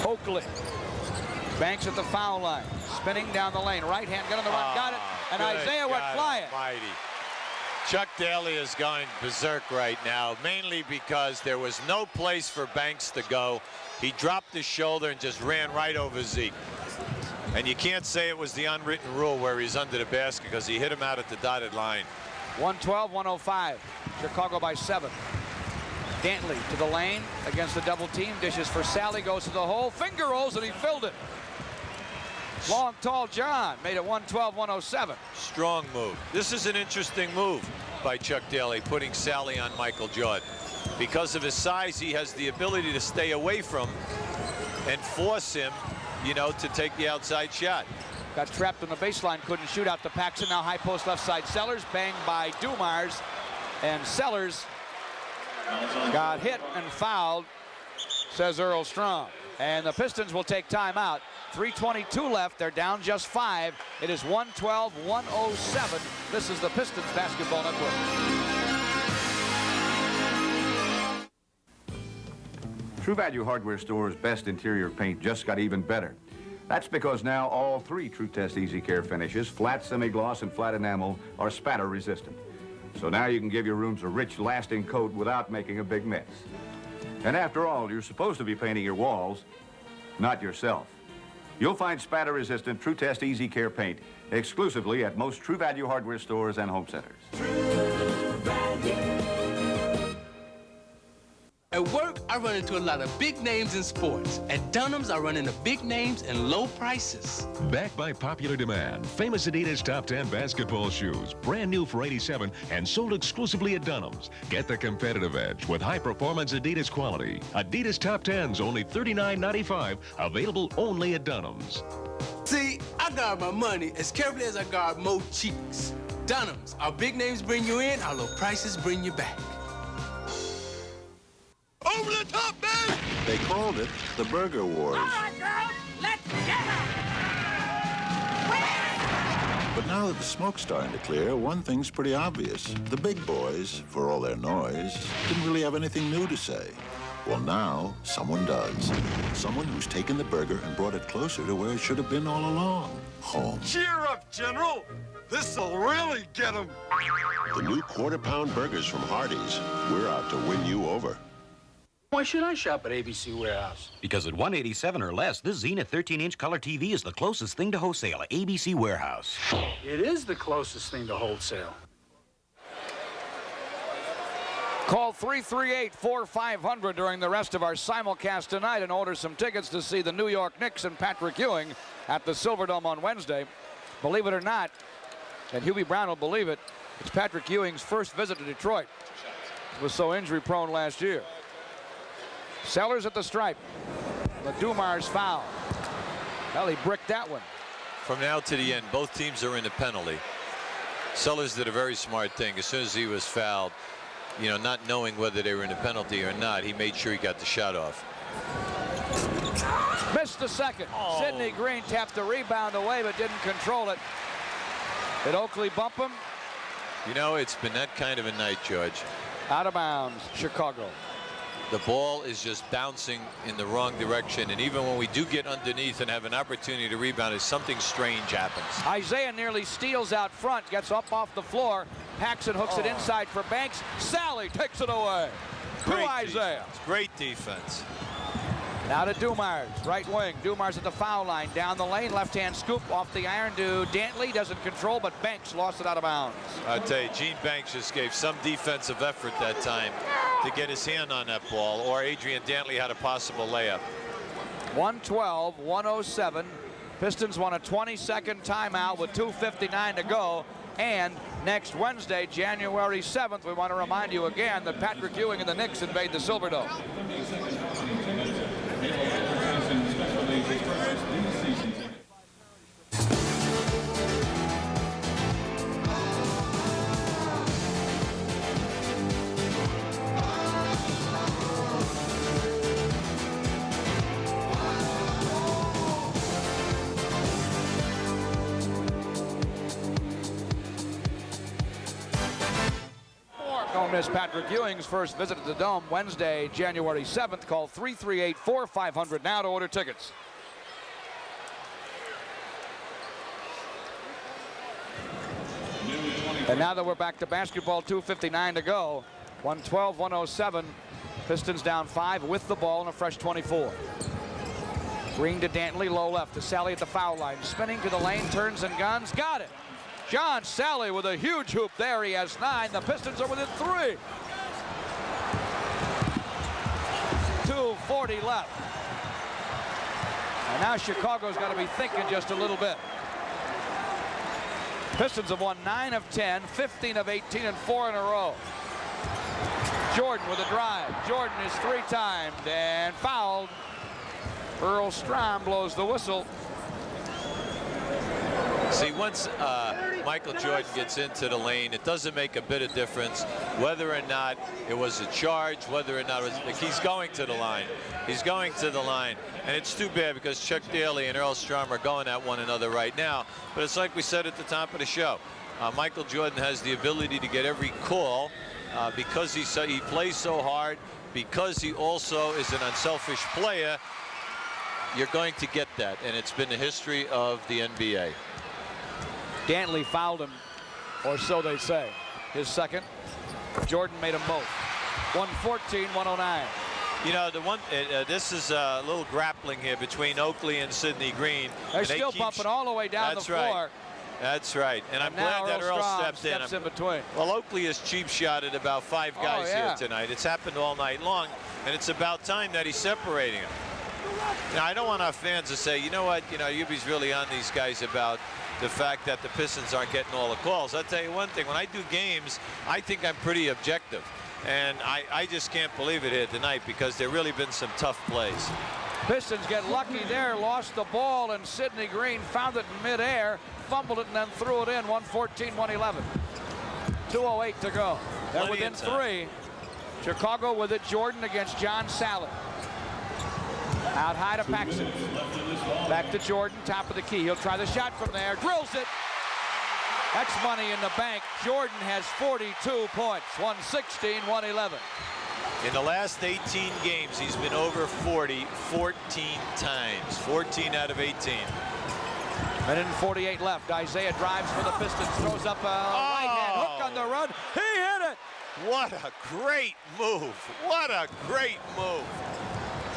Oakley. Banks at the foul line. Spinning down the lane. Right hand gun on the run. Got it. and Isaiah went flying. Mighty. Chuck Daly is going berserk right now, mainly because there was no place for Banks to go. He dropped his shoulder and just ran right over Zeke. And you can't say it was the unwritten rule where he's under the basket because he hit him out at the dotted line. 112-105. Chicago by 7. Dantley to the lane against the double team. Dishes for Sally, goes to the hole. Finger rolls, and he filled it. Long, tall John made it 112-107. Strong move. This is an interesting move by Chuck Daly, putting Sally on Michael Jordan. Because of his size, he has the ability to stay away from and force him, you know, to take the outside shot. Got trapped on the baseline, couldn't shoot out to Paxson. Now high post left side. Sellers banged by Dumars, and Sellers got hit and fouled, says Earl Strong. And the Pistons will take timeout. 3:22 left. They're down just 5. It is 112-107. This is the Pistons Basketball Network. True Value Hardware Store's best interior paint just got even better. That's because now all 3 True Test Easy Care finishes, flat semi-gloss and flat enamel, are spatter resistant. So now you can give your rooms a rich, lasting coat without making a big mess. And after all, you're supposed to be painting your walls, not yourself. You'll find spatter-resistant True Test Easy Care paint exclusively at most True Value Hardware stores and home centers. At work, I run into a lot of big names in sports. At Dunham's, I run into big names and low prices. Backed by popular demand, famous Adidas Top 10 basketball shoes, brand new for '87 and sold exclusively at Dunham's. Get the competitive edge with high-performance Adidas quality. Adidas Top 10s only $39.95, available only at Dunham's. See, I guard my money as carefully as I guard more cheeks. Dunham's, our big names bring you in, our low prices bring you back. Over the top, man! They called it the Burger Wars. All right, girls, let's get her! But now that the smoke's starting to clear, one thing's pretty obvious. The big boys, for all their noise, didn't really have anything new to say. Well, now, someone does. Someone who's taken the burger and brought it closer to where it should have been all along. Home. Cheer up, General! This'll really get them! The new quarter-pound burgers from Hardee's. We're out to win you over. Why should I shop at ABC Warehouse? Because at $187 or less, this Zenith 13-inch color TV is the closest thing to wholesale at ABC Warehouse. It is the closest thing to wholesale. Call 338-4500 during the rest of our simulcast tonight and order some tickets to see the New York Knicks and Patrick Ewing at the Silverdome on Wednesday. Believe it or not, and Hubie Brown will believe it, it's Patrick Ewing's first visit to Detroit. He was so injury-prone last year. Sellers at the stripe. The Dumars foul. Well, he bricked that one. From now to the end, both teams are in the penalty. Sellers did a very smart thing. As soon as he was fouled, you know, not knowing whether they were in the penalty or not, he made sure he got the shot off. Missed the second. Oh. Sidney Green tapped the rebound away but didn't control it. Did Oakley bump him? You know, it's been that kind of a night, George. Out of bounds, Chicago. The ball is just bouncing in the wrong direction, and even when we do get underneath and have an opportunity to rebound, if something strange happens. Isaiah nearly steals out front, gets up off the floor. Paxson hooks it inside for Banks. Sally takes it away. To Isaiah. Defense. Great defense. Now to Dumars, right wing. Dumars at the foul line, down the lane, left-hand scoop off the iron to Dantley. Doesn't control, but Banks lost it out of bounds. I tell you, Gene Banks just gave some defensive effort that time to get his hand on that ball, or Adrian Dantley had a possible layup. 112-107. Pistons want a 20-second timeout with 2:59 to go. And next Wednesday, January 7th, we want to remind you again that Patrick Ewing and the Knicks invade the Silverdome. Don't miss Patrick Ewing's first visit to the Dome Wednesday, January 7th. Call 338-4500 now to order tickets. And now that we're back to basketball, 2:59 to go. 112-107. Pistons down 5 with the ball and a fresh 24. Green to Dantley, low left to Sally at the foul line. Spinning to the lane, turns and guns. Got it. John Sally with a huge hoop there. He has 9. The Pistons are within 3. 2:40 left. And now Chicago's got to be thinking just a little bit. Pistons have won 9 of 10, 15 of 18, and 4 in a row. Jordan with a drive. Jordan is 3-timed and fouled. Earl Strom blows the whistle. See, once Michael Jordan gets into the lane, it doesn't make a bit of difference whether or not it was a charge, whether or not it was, like, he's going to the line. He's going to the line. And it's too bad because Chuck Daly and Earl Strom are going at one another right now. But it's like we said at the top of the show. Michael Jordan has the ability to get every call because he plays so hard, because he also is an unselfish player. You're going to get that, and it's been the history of the NBA. Dantley fouled him, or so they say. His second. Jordan made them both. 114-109. You know, this is a little grappling here between Oakley and Sidney Green. They're still bumping all the way down the floor. That's right. And I'm glad that Earl steps in between. Well, Oakley has cheap shotted about 5 guys here tonight. It's happened all night long, and it's about time that he's separating them. Now, I don't want our fans to say, you know what, Yubi's really on these guys about the fact that the Pistons aren't getting all the calls. I'll tell you one thing, when I do games, I think I'm pretty objective. And I just can't believe it here tonight because there really been some tough plays. Pistons get lucky there, lost the ball, and Sidney Green found it in midair, fumbled it, and then threw it in. 114-111. 2:08 to go. They're within 3. Chicago with it. Jordan against John Sally. Out high to Paxson. Back to Jordan, top of the key. He'll try the shot from there. Drills it. That's money in the bank. Jordan has 42 points. 116-111. In the last 18 games, he's been over 40 14 times. 14 out of 18. Minute and 48 left. Isaiah drives for the Pistons. Throws up a right-hand hook on the run. He hit it. What a great move. What a great move.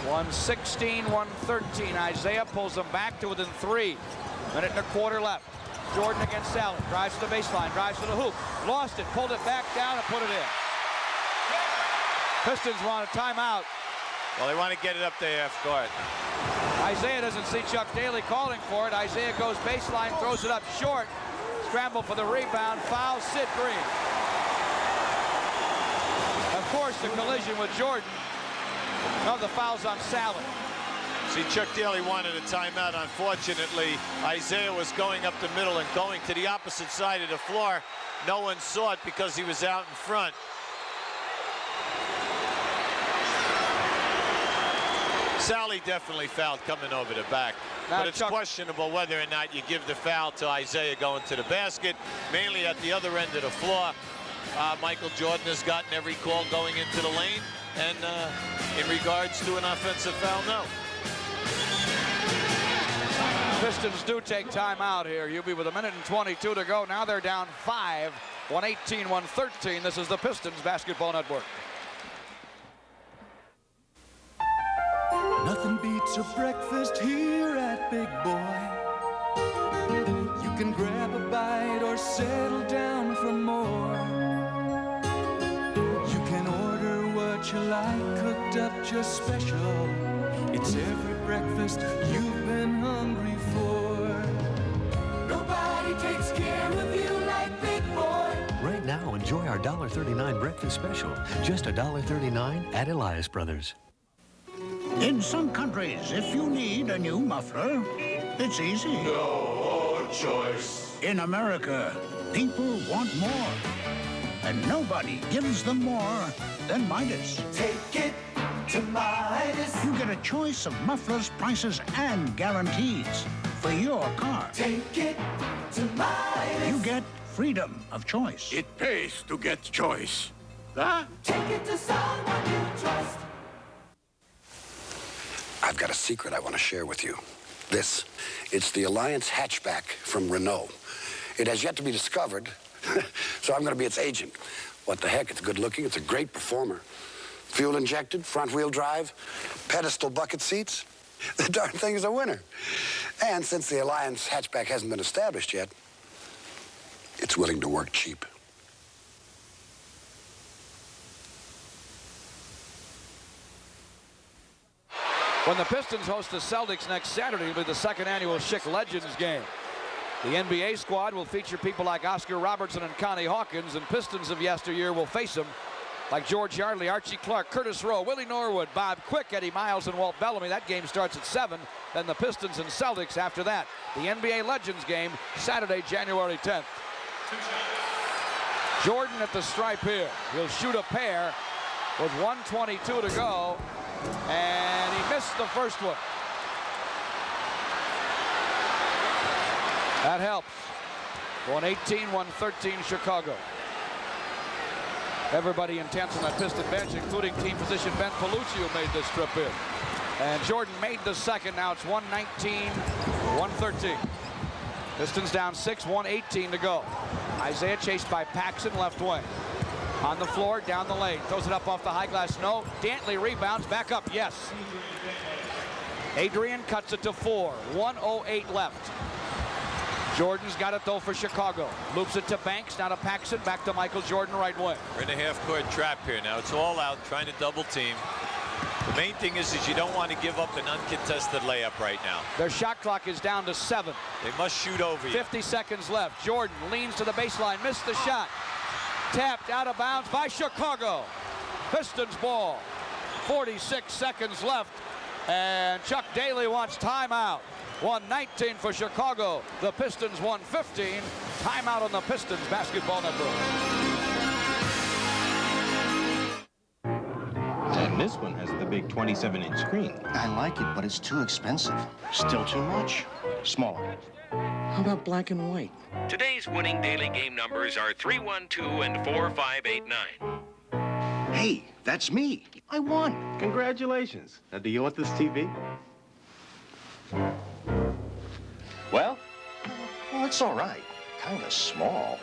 116-113. Isaiah pulls them back to within 3. Minute and a quarter left. Jordan against Sally. Drives to the baseline. Drives to the hoop. Lost it. Pulled it back down and put it in. Pistons want a timeout. Well, they want to get it up there half court. Isaiah doesn't see Chuck Daly calling for it. Isaiah goes baseline, throws it up short. Scramble for the rebound. Foul Sid Green. Of course, the collision with Jordan. No, the foul's on Sally. See, Chuck Daly wanted a timeout. Unfortunately, Isaiah was going up the middle and going to the opposite side of the floor. No one saw it because he was out in front. Sally definitely fouled coming over the back. But it's questionable whether or not you give the foul to Isaiah going to the basket, mainly at the other end of the floor. Michael Jordan has gotten every call going into the lane. And in regards to an offensive foul, no. Pistons do take time out here. You'll be with a minute and 22 to go. Now they're down 5, 118-113. This is the Pistons Basketball Network. Nothing beats a breakfast here at Big Boy. You can grab a bite or settle down for more. You can order what you like, cooked up just special. It's every breakfast you've been hungry for. Nobody takes care of you like Big Boy. Right now, enjoy our $1.39 breakfast special. Just $1.39 at Elias Brothers. In some countries, if you need a new muffler, it's easy. No choice. In America, people want more. And nobody gives them more than Midas. Take it to Midas. You get a choice of mufflers, prices, and guarantees for your car. Take it to Midas. You get freedom of choice. It pays to get choice. Huh? Take it to someone you trust. I've got a secret I want to share with you. It's the Alliance hatchback from Renault. It has yet to be discovered, So I'm going to be its agent. What the heck? It's good looking. It's a great performer. Fuel injected, front wheel drive, pedestal bucket seats. The darn thing is a winner. And since the Alliance hatchback hasn't been established yet, it's willing to work cheap. When the Pistons host the Celtics next Saturday, it'll be the second annual Schick Legends game. The NBA squad will feature people like Oscar Robertson and Connie Hawkins, and Pistons of yesteryear will face them like George Yardley, Archie Clark, Curtis Rowe, Willie Norwood, Bob Quick, Eddie Miles, and Walt Bellamy. That game starts at 7. Then the Pistons and Celtics after that. The NBA Legends game, Saturday, January 10th. Jordan at the stripe here. He'll shoot a pair with 1:22 to go, and he missed the first one. That helps. 118-113 Chicago. Everybody intense on that Piston bench, including team physician Ben Palucci, who made this trip in. And Jordan made the second. Now it's 119-113. Pistons down 6, 1:18 to go. Isaiah chased by Paxson, left wing. On the floor, down the lane. Throws it up off the high glass. No. Dantley rebounds. Back up. Yes. Adrian cuts it to 4. 1:08 left. Jordan's got it, though, for Chicago. Loops it to Banks, now to Paxson, back to Michael Jordan, right wing. We're in a half-court trap here now. It's all out, trying to double team. The main thing is you don't want to give up an uncontested layup right now. Their shot clock is down to 7. They must shoot over you. 50 seconds left. Jordan leans to the baseline, missed the shot. Tapped out of bounds by Chicago. Pistons ball. 46 seconds left, and Chuck Daly wants timeout. 119 for Chicago. The Pistons 115. Timeout on the Pistons Basketball Network. And this one has the big 27-inch screen. I like it, but it's too expensive. Still too much. Smaller. How about black and white? Today's winning daily game numbers are 312 and 4589. Hey, that's me. I won. Congratulations. Now, do you want this TV? Well? Well, it's all right. Kind of small.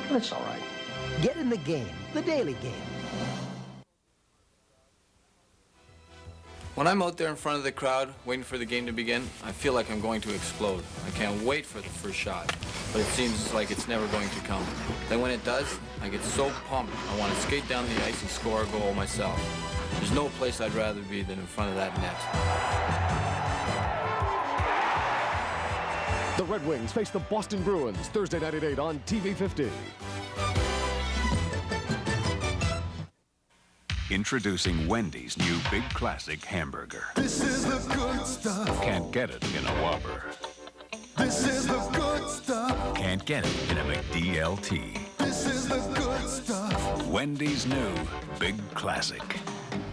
But it's all right. Get in the game. The daily game. When I'm out there in front of the crowd, waiting for the game to begin, I feel like I'm going to explode. I can't wait for the first shot, but it seems like it's never going to come. Then when it does, I get so pumped, I want to skate down the ice and score a goal myself. There's no place I'd rather be than in front of that net. The Red Wings face the Boston Bruins Thursday night at 8 on TV 50. Introducing Wendy's new Big Classic hamburger. This is the good stuff. Can't get it in a Whopper. This is the good stuff. Can't get it in a McDLT. This is the good stuff. Wendy's new Big Classic.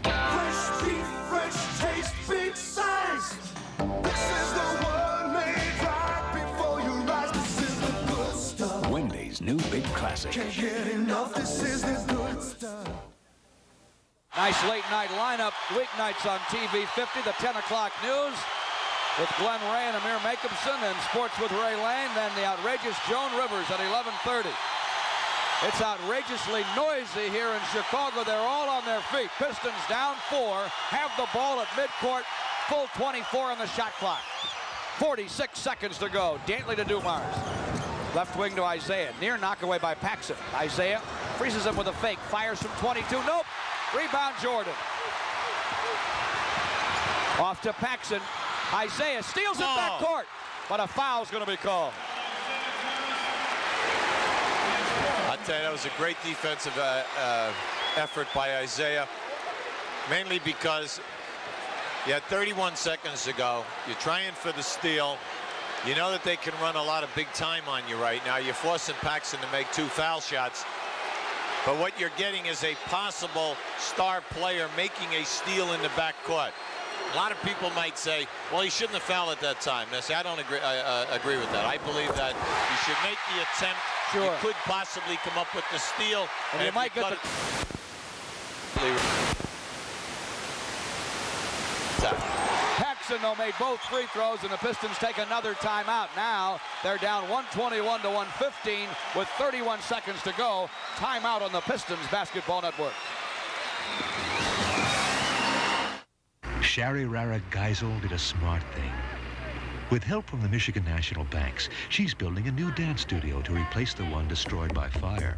Fresh beef, fresh taste, big size. This is the one made right before your eyes. This is the good stuff. Wendy's new Big Classic. Can't get enough. This is the good stuff. Nice late night lineup, weeknights on TV 50, the 10 o'clock news with Glenn Ray and Amir Jacobson, and Sports with Ray Lane, then the outrageous Joan Rivers at 11:30. It's outrageously noisy here in Chicago. They're all on their feet. Pistons down 4, have the ball at midcourt, full 24 on the shot clock. 46 seconds to go. Dantley to Dumars. Left wing to Isaiah. Near knockaway by Paxson. Isaiah freezes him with a fake. Fires from 22. Nope. Rebound Jordan. Off to Paxson. Isaiah steals it backcourt, but a foul's going to be called. I'll tell you, that was a great defensive effort by Isaiah, mainly because you had 31 seconds to go. You're trying for the steal. You know that they can run a lot of big time on you right now. You're forcing Paxson to make 2 foul shots. But what you're getting is a possible star player making a steal in the backcourt. A lot of people might say, well, he shouldn't have fouled at that time. Now, see, I don't agree with that. I believe that you should make the attempt. Sure. You could possibly come up with the steal. And you might get the... Mason, though, made both free throws, and the Pistons take another timeout. Now they're down 121 to 115 with 31 seconds to go. Timeout on the Pistons Basketball Network. Shari Rara Geisel did a smart thing. With help from the Michigan National Banks, she's building a new dance studio to replace the one destroyed by fire.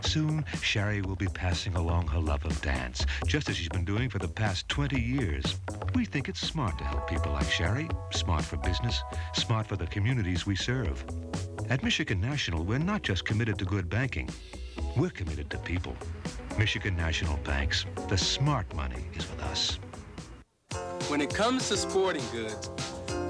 Soon, Shari will be passing along her love of dance, just as she's been doing for the past 20 years. We think it's smart to help people like Shari, smart for business, smart for the communities we serve. At Michigan National, we're not just committed to good banking, we're committed to people. Michigan National Banks, the smart money is with us. When it comes to sporting goods,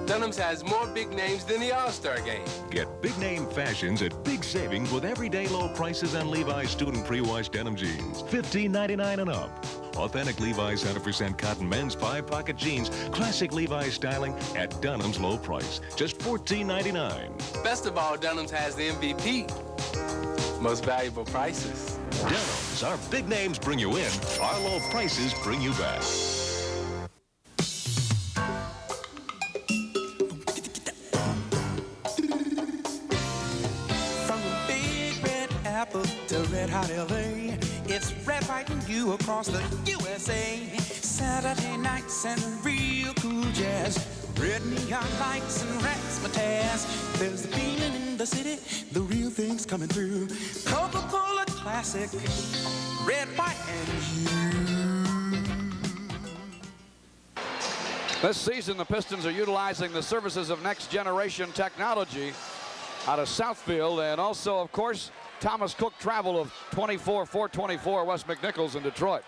Dunham's has more big names than the All-Star Game. Get big name fashions at big savings with everyday low prices on Levi's student pre-wash denim jeans. $15.99 and up. Authentic Levi's 100% cotton men's 5-pocket jeans. Classic Levi's styling at Dunham's low price. Just $14.99. Best of all, Dunham's has the MVP. Most valuable prices. Dunham's, our big names bring you in. Our low prices bring you back. To red hot LA, it's red fighting you across the USA. Saturday nights and real cool jazz, red neon lights and razzmatazz. There's the feeling in the city, the real thing's coming through. Coca-Cola Classic, red, white, and hue. This season, the Pistons are utilizing the services of next generation technology out of Southfield, and also, of course, Thomas Cook Travel of 24-424 West McNichols in Detroit.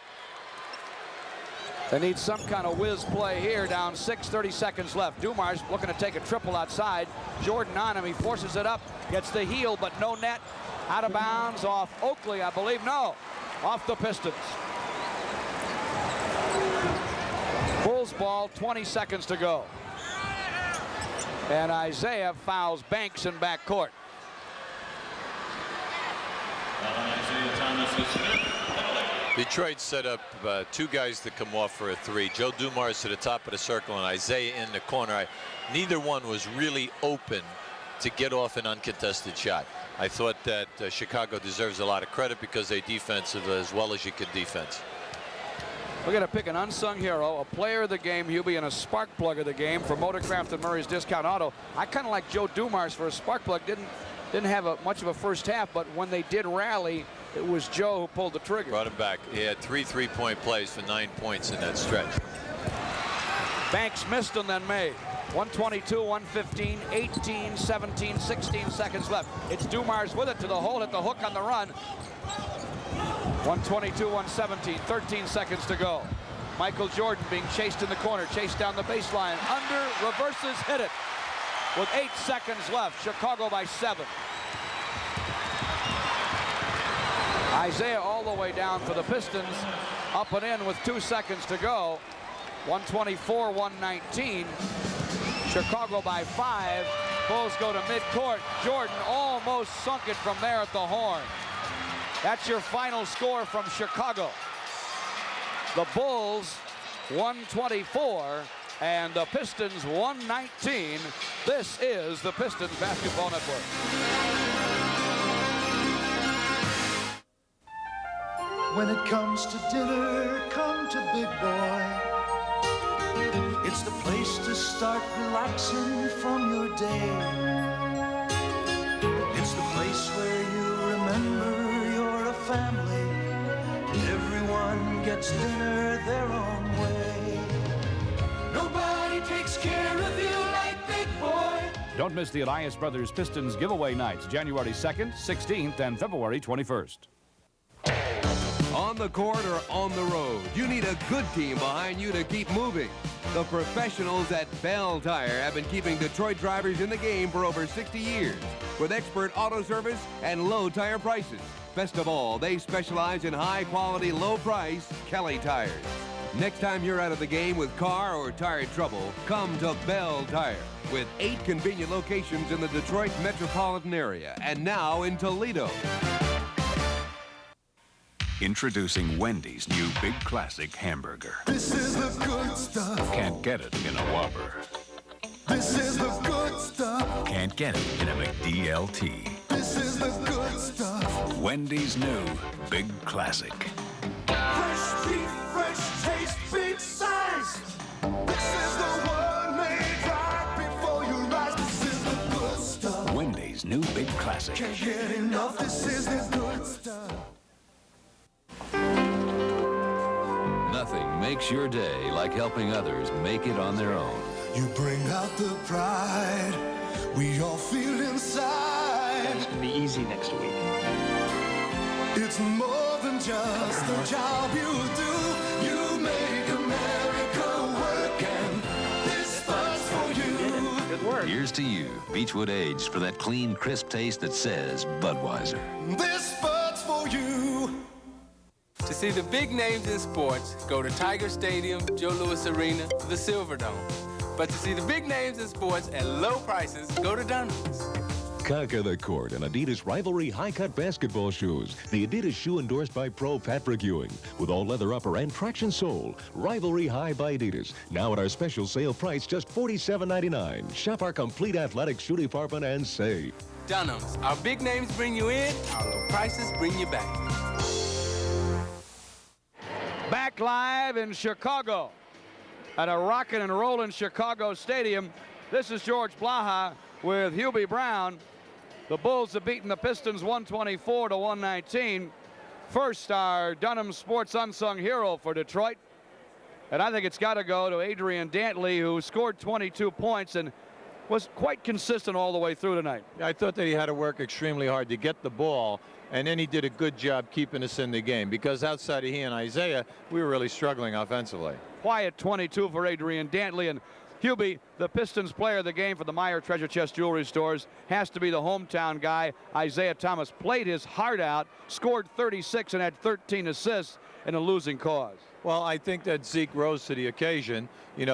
They need some kind of whiz play here, down 30 seconds left. Dumars looking to take a triple outside. Jordan on him, he forces it up, gets the heel, but no net. Out of bounds off Oakley, I believe. No, off the Pistons. Bulls ball, 20 seconds to go. And Isaiah fouls Banks in backcourt. Detroit set up two guys to come off for a three. Joe Dumars to the top of the circle and Isaiah in the corner. Neither one was really open to get off an uncontested shot. I thought that Chicago deserves a lot of credit because they defensive as well as you can defense. We're going to pick an unsung hero, a player of the game, Hubie, and a spark plug of the game for Motorcraft and Murray's Discount Auto. I kind of like Joe Dumars for a spark plug. Didn't have much of a first half, but when they did rally, it was Joe who pulled the trigger. Brought him back. He had 3 3-point plays for 9 points in that stretch. Banks missed and then made. 122, 115, 18, 17, 16 seconds left. It's Dumars with it to the hole, hit the hook on the run. 122, 117, 13 seconds to go. Michael Jordan being chased in the corner, chased down the baseline, under, reverses, hit it. With 8 seconds left, Chicago by 7. Isaiah all the way down for the Pistons, up and in with 2 seconds to go. 124, 119. Chicago by 5. Bulls go to midcourt. Jordan almost sunk it from there at the horn. That's your final score from Chicago. The Bulls 124 and the Pistons 119. This is the Pistons Basketball Network. When it comes to dinner, come to Big Boy. It's the place to start relaxing from your day. It's the place where you remember you're a family. Everyone gets dinner their own way. Nobody takes care of you like Big Boy. Don't miss the Elias Brothers Pistons giveaway nights, January 2nd, 16th, and February 21st. On the court or on the road, you need a good team behind you to keep moving. The professionals at Bell Tire have been keeping Detroit drivers in the game for over 60 years with expert auto service and low tire prices. Best of all, they specialize in high-quality, low-price Kelly tires. Next time you're out of the game with car or tire trouble, come to Bell Tire with 8 convenient locations in the Detroit metropolitan area and now in Toledo. Introducing Wendy's new Big Classic hamburger. This is the good stuff. Can't get it in a Whopper. This is the good stuff. Can't get it in a McDLT. This is the good stuff. Wendy's new Big Classic. Fresh beef, fresh taste, big size. This is the one made right before you rise. This is the good stuff. Wendy's new Big Classic. Can't get enough. This is the good stuff. Nothing makes your day like helping others make it on their own. You bring out the pride we all feel inside. It's gonna be easy next week. It's more than just a job you do. You make America work, and this spot's for you. Good work. Here's to you, Beechwood Aged, for that clean, crisp taste that says Budweiser. This spot's for you. To see the big names in sports, go to Tiger Stadium, Joe Louis Arena, the Silverdome. But to see the big names in sports at low prices, go to Dunham's. Conquer the court in Adidas Rivalry high-cut basketball shoes. The Adidas shoe endorsed by Pro Patrick Ewing. With all leather upper and traction sole. Rivalry High by Adidas. Now at our special sale price, just $47.99. Shop our complete athletic shoe department and save. Dunham's. Our big names bring you in, our low prices bring you back. Back live in Chicago at a rockin' and rollin' Chicago Stadium. This is George Blaha with Hubie Brown. The Bulls have beaten the Pistons 124-119. First, our Dunham Sports unsung hero for Detroit. And I think it's got to go to Adrian Dantley, who scored 22 points and was quite consistent all the way through tonight. I thought that he had to work extremely hard to get the ball, and then he did a good job keeping us in the game, because outside of he and Isaiah, we were really struggling offensively. Quiet 22 for Adrian Dantley. And Hubie, the Pistons player of the game for the Meyer Treasure Chest Jewelry Stores, has to be the hometown guy. Isaiah Thomas played his heart out, scored 36 and had 13 assists in a losing cause. Well, I think that Zeke rose to the occasion,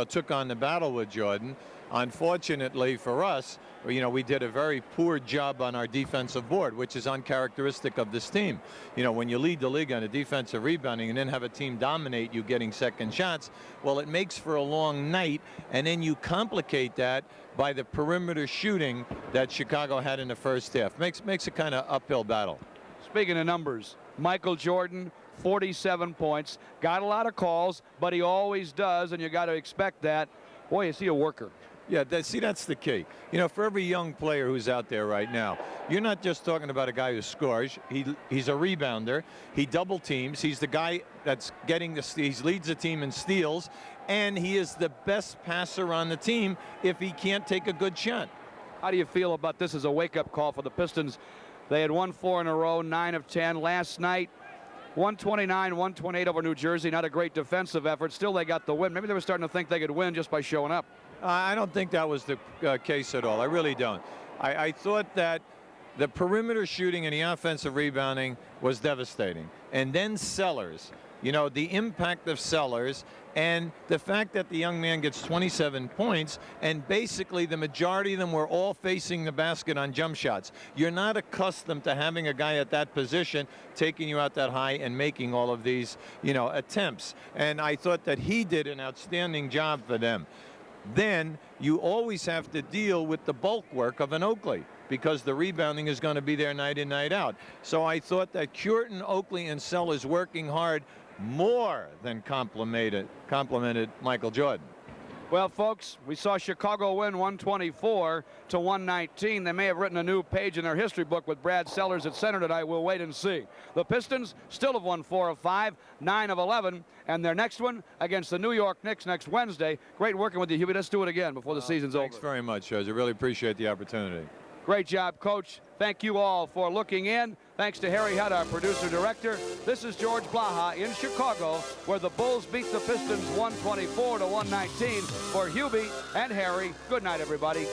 took on the battle with Jordan. Unfortunately for us, we did a very poor job on our defensive board, which is uncharacteristic of this team. When you lead the league on a defensive rebounding and then have a team dominate you getting second shots, well, it makes for a long night, and then you complicate that by the perimeter shooting that Chicago had in the first half. Makes a kind of uphill battle. Speaking of numbers, Michael Jordan, 47 points, got a lot of calls, but he always does, and you got to expect that. Boy, is he a worker. Yeah, that's the key. For every young player who's out there right now, you're not just talking about a guy who scores. He's a rebounder. He double teams. He's the guy that's getting he leads the team in steals, and he is the best passer on the team if he can't take a good shot. How do you feel about this as a wake-up call for the Pistons? They had won 4 in a row, 9 of 10 last night. 129-128 over New Jersey. Not a great defensive effort. Still, they got the win. Maybe they were starting to think they could win just by showing up. I don't think that was the case at all. I really don't. I thought that the perimeter shooting and the offensive rebounding was devastating. And then Sellers, the impact of Sellers and the fact that the young man gets 27 points, and basically the majority of them were all facing the basket on jump shots. You're not accustomed to having a guy at that position taking you out that high and making all of these, attempts. And I thought that he did an outstanding job for them. Then you always have to deal with the bulk work of an Oakley, because the rebounding is going to be there night in, night out. So I thought that Curtin, Oakley, and Sellers working hard more than complimented Michael Jordan. Well, folks, we saw Chicago win 124-119. They may have written a new page in their history book with Brad Sellers at center tonight. We'll wait and see. The Pistons still have won 4 of 5, 9 of 11, and their next one against the New York Knicks next Wednesday. Great working with you, Hubie. Let's do it again before the season's over. Thanks very much, Judge. I really appreciate the opportunity. Great job, Coach. Thank you all for looking in. Thanks to Harry Hutt, our producer-director. This is George Blaha in Chicago, where the Bulls beat the Pistons 124-119. For Hubie and Harry, good night, everybody.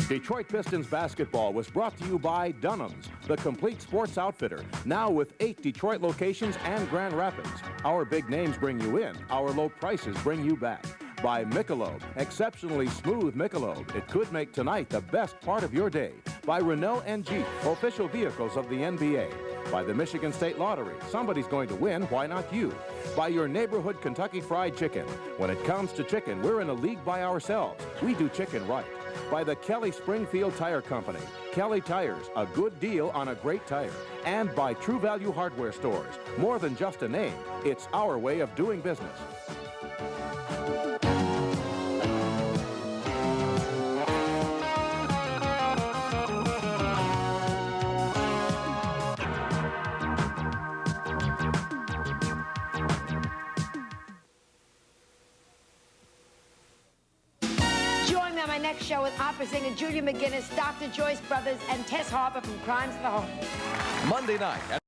Detroit Pistons basketball was brought to you by Dunham's, the complete sports outfitter, now with 8 Detroit locations and Grand Rapids. Our big names bring you in. Our low prices bring you back. By Michelob, exceptionally smooth Michelob. It could make tonight the best part of your day. By Renault and Jeep, official vehicles of the NBA. By the Michigan State Lottery, somebody's going to win, why not you? By your neighborhood Kentucky Fried Chicken. When it comes to chicken, we're in a league by ourselves. We do chicken right. By the Kelly Springfield Tire Company. Kelly Tires, a good deal on a great tire. And by True Value Hardware Stores. More than just a name, it's our way of doing business. My next show with opera singer Julia McGinnis, Dr. Joyce Brothers, and Tess Harper from Crimes of the Home. Monday night.